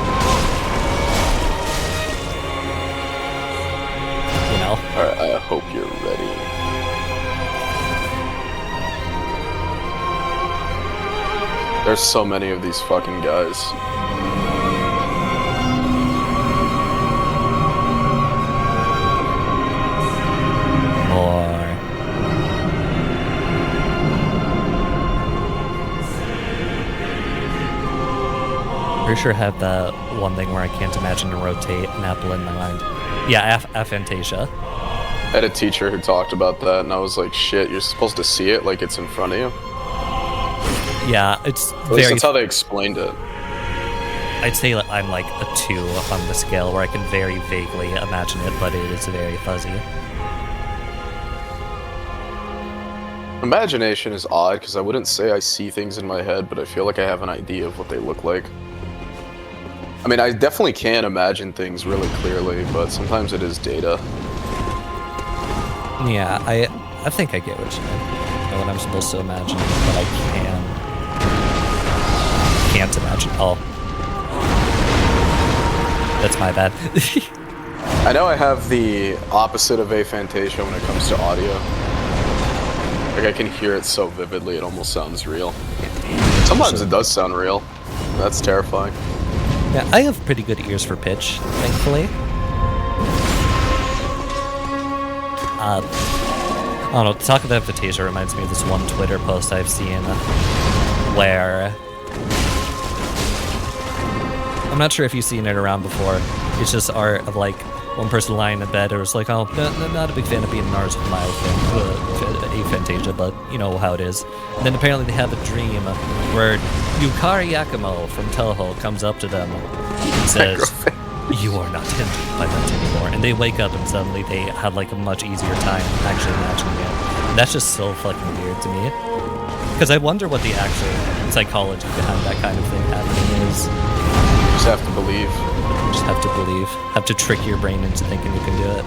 You know. Alright, I hope you're ready. There's so many of these fucking guys. Pretty sure I have that one thing where I can't imagine to rotate an apple in my mind. Yeah, aphantasia. I had a teacher who talked about that, and I was like, shit, you're supposed to see it like it's in front of you? Yeah, it's At least that's how they explained it. I'd say I'm like a 2 on the scale, where I can very vaguely imagine it, but it is very fuzzy. Imagination is odd, because I wouldn't say I see things in my head, but I feel like I have an idea of what they look like. I mean, I definitely can imagine things really clearly, but sometimes it is data. Yeah, I think I get what you mean. I know what I'm supposed to imagine, but I can't imagine. Oh. That's my bad. I know I have the opposite of aphantasia when it comes to audio. Like, I can hear it so vividly, it almost sounds real. Sometimes it does sound real. That's terrifying. Yeah, I have pretty good ears for pitch, thankfully. I don't know, talk of aphantasia reminds me of this one Twitter post I've seen where... I'm not sure if you've seen it around before. It's just art of, like, one person lying in bed. It was like, oh, not a big fan of being Nars with my aphantasia, but you know how it is. And then apparently they have a dream where Yukari Yakumo from Toho comes up to them and says, you are not hindered by that anymore. And they wake up and suddenly they had like a much easier time actually imagining it. And that's just so fucking weird to me. Because I wonder what the actual psychology behind that kind of thing happening is. You just have to believe. Just have to believe. Have to trick your brain into thinking you can do it.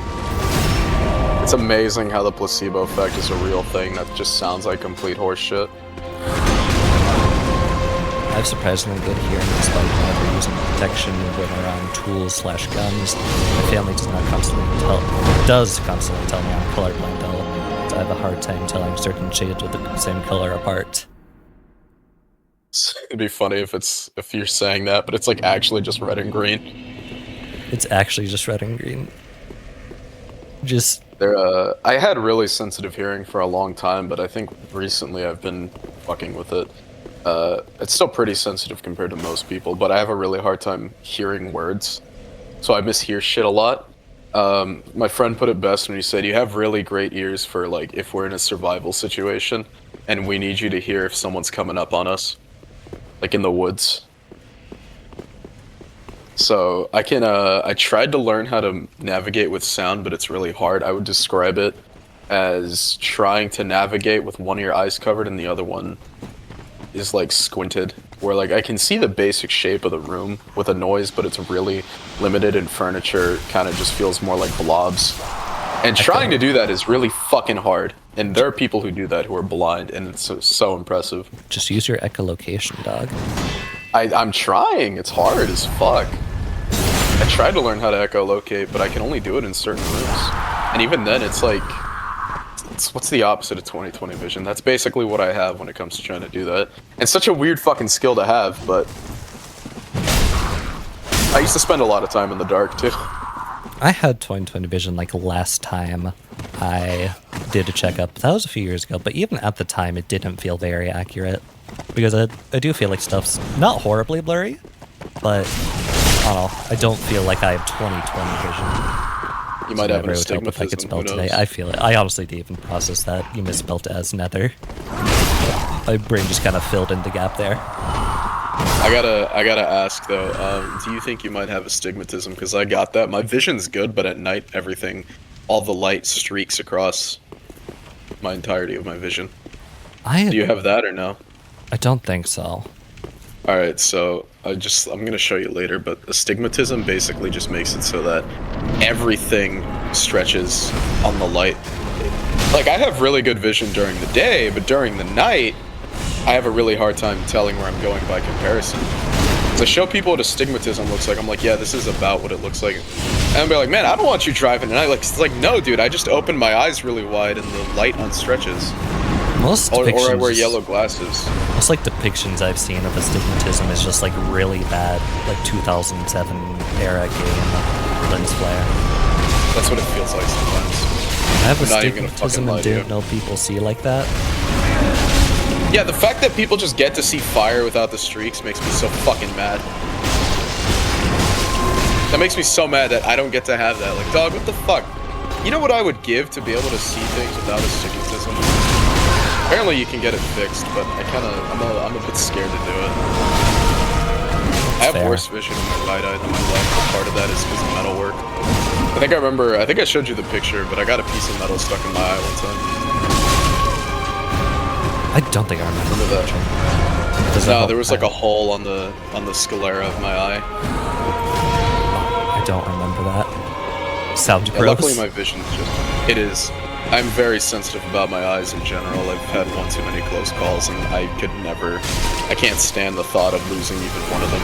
It's amazing how the placebo effect is a real thing that just sounds like complete horseshit. I have surprisingly good hearing despite never using protection when around tools/guns. My family does constantly tell me I'm colorblind though. So I have a hard time telling certain shades with the same color apart. It'd be funny if you're saying that, but it's like actually just red and green. It's actually just red and green. Just I had really sensitive hearing for a long time, but I think recently I've been fucking with it. It's still pretty sensitive compared to most people, but I have a really hard time hearing words, so I mishear shit a lot. My friend put it best when he said, you have really great ears for like if we're in a survival situation and we need you to hear if someone's coming up on us, like in the woods. So I tried to learn how to navigate with sound, but it's really hard. I would describe it as trying to navigate with one of your eyes covered and the other one is like squinted, where like I can see the basic shape of the room with a noise, but it's really limited, and furniture kind of just feels more like blobs. And trying to do that is really fucking hard. And there are people who do that who are blind, and it's so impressive. Just use your echolocation, dog. I'm trying. It's hard as fuck. I tried to learn how to echolocate, but I can only do it in certain rooms. And even then, it's like... what's the opposite of 20/20 vision? That's basically what I have when it comes to trying to do that. It's such a weird fucking skill to have, but... I used to spend a lot of time in the dark, too. I had 20/20 vision like last time I did a checkup. That was a few years ago, but even at the time it didn't feel very accurate. Because I do feel like stuff's not horribly blurry, but I don't know. I don't feel like I have 20/20 vision. You might have an astigmatism, I could spell today. I feel it. I honestly didn't even process that. You misspelled it as nether. My brain just kind of filled in the gap there. I gotta ask though, do you think you might have astigmatism? Because I got that. My vision's good, but at night all the light streaks across my entirety of my vision. Do you have that or no? I don't think so. Alright, so I'm gonna show you later, but astigmatism basically just makes it so that everything stretches on the light. Like, I have really good vision during the day, but during the night, I have a really hard time telling where I'm going by comparison. To show people what astigmatism looks like, I'm like, yeah, this is about what it looks like. And I'll be like, man, I don't want you driving tonight. Like, it's like, no, dude, I just opened my eyes really wide and the light unstretches. Most or depictions, I wear yellow glasses. Most like depictions I've seen of astigmatism is just like really bad, like 2007 era game lens flare. That's what it feels like sometimes. I have astigmatism and didn't know people see like that. Yeah, the fact that people just get to see fire without the streaks makes me so fucking mad. That makes me so mad that I don't get to have that. Like, dog, what the fuck? You know what I would give to be able to see things without astigmatism? Apparently you can get it fixed, but I'm a bit scared to do it. I have worse vision in my right eye than my left, but part of that is because of metal work. I think I showed you the picture, but I got a piece of metal stuck in my eye one time. I don't think I remember that. No, there was like a hole on the sclera of my eye. I don't remember that. Sounds gross. Luckily my vision's just... It is. I'm very sensitive about my eyes in general. I've had one too many close calls, and I can't stand the thought of losing even one of them.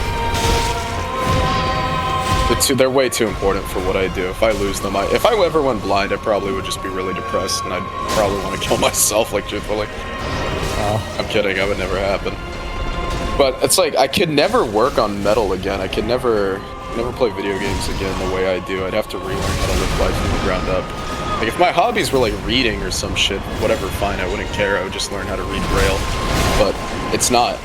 They're way too important for what I do. If I lose them, if I ever went blind, I probably would just be really depressed, and I'd probably want to kill myself, like, truthfully. I'm kidding, that would never happen. But it's like, I could never work on metal again. I could never play video games again the way I do. I'd have to relearn how to live life from the ground up. Like, if my hobbies were like reading or some shit, whatever, fine, I wouldn't care. I would just learn how to read Braille. But it's not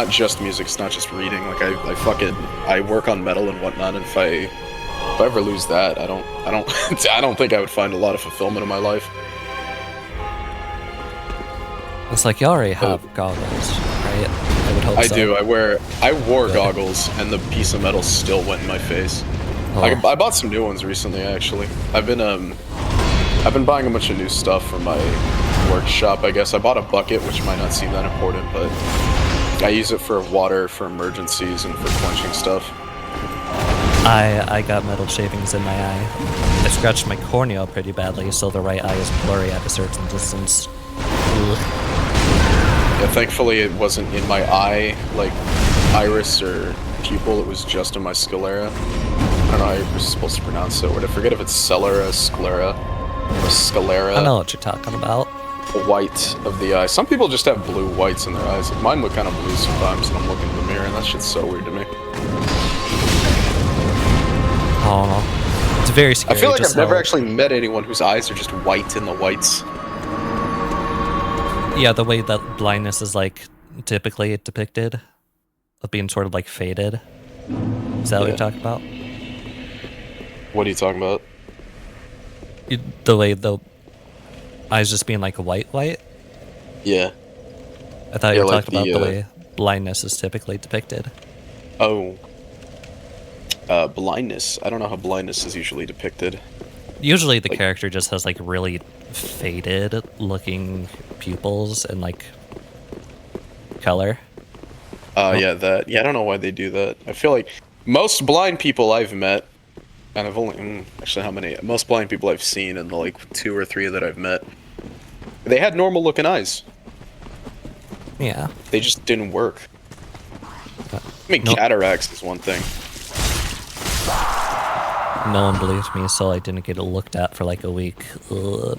just music, it's not just reading. Like, I work on metal and whatnot, and if I ever lose that, I don't think I would find a lot of fulfillment in my life. It's like you already have goggles, right? I would hope so. I do. I wore goggles, and the piece of metal still went in my face. Oh. I bought some new ones recently, actually. I've been buying a bunch of new stuff for my workshop, I guess. I bought a bucket, which might not seem that important, but I use it for water, for emergencies, and for quenching stuff. I got metal shavings in my eye. I scratched my cornea pretty badly, so the right eye is blurry at a certain distance. Yeah, thankfully it wasn't in my eye, like iris or pupil, it was just in my sclera. I don't know how you're supposed to pronounce it. I forget if it's sclera, or sclera. I know what you're talking about. The white of the eye. Some people just have blue whites in their eyes. Mine look kind of blue sometimes, and I'm looking in the mirror, and that shit's so weird to me. Oh, it's very scary. I feel like I've never actually met anyone whose eyes are just white in the whites. Yeah, the way that blindness is like typically depicted, of being sort of like faded. Is that what you're talking about? What are you talking about? The way the eyes just being like white? Yeah. I thought you were talking about the way blindness is typically depicted. Oh. Blindness. I don't know how blindness is usually depicted. Usually the character just has like really faded looking pupils and like color. Yeah, that. Yeah, I don't know why they do that. I feel like most blind people I've met, and I've only actually how many? Most blind people I've seen, and the like 2 or 3 that I've met, they had normal looking eyes. Yeah. They just didn't work. I mean, cataracts is one thing. No one believed me, so I didn't get it looked at for like a week.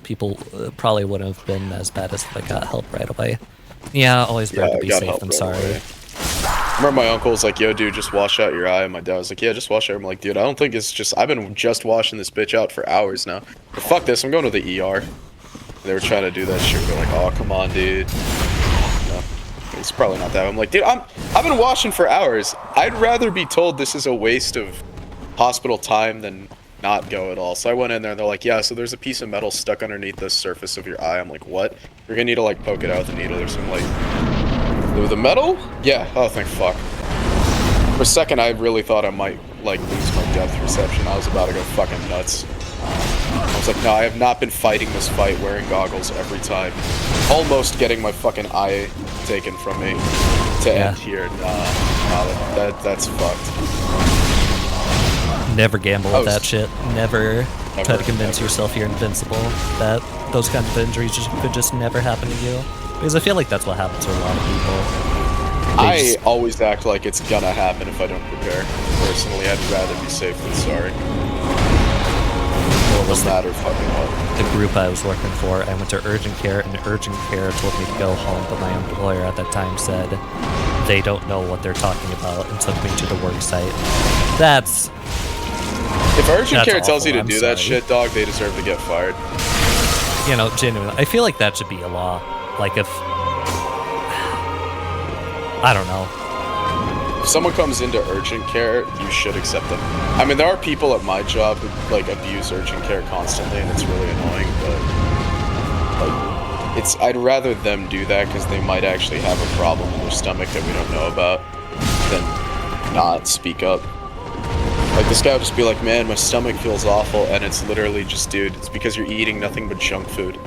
People probably wouldn't have been as bad as if I got help right away. Yeah, always better to be safe than sorry. I remember my uncle was like, yo, dude, just wash out your eye. And my dad was like, yeah, just wash out. I'm like, dude, I don't think it's just... I've been just washing this bitch out for hours now. But fuck this, I'm going to the ER. They were trying to do that shit. They're like, oh, come on, dude. No, it's probably not that. I'm like, dude, I've been washing for hours. I'd rather be told this is a waste of hospital time than not go at all. So I went in there and they're like, yeah, so there's a piece of metal stuck underneath the surface of your eye. I'm like, what? You're gonna need to like poke it out with a needle or something. Like, the metal? Yeah. Oh, thank fuck. For a second, I really thought I might like lose my depth perception. I was about to go fucking nuts. I was like, no, I have not been fighting this fight wearing goggles every time. Almost getting my fucking eye taken from me to end here. Nah, that's fucked. Never gamble with that shit. Never try to convince yourself you're invincible. That those kinds of injuries could just never happen to you. Because I feel like that's what happens to a lot of people. I always act like it's gonna happen if I don't prepare. Personally, I'd rather be safe than sorry. What was no matter fucking what. The group I was working for, I went to urgent care, and urgent care told me to go home, but my employer at that time said they don't know what they're talking about and took me to the work site. That's... If urgent care tells you to I'm do sorry. that shit, dog, they deserve to get fired. You know, genuinely, I feel like that should be a law. Like if... I don't know. If someone comes into urgent care, you should accept them. I mean, there are people at my job who, like, abuse urgent care constantly, and it's really annoying, but... Like, I'd rather them do that, because they might actually have a problem in their stomach that we don't know about, than not speak up. Like, this guy would just be like, man, my stomach feels awful, and it's literally just, dude, it's because you're eating nothing but junk food.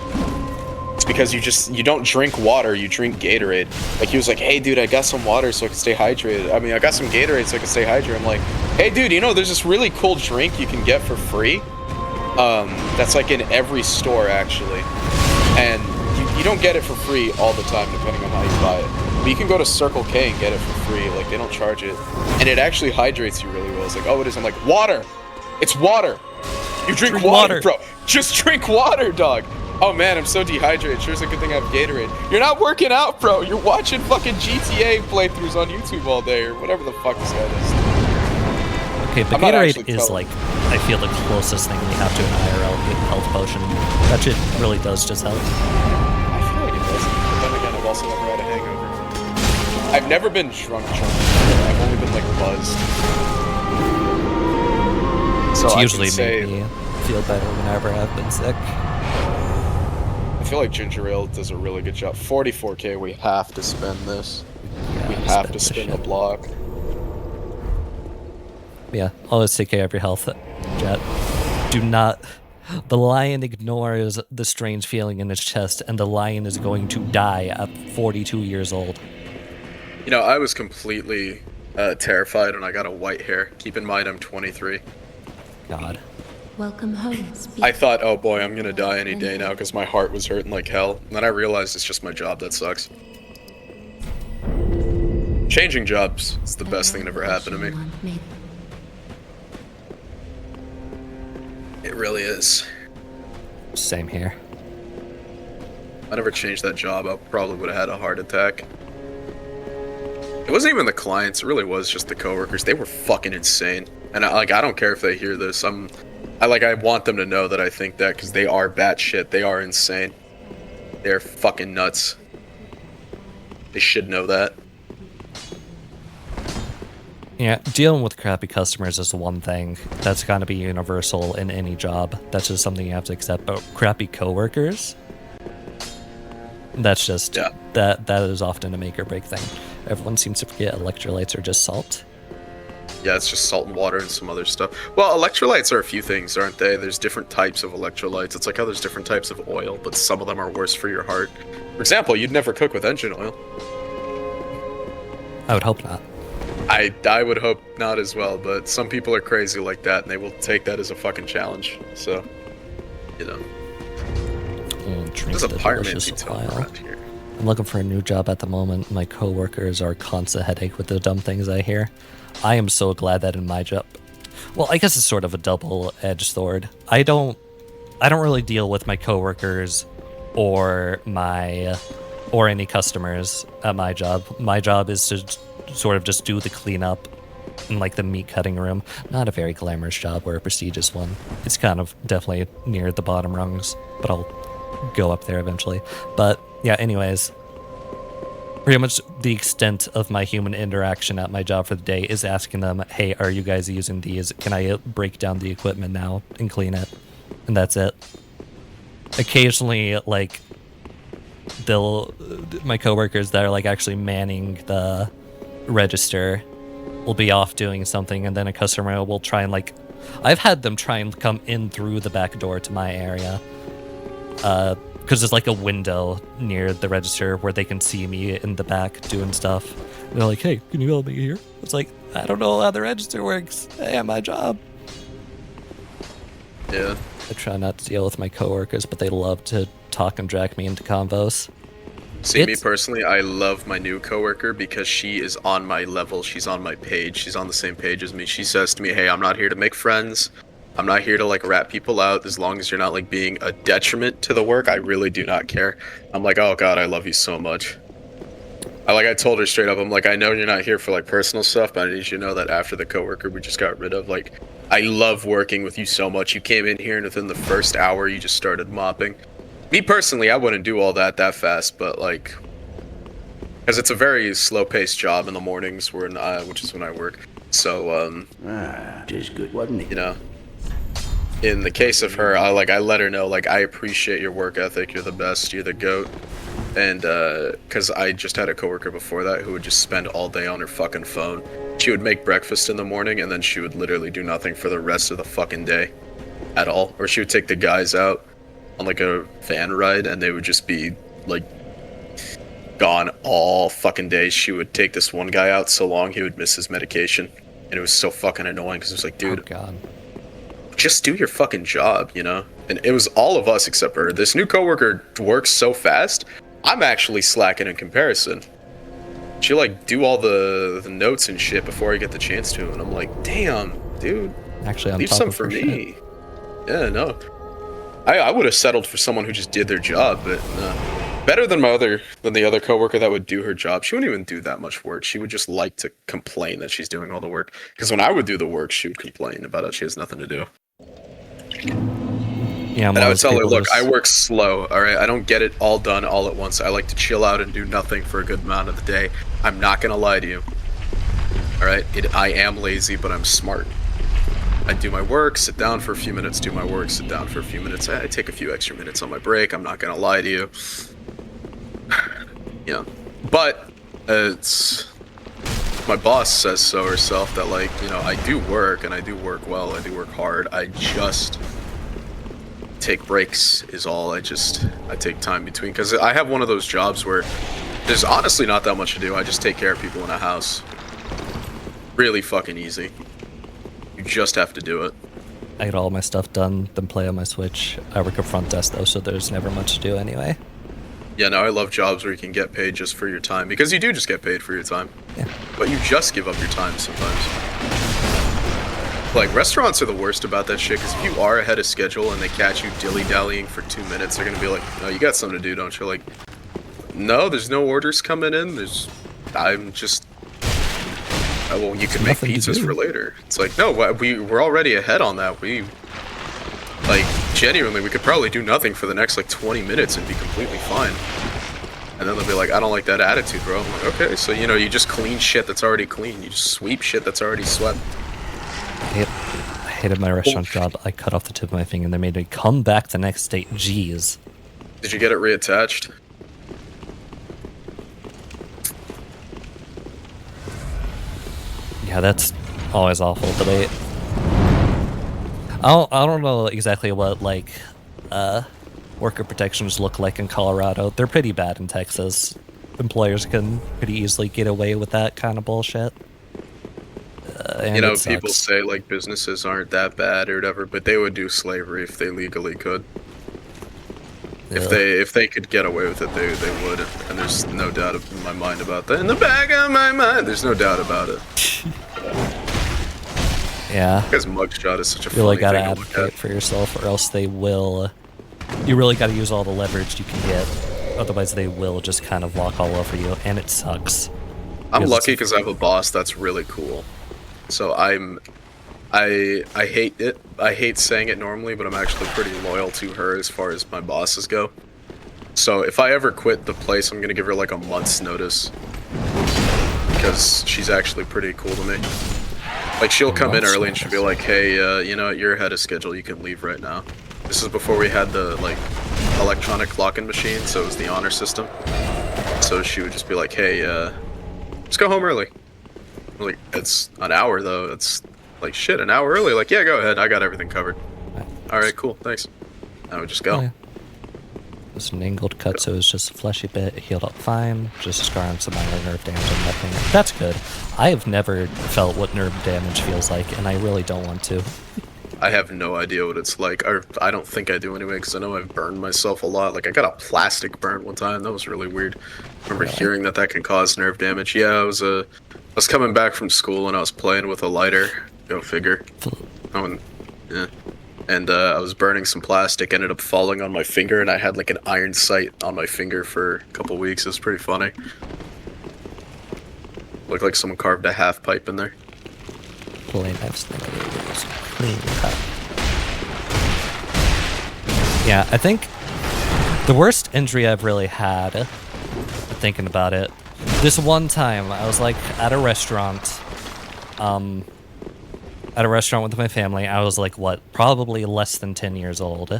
It's because you don't drink water, you drink Gatorade. Like, he was like, hey, dude, I got some water so I can stay hydrated. I mean, I got some Gatorade so I can stay hydrated. I'm like, hey, dude, you know, there's this really cool drink you can get for free. That's, like, in every store, actually. And you don't get it for free all the time, depending on how you buy it. But you can go to Circle K and get it for free. Like, they don't charge it. And it actually hydrates you really well. It's like, oh, it is. I'm like, water! It's water! You drink water, bro! Just drink water, dog! Oh man, I'm so dehydrated. Sure, it's a good thing I have Gatorade. You're not working out, bro. You're watching fucking GTA playthroughs on YouTube all day, or whatever the fuck this guy does. Okay, but Gatorade is like, I feel the closest thing we have to an IRL health potion. That shit really does just help. I feel like it doesn't. But then again, I've also never had a hangover. I've never been drunk. I've only been like buzzed. So it's usually made me feel better whenever I've been sick. I feel like ginger ale does a really good job. 44k, we have to spend this. Yeah, we have to spin the block. Yeah, always take care of your health, Jet. Do not... The lion ignores the strange feeling in its chest, and the lion is going to die at 42 years old. You know, I was completely terrified when I got a white hair. Keep in mind, I'm 23. God. Welcome home. I thought, oh boy, I'm gonna die any day now because my heart was hurting like hell. And then I realized it's just my job that sucks. Changing jobs is the best thing that ever happened to me. It really is. Same here. If I never changed that job, I probably would have had a heart attack. It wasn't even the clients, it really was just the coworkers. They were fucking insane. And I don't care if they hear this. I want them to know that I think that, because they are batshit. They are insane. They're fucking nuts. They should know that. Yeah, dealing with crappy customers is one thing. That's gonna be universal in any job. That's just something you have to accept. But crappy coworkers, that's just that is often a make or break thing. Everyone seems to forget electrolytes are just salt. Yeah, it's just salt and water and some other stuff. Well, electrolytes are a few things, aren't they? There's different types of electrolytes. It's like how there's different types of oil, but some of them are worse for your heart. For example, you'd never cook with engine oil. I would hope not. I would hope not as well, but some people are crazy like that, and they will take that as a fucking challenge. So, you know. There's a pirate around here. I'm looking for a new job at the moment. My coworkers are a constant headache with the dumb things I hear. I am so glad that in my job, well, I guess it's sort of a double-edged sword. I don't really deal with my coworkers or any customers at my job. My job is to sort of just do the cleanup in like the meat cutting room. Not a very glamorous job or a prestigious one. It's kind of definitely near the bottom rungs, but I'll go up there eventually. But yeah, anyways, pretty much the extent of my human interaction at my job for the day is asking them, hey, are you guys using these? Can I break down the equipment now and clean it? And that's it. Occasionally, like, my coworkers that are like actually manning the register will be off doing something, and then a customer will try and like I've had them try and come in through the back door to my area. Because there's like a window near the register where they can see me in the back doing stuff. And they're like, hey, can you help me here? It's like, I don't know how the register works. Hey, my job. Yeah. I try not to deal with my coworkers, but they love to talk and drag me into convos. See, me personally, I love my new coworker because she is on my level. She's on my page. She's on the same page as me. She says to me, hey, I'm not here to make friends. I'm not here to like rat people out. As long as you're not like being a detriment to the work, I really do not care. I'm like, oh God, I love you so much. I told her straight up, I'm like, I know you're not here for like personal stuff, but I need you to know that after the coworker we just got rid of, like, I love working with you so much. You came in here and within the first hour you just started mopping. Me personally, I wouldn't do all that fast, but like, because it's a very slow-paced job in the mornings, which is when I work. So, just good, wasn't it? You know, in the case of her, I let her know, like, I appreciate your work ethic. You're the best. You're the GOAT. And because I just had a coworker before that who would just spend all day on her fucking phone. She would make breakfast in the morning and then she would literally do nothing for the rest of the fucking day at all. Or she would take the guys out on like a van ride and they would just be like gone all fucking day. She would take this one guy out so long he would miss his medication. And it was so fucking annoying because it was like, dude, oh God, just do your fucking job, you know? And it was all of us except for her. This new coworker works so fast. I'm actually slacking in comparison. She'll like do all the notes and shit before I get the chance to, and I'm like, damn, dude. Actually, leave some for me. Yeah, no. I would have settled for someone who just did their job, but better than the other coworker that would do her job. She wouldn't even do that much work. She would just like to complain that she's doing all the work. Because when I would do the work, she would complain about it. She has nothing to do. Yeah, and I would tell her, look, I work slow, all right? I don't get it all done all at once. I like to chill out and do nothing for a good amount of the day. I'm not going to lie to you, all right? I am lazy, but I'm smart. I do my work, sit down for a few minutes, do my work, sit down for a few minutes. I take a few extra minutes on my break. I'm not going to lie to you. Yeah. But it's... my boss says so herself that, like, you know, I do work, and I do work well. I do work hard. I just... take breaks is all. I take time between, because I have one of those jobs where there's honestly not that much to do. I just take care of people in a house. Really fucking easy. You just have to do it. I get all my stuff done, then play on my Switch. I work at front desk though, so there's never much to do anyway. Yeah, no, I love jobs where you can get paid just for your time, because you do just get paid for your time. Yeah. But you just give up your time sometimes. Like, restaurants are the worst about that shit, because if you are ahead of schedule and they catch you dilly-dallying for 2 minutes, they're gonna be like, no, you got something to do, don't you? Like, no, there's no orders coming in, well, you can make pizzas for later. It's like, no, we're already ahead on that. Like, genuinely, we could probably do nothing for the next, like, 20 minutes and be completely fine. And then they'll be like, I don't like that attitude, bro. I'm like, okay, so, you know, you just clean shit that's already clean. You just sweep shit that's already swept. I hated my restaurant job. I cut off the tip of my finger and they made me come back the next day. Jeez. Did you get it reattached? Yeah, that's always awful. But I don't know exactly what like worker protections look like in Colorado. They're pretty bad in Texas. Employers can pretty easily get away with that kind of bullshit. You know, people say like businesses aren't that bad or whatever, but they would do slavery if they legally could. Yeah. If they could get away with it, they would, and there's no doubt in my mind about that. In the back of my mind, there's no doubt about it. Yeah. Because mugshot is such a you really funny gotta thing to look advocate at. for yourself, or else they will. You really gotta use all the leverage you can get, otherwise they will just kind of walk all over you, and it sucks. I'm lucky because I have a boss that's really cool. So I hate it. I hate saying it normally, but I'm actually pretty loyal to her as far as my bosses go. So if I ever quit the place, I'm gonna give her like a month's notice, because she's actually pretty cool to me. Like, she'll come in early and she'll be like, hey, you know, you're ahead of schedule, you can leave right now. This is before we had the like electronic lock-in machine, so it was the honor system. So she would just be like, hey, just go home early. Like, it's an hour though, it's Like, shit, an hour early? Like, yeah, go ahead. I got everything covered. Alright, cool, thanks. I would just go. Oh, yeah. It was an angled cut, so it was just a fleshy bit. It healed up fine. Just a scar on some minor nerve damage on that finger. That's good. I have never felt what nerve damage feels like, and I really don't want to. I have no idea what it's like. Or I don't think I do anyway, because I know I've burned myself a lot. Like, I got a plastic burn one time. That was really weird. I remember hearing that can cause nerve damage. Yeah, I was coming back from school, and I was playing with a lighter. Go figure. Yeah. And I was burning some plastic, ended up falling on my finger, and I had like an iron sight on my finger for a couple weeks. It was pretty funny. Looked like someone carved a half pipe in there. Clean cut. Yeah, I think the worst injury I've really had, thinking about it, this one time I was like at a restaurant, with my family. I was like, what, probably less than 10 years old.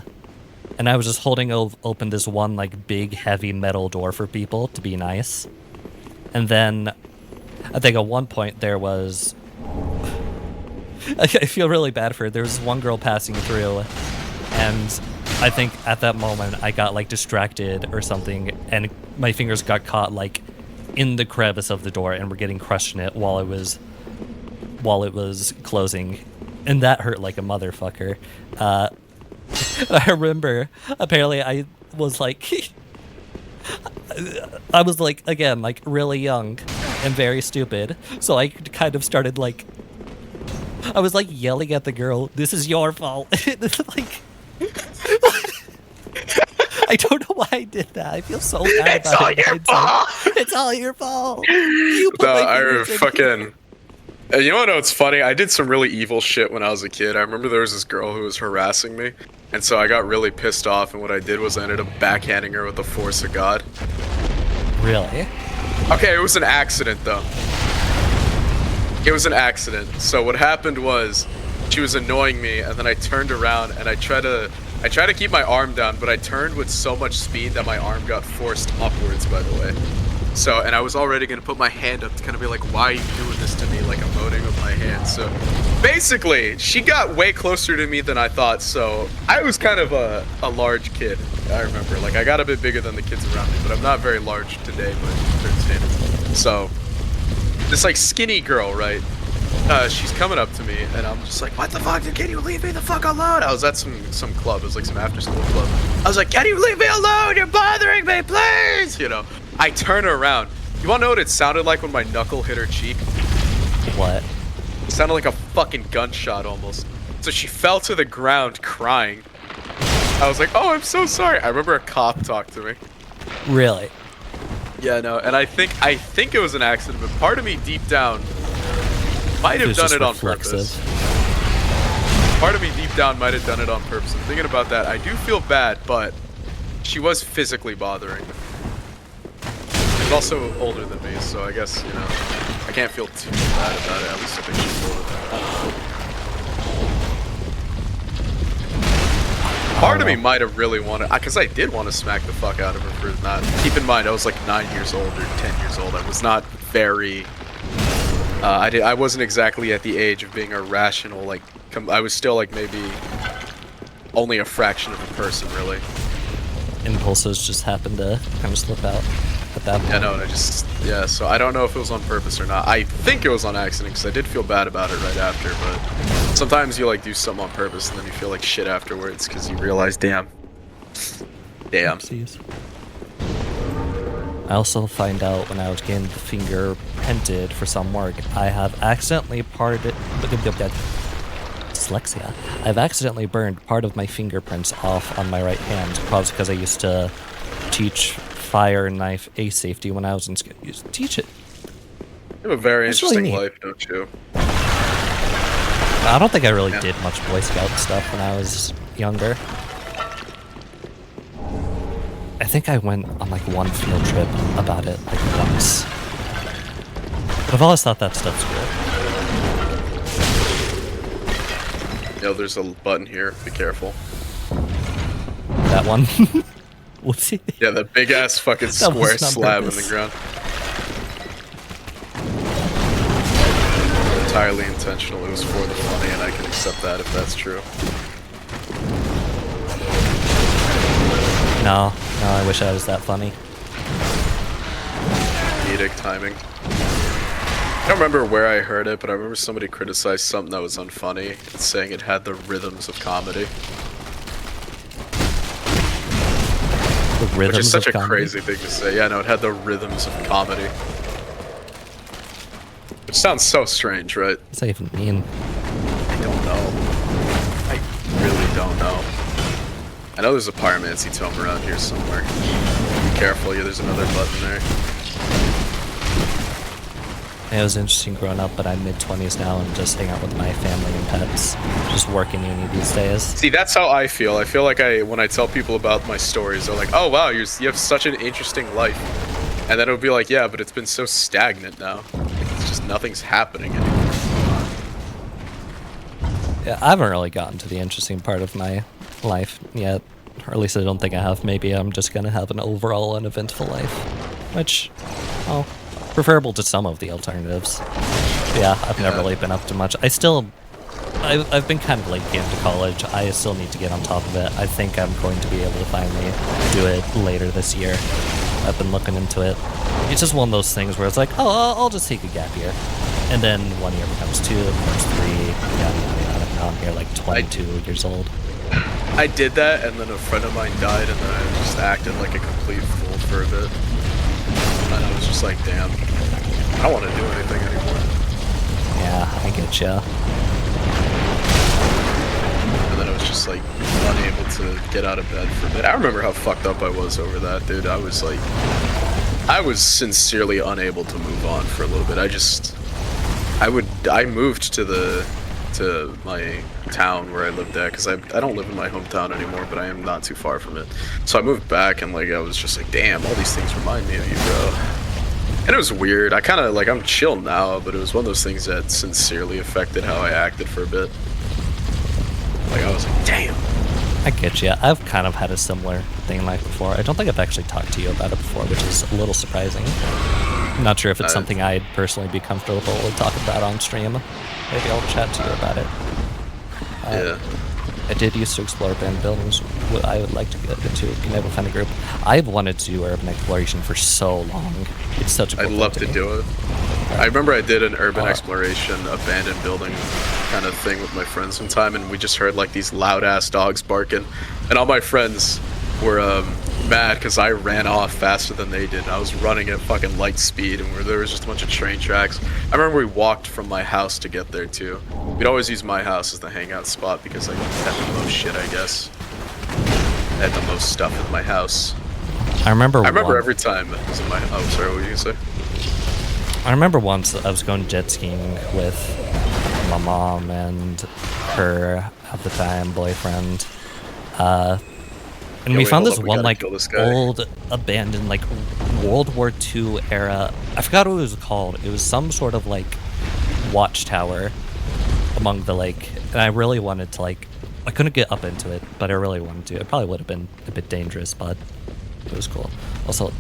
And I was just holding open this one, like, big, heavy metal door for people to be nice. And then, I think at one point there was... I feel really bad for her. There was one girl passing through, and I think at that moment I got, like, distracted or something, and my fingers got caught, like, in the crevice of the door and were getting crushed in it while it was closing, and that hurt like a motherfucker. I remember, apparently I was like, again, like, really young and very stupid, so I kind of started, like, I was, like, yelling at the girl, "This is your fault." Like, I don't know why I did that. I feel so bad about it. It's all your fault! It's all your fault! You put my fucking... You know what's funny? I did some really evil shit when I was a kid. I remember there was this girl who was harassing me, and so I got really pissed off, and what I did was I ended up backhanding her with the force of God. Really? Okay, it was an accident, though. It was an accident. So what happened was, she was annoying me, and then I turned around, and I tried to keep my arm down, but I turned with so much speed that my arm got forced upwards, by the way. So, and I was already gonna put my hand up to kind of be like, why are you doing this to me? Like, I'm emoting with my hand. So, basically, she got way closer to me than I thought, so I was kind of a large kid, I remember. Like, I got a bit bigger than the kids around me, but I'm not very large today by certain standards. So, this, like, skinny girl, right? She's coming up to me, and I'm just like, what the fuck? Can you leave me the fuck alone? I was at some club. It was like some after-school club. I was like, can you leave me alone? You're bothering me, please! You know, I turn around. You wanna know what it sounded like when my knuckle hit her cheek? What? It sounded like a fucking gunshot almost. So she fell to the ground crying. I was like, oh, I'm so sorry. I remember a cop talked to me. Really? Yeah, no, and I think it was an accident, but part of me deep down might have done it on purpose. Part of me deep down might have done it on purpose. I'm thinking about that. I do feel bad, but she was physically bothering me. She's also older than me, so I guess, you know, I can't feel too bad about it. At least I think she's older than me. Part of me might have really wanted, because I did want to smack the fuck out of her for that. Keep in mind, I was like 9 years old or 10 years old. I was not very... I wasn't exactly at the age of being irrational, like, I was still, like, maybe only a fraction of a person, really. Impulses just happened to kind of slip out at that point. Yeah, no, and so I don't know if it was on purpose or not. I think it was on accident, because I did feel bad about it right after, but sometimes you, like, do something on purpose, and then you feel like shit afterwards, because you realize, damn. Oopsies. I also find out when I was getting the finger printed for some work, I have accidentally dyslexia. I've accidentally burned part of my fingerprints off on my right hand, probably because I used to teach fire and knife ace safety when I was in school. Used to teach it. You have a very interesting life, don't you? I don't think I really did much Boy Scout stuff when I was younger. I think I went on like one field trip about it like once. But I've always thought that stuff's good. Yo, there's a button here. Be careful. That one? Whoopsie. Yeah, that big ass fucking square slab in the ground. entirely intentional. It was for the funny, and I can accept that if that's true. No, I wish I was that funny. Comedic timing. I don't remember where I heard it, but I remember somebody criticized something that was unfunny, saying it had the rhythms of comedy. The rhythms Which is such of a comedy? crazy thing to say. Yeah, no, it had the rhythms of comedy. Which sounds so strange, right? What does that even mean? I don't know. I really don't know. I know there's a pyromancy tome around here somewhere. Be careful, yeah, there's another button there. It was interesting growing up, but I'm mid-20s now and just hang out with my family and pets. Just working uni these days. See, that's how I feel. I feel like when I tell people about my stories, they're like, oh wow, you have such an interesting life. And then it'll be like, yeah, but it's been so stagnant now. It's just nothing's happening anymore. Yeah, I haven't really gotten to the interesting part of my life yet. Or at least I don't think I have. Maybe I'm just gonna have an overall uneventful life. Which, well, preferable to some of the alternatives. Yeah, I've never really been up to much. I've been kind of late getting to college. I still need to get on top of it. I think I'm going to be able to finally do it later this year. I've been looking into it. It's just one of those things where it's like, oh, I'll just take a gap year. And then 1 year becomes 2, becomes 3, yada, yada, yada. Now I'm here like 22 years old. I did that, and then a friend of mine died, and then I just acted like a complete fool for a bit. And I was just like, damn, I don't want to do anything anymore. Yeah, I get ya. And then I was just like unable to get out of bed for a bit. I remember how fucked up I was over that, dude. I was sincerely unable to move on for a little bit. I moved to my town where I lived at, because I don't live in my hometown anymore, but I am not too far from it. So I moved back, and like I was just like, damn, all these things remind me of you, bro. And it was weird. I kind of like, I'm chill now, but it was one of those things that sincerely affected how I acted for a bit. Like I was like, damn. I get you. I've kind of had a similar thing like before. I don't think I've actually talked to you about it before, which is a little surprising. I'm not sure if it's something I'd personally be comfortable with talking about on stream. Maybe I'll chat to you about it. Yeah. I did used to explore abandoned buildings. I would like to get into. Can I find a group? I've wanted to do urban exploration for so long. It's such a cool I'd love thing to do it. I remember I did an urban exploration, abandoned building kind of thing with my friends one time, and we just heard like these loud ass dogs barking, and all my friends were mad because I ran off faster than they did. I was running at fucking light speed, and there was just a bunch of train tracks. I remember we walked from my house to get there too. We'd always use my house as the hangout spot because I had the most shit, I guess. I had the most stuff in my house. I remember every time it was in my house. Oh, sorry, what were you gonna say? I remember once I was going jet skiing with my mom and her at the time boyfriend. And we found this one like old abandoned like World War II era. I forgot what it was called. It was some sort of like watchtower among the lake, and I really wanted to like. I couldn't get up into it, but I really wanted to. It probably would have been a bit dangerous, but it was cool. Also,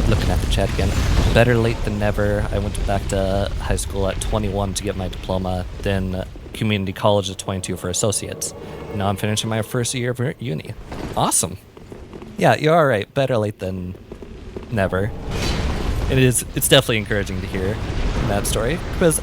looking at the chat again. Better late than never. I went back to high school at 21 to get my diploma, then community college at 22 for associates. Now I'm finishing my first year of uni. Awesome. Yeah, you're all right. Better late than never. It's definitely encouraging to hear that story, because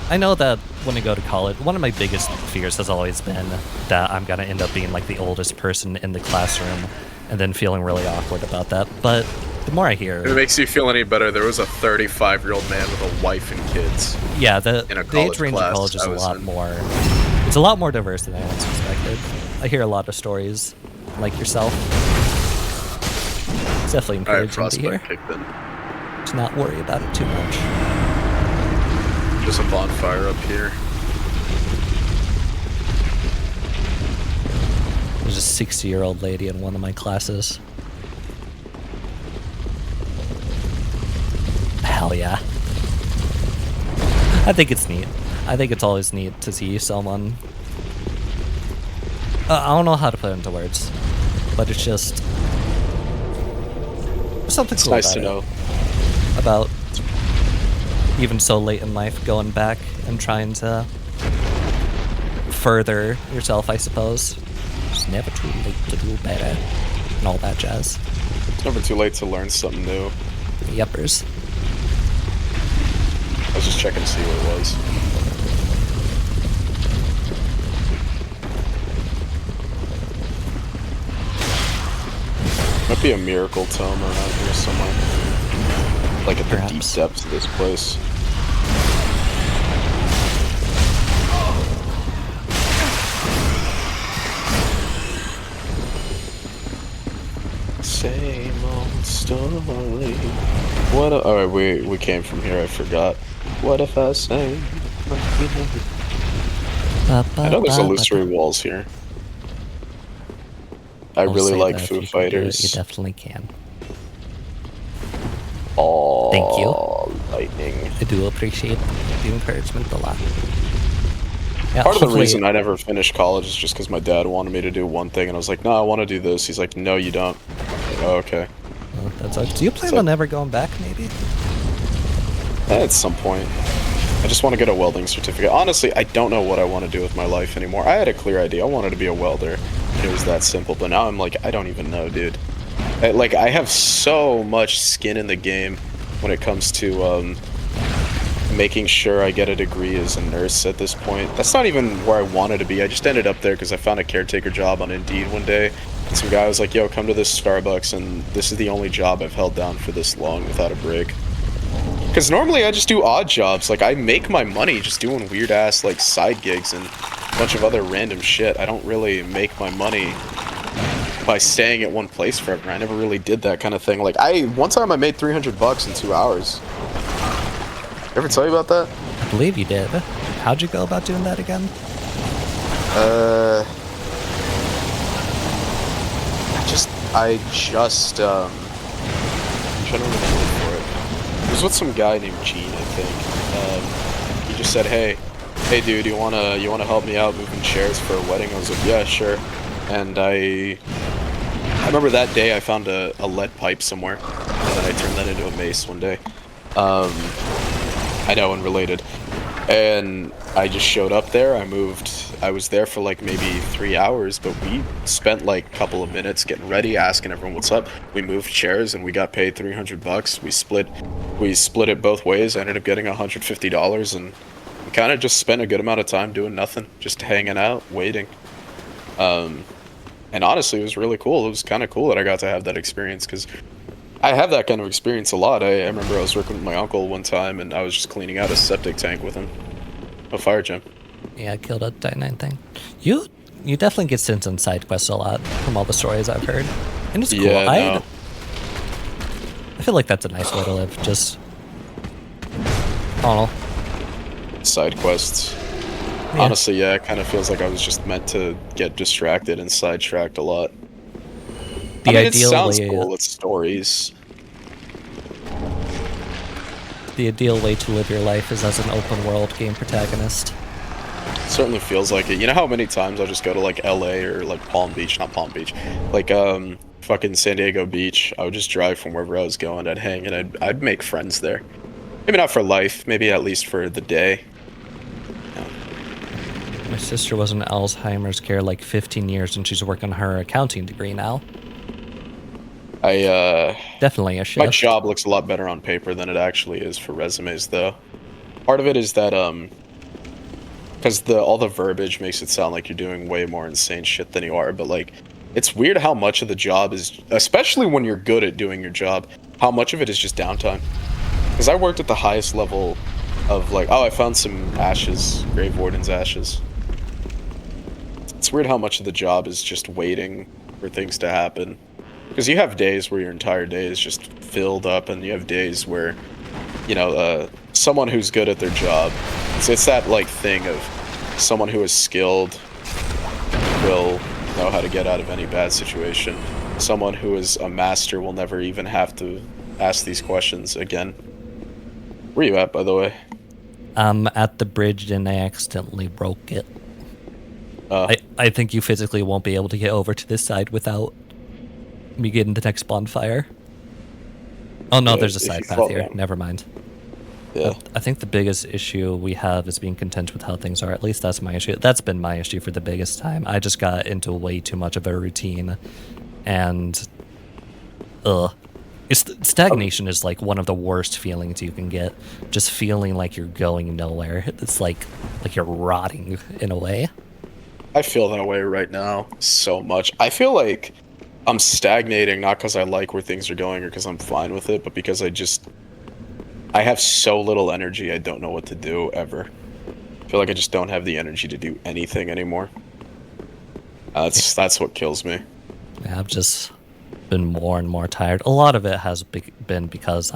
I know that when I go to college, one of my biggest fears has always been that I'm gonna end up being like the oldest person in the classroom and then feeling really awkward about that. But the more I hear... If it makes you feel any better, there was a 35-year-old man with a wife and kids. Yeah, the age range of college is a lot more... It's a lot more diverse than I once expected. I hear a lot of stories like yourself. It's definitely encouraging to hear. To not worry about it too much. There's a bonfire up here. There's a 60-year-old lady in one of my classes. Hell yeah. I think it's neat. I think it's always neat to see someone... I don't know how to put it into words, but it's just... There's something cool nice about to it. know. About even so late in life, going back and trying to further yourself, I suppose. It's never too late to do better and all that jazz. It's never too late to learn something new. Yuppers. I was just checking to see what it was. Might be a miracle tome around here somewhere. Like at the deep depths of this place. Same old story. What? Oh, we came from here. I forgot. What if I sang? I know there's illusory walls here. I really like Foo Fighters. You definitely can. Oh, thank you. Lightning. I do appreciate the encouragement a lot. Yeah, part of the reason I never finished college is just because my dad wanted me to do one thing, and I was like, no, I want to do this. He's like, no, you don't. Like, oh, okay. Well, that's okay. Do you plan on ever going back, maybe? At some point. I just want to get a welding certificate. Honestly, I don't know what I want to do with my life anymore. I had a clear idea. I wanted to be a welder. It was that simple, but now I'm like, I don't even know, dude. I have so much skin in the game when it comes to making sure I get a degree as a nurse at this point. That's not even where I wanted to be. I just ended up there because I found a caretaker job on Indeed one day. And some guy was like, yo, come to this Starbucks, and this is the only job I've held down for this long without a break. Because normally I just do odd jobs. Like, I make my money just doing weird-ass, like, side gigs and a bunch of other random shit. I don't really make my money by staying at one place forever. I never really did that kind of thing. Like, one time I made $300 in 2 hours. Ever tell you about that? I believe you did. How'd you go about doing that again? I'm trying to remember for it. It was with some guy named Gene, I think. He just said, hey dude, you wanna help me out moving chairs for a wedding? I was like, yeah, sure. And I remember that day I found a lead pipe somewhere, and then I turned that into a mace one day. I know, unrelated. And I just showed up there. I was there for like maybe 3 hours, but we spent like a couple of minutes getting ready, asking everyone what's up. We moved chairs and we got paid $300. We split it both ways. I ended up getting $150, and we kind of just spent a good amount of time doing nothing, just hanging out, waiting. And honestly, it was really cool. It was kind of cool that I got to have that experience, because I have that kind of experience a lot. I remember I was working with my uncle one time, and I was just cleaning out a septic tank with him. A fire gem. Yeah, I killed a Dynamite thing. You definitely get sent on side quests a lot from all the stories I've heard, and it's cool. Yeah, I feel like that's a nice way to live. Just, I don't know. Side quests. Yeah. Honestly, yeah, it kind of feels like I was just meant to get distracted and sidetracked a lot. It sounds cool with stories. The ideal way to live your life is as an open world game protagonist. It certainly feels like it. You know how many times I'll just go to like LA or like like fucking San Diego Beach. I would just drive from wherever I was going. I'd hang and I'd make friends there. Maybe not for life, maybe at least for the day. Yeah. My sister was in Alzheimer's care like 15 years, and she's working on her accounting degree now. Definitely a shift. My job looks a lot better on paper than it actually is for resumes, though. Part of it is that because all the verbiage makes it sound like you're doing way more insane shit than you are. But like, it's weird how much of the job is, especially when you're good at doing your job, how much of it is just downtime. Because I worked at the highest level of like, oh, I found some ashes, Grave Warden's ashes. It's weird how much of the job is just waiting for things to happen. Because you have days where your entire day is just filled up, and you have days where, you know, someone who's good at their job, it's that, like, thing of someone who is skilled will know how to get out of any bad situation. Someone who is a master will never even have to ask these questions again. Where are you at, by the way? I'm at the bridge, and I accidentally broke it. I think you physically won't be able to get over to this side without me getting the next bonfire. Oh no, there's a side path here. Never mind. Yeah. I think the biggest issue we have is being content with how things are. At least that's my issue. That's been my issue for the biggest time. I just got into way too much of a routine, and stagnation is like one of the worst feelings you can get. Just feeling like you're going nowhere. It's like you're rotting in a way. I feel that way right now so much. I feel like I'm stagnating, not because I like where things are going or because I'm fine with it, but because I have so little energy, I don't know what to do ever. I feel like I just don't have the energy to do anything anymore. That's what kills me. Yeah, I've just been more and more tired. A lot of it has been because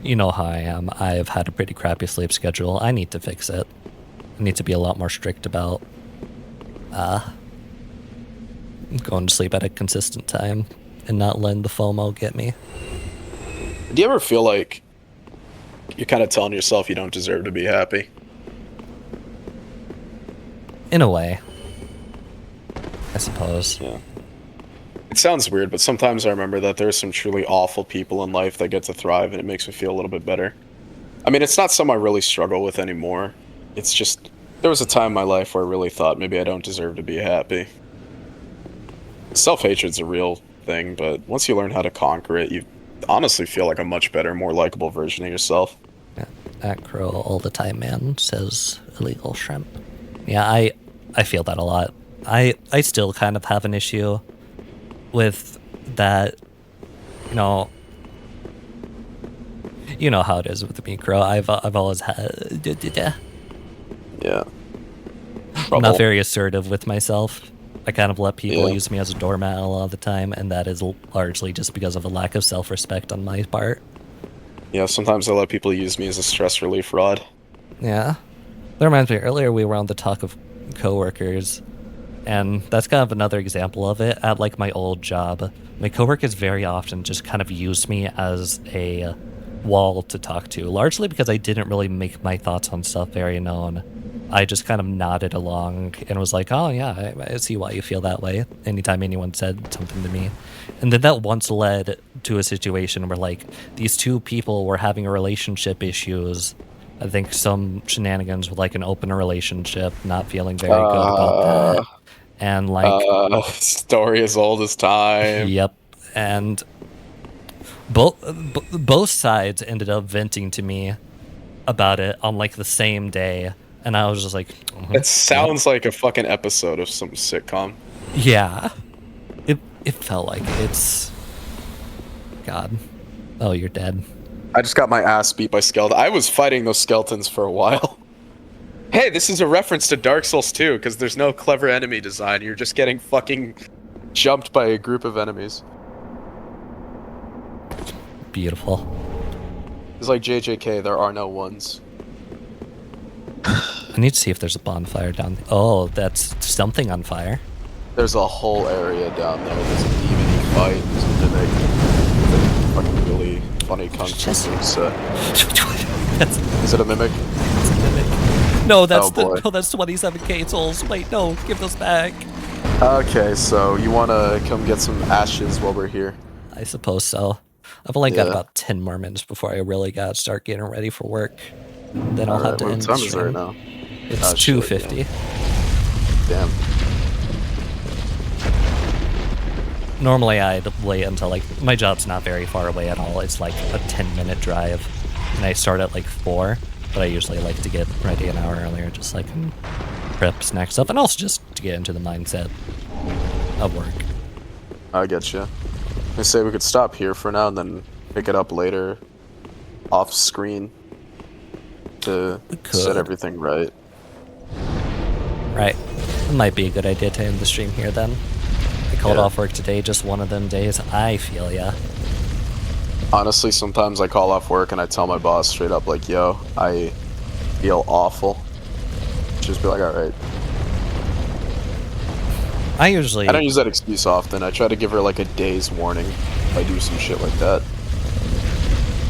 you know how I am. I've had a pretty crappy sleep schedule. I need to fix it. I need to be a lot more strict about going to sleep at a consistent time and not letting the FOMO get me. Do you ever feel like you're kind of telling yourself you don't deserve to be happy? In a way, I suppose. Yeah. It sounds weird, but sometimes I remember that there are some truly awful people in life that get to thrive, and it makes me feel a little bit better. I mean, it's not something I really struggle with anymore. It's just, there was a time in my life where I really thought maybe I don't deserve to be happy. Self-hatred's a real thing, but once you learn how to conquer it, you honestly feel like a much better, more likable version of yourself. Yeah, at Crow all the time, man, says illegal shrimp. Yeah, I feel that a lot. I still kind of have an issue with that, you know how it is with me, Crow. I've always had Yeah. I'm not very assertive with myself. I kind of let people use me as a doormat a lot of the time, and that is largely just because of a lack of self-respect on my part. Yeah, sometimes I let people use me as a stress relief rod. Yeah. That reminds me, earlier we were on the talk of coworkers, and that's kind of another example of it. At like my old job, my coworkers very often just kind of used me as a wall to talk to, largely because I didn't really make my thoughts on stuff very known. I just kind of nodded along and was like, oh yeah, I see why you feel that way anytime anyone said something to me. And then that once led to a situation where like these two people were having relationship issues. I think some shenanigans with like an open relationship, not feeling very good about that. And like story as old as time. Yep. And both sides ended up venting to me about it on like the same day. And I was just like, it sounds like a fucking episode of some sitcom. Yeah. It felt like it's God. Oh, you're dead. I just got my ass beat by skeletons. I was fighting those skeletons for a while. Hey, this is a reference to Dark Souls 2, because there's no clever enemy design. You're just getting fucking jumped by a group of enemies. Beautiful. It's like JJK, there are no ones. I need to see if there's a bonfire down there. Oh, that's something on fire. There's a whole area down there. There's a demon you fight. There's a mimic. There's a fucking really funny kung fu set. Is it a mimic? It's a mimic. No, that's that's 27k souls. Wait, no, give those back. Okay, so you want to come get some ashes while we're here? I suppose so. I've only got about 10 more minutes before I really got to start getting ready for work. Then I'll have to end the stream. Right now? It's 2:50. Damn. Normally I'd wait until like my job's not very far away at all. It's like a 10-minute drive, and I start at like 4. But I usually like to get ready an hour earlier, just like prep snack stuff, and also just to get into the mindset of work. I get you. I say we could stop here for now and then pick it up later, off screen, to set everything right. Right. It might be a good idea to end the stream here then. I called off work today, just one of them days. I feel ya. Honestly, sometimes I call off work and I tell my boss straight up, like, yo, I feel awful. Just be like, alright. I don't use that excuse often. I try to give her like a day's warning if I do some shit like that.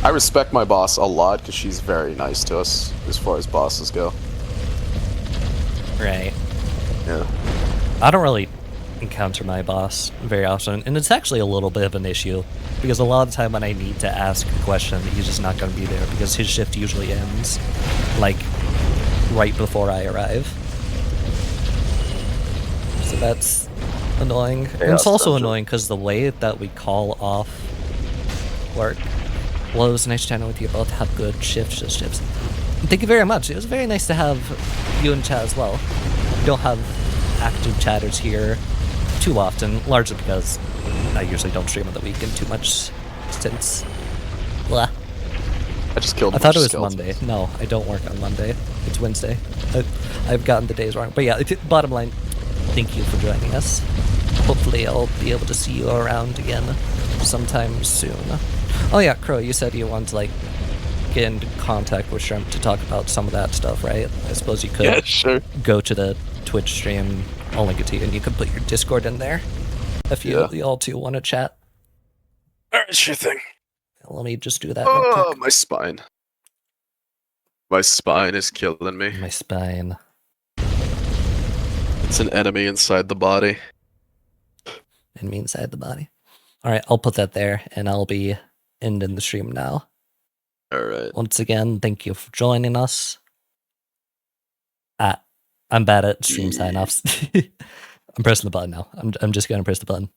I respect my boss a lot because she's very nice to us as far as bosses go. Right. Yeah. I don't really encounter my boss very often, and it's actually a little bit of an issue because a lot of the time when I need to ask a question, he's just not going to be there because his shift usually ends like right before I arrive. So that's annoying. And it's also annoying because the way that we call off work. Well, it was nice chatting with you both. Have good shifts. Thank you very much. It was very nice to have you in chat as well. We don't have active chatters here too often, largely because I usually don't stream on the weekend too much since... Blah. I just killed I thought it was Monday. No, I don't work on Monday. It's Wednesday. I've gotten the days wrong. But yeah, bottom line, thank you for joining us. Hopefully I'll be able to see you around again sometime soon. Oh yeah, Crow, you said you want to like get into contact with Shrimp to talk about some of that stuff, right? I suppose you could go to the Twitch stream. I'll link it to you, and you can put your Discord in there if you all two want to chat. Alright, sure thing. Let me just do that real quick. My spine. My spine is killing me. My spine. It's an enemy inside the body. Enemy inside the body. Alright, I'll put that there, and I'll be ending the stream now. Alright. Once again, thank you for joining us. I'm bad at stream sign-offs. I'm pressing the button now. I'm just gonna press the button.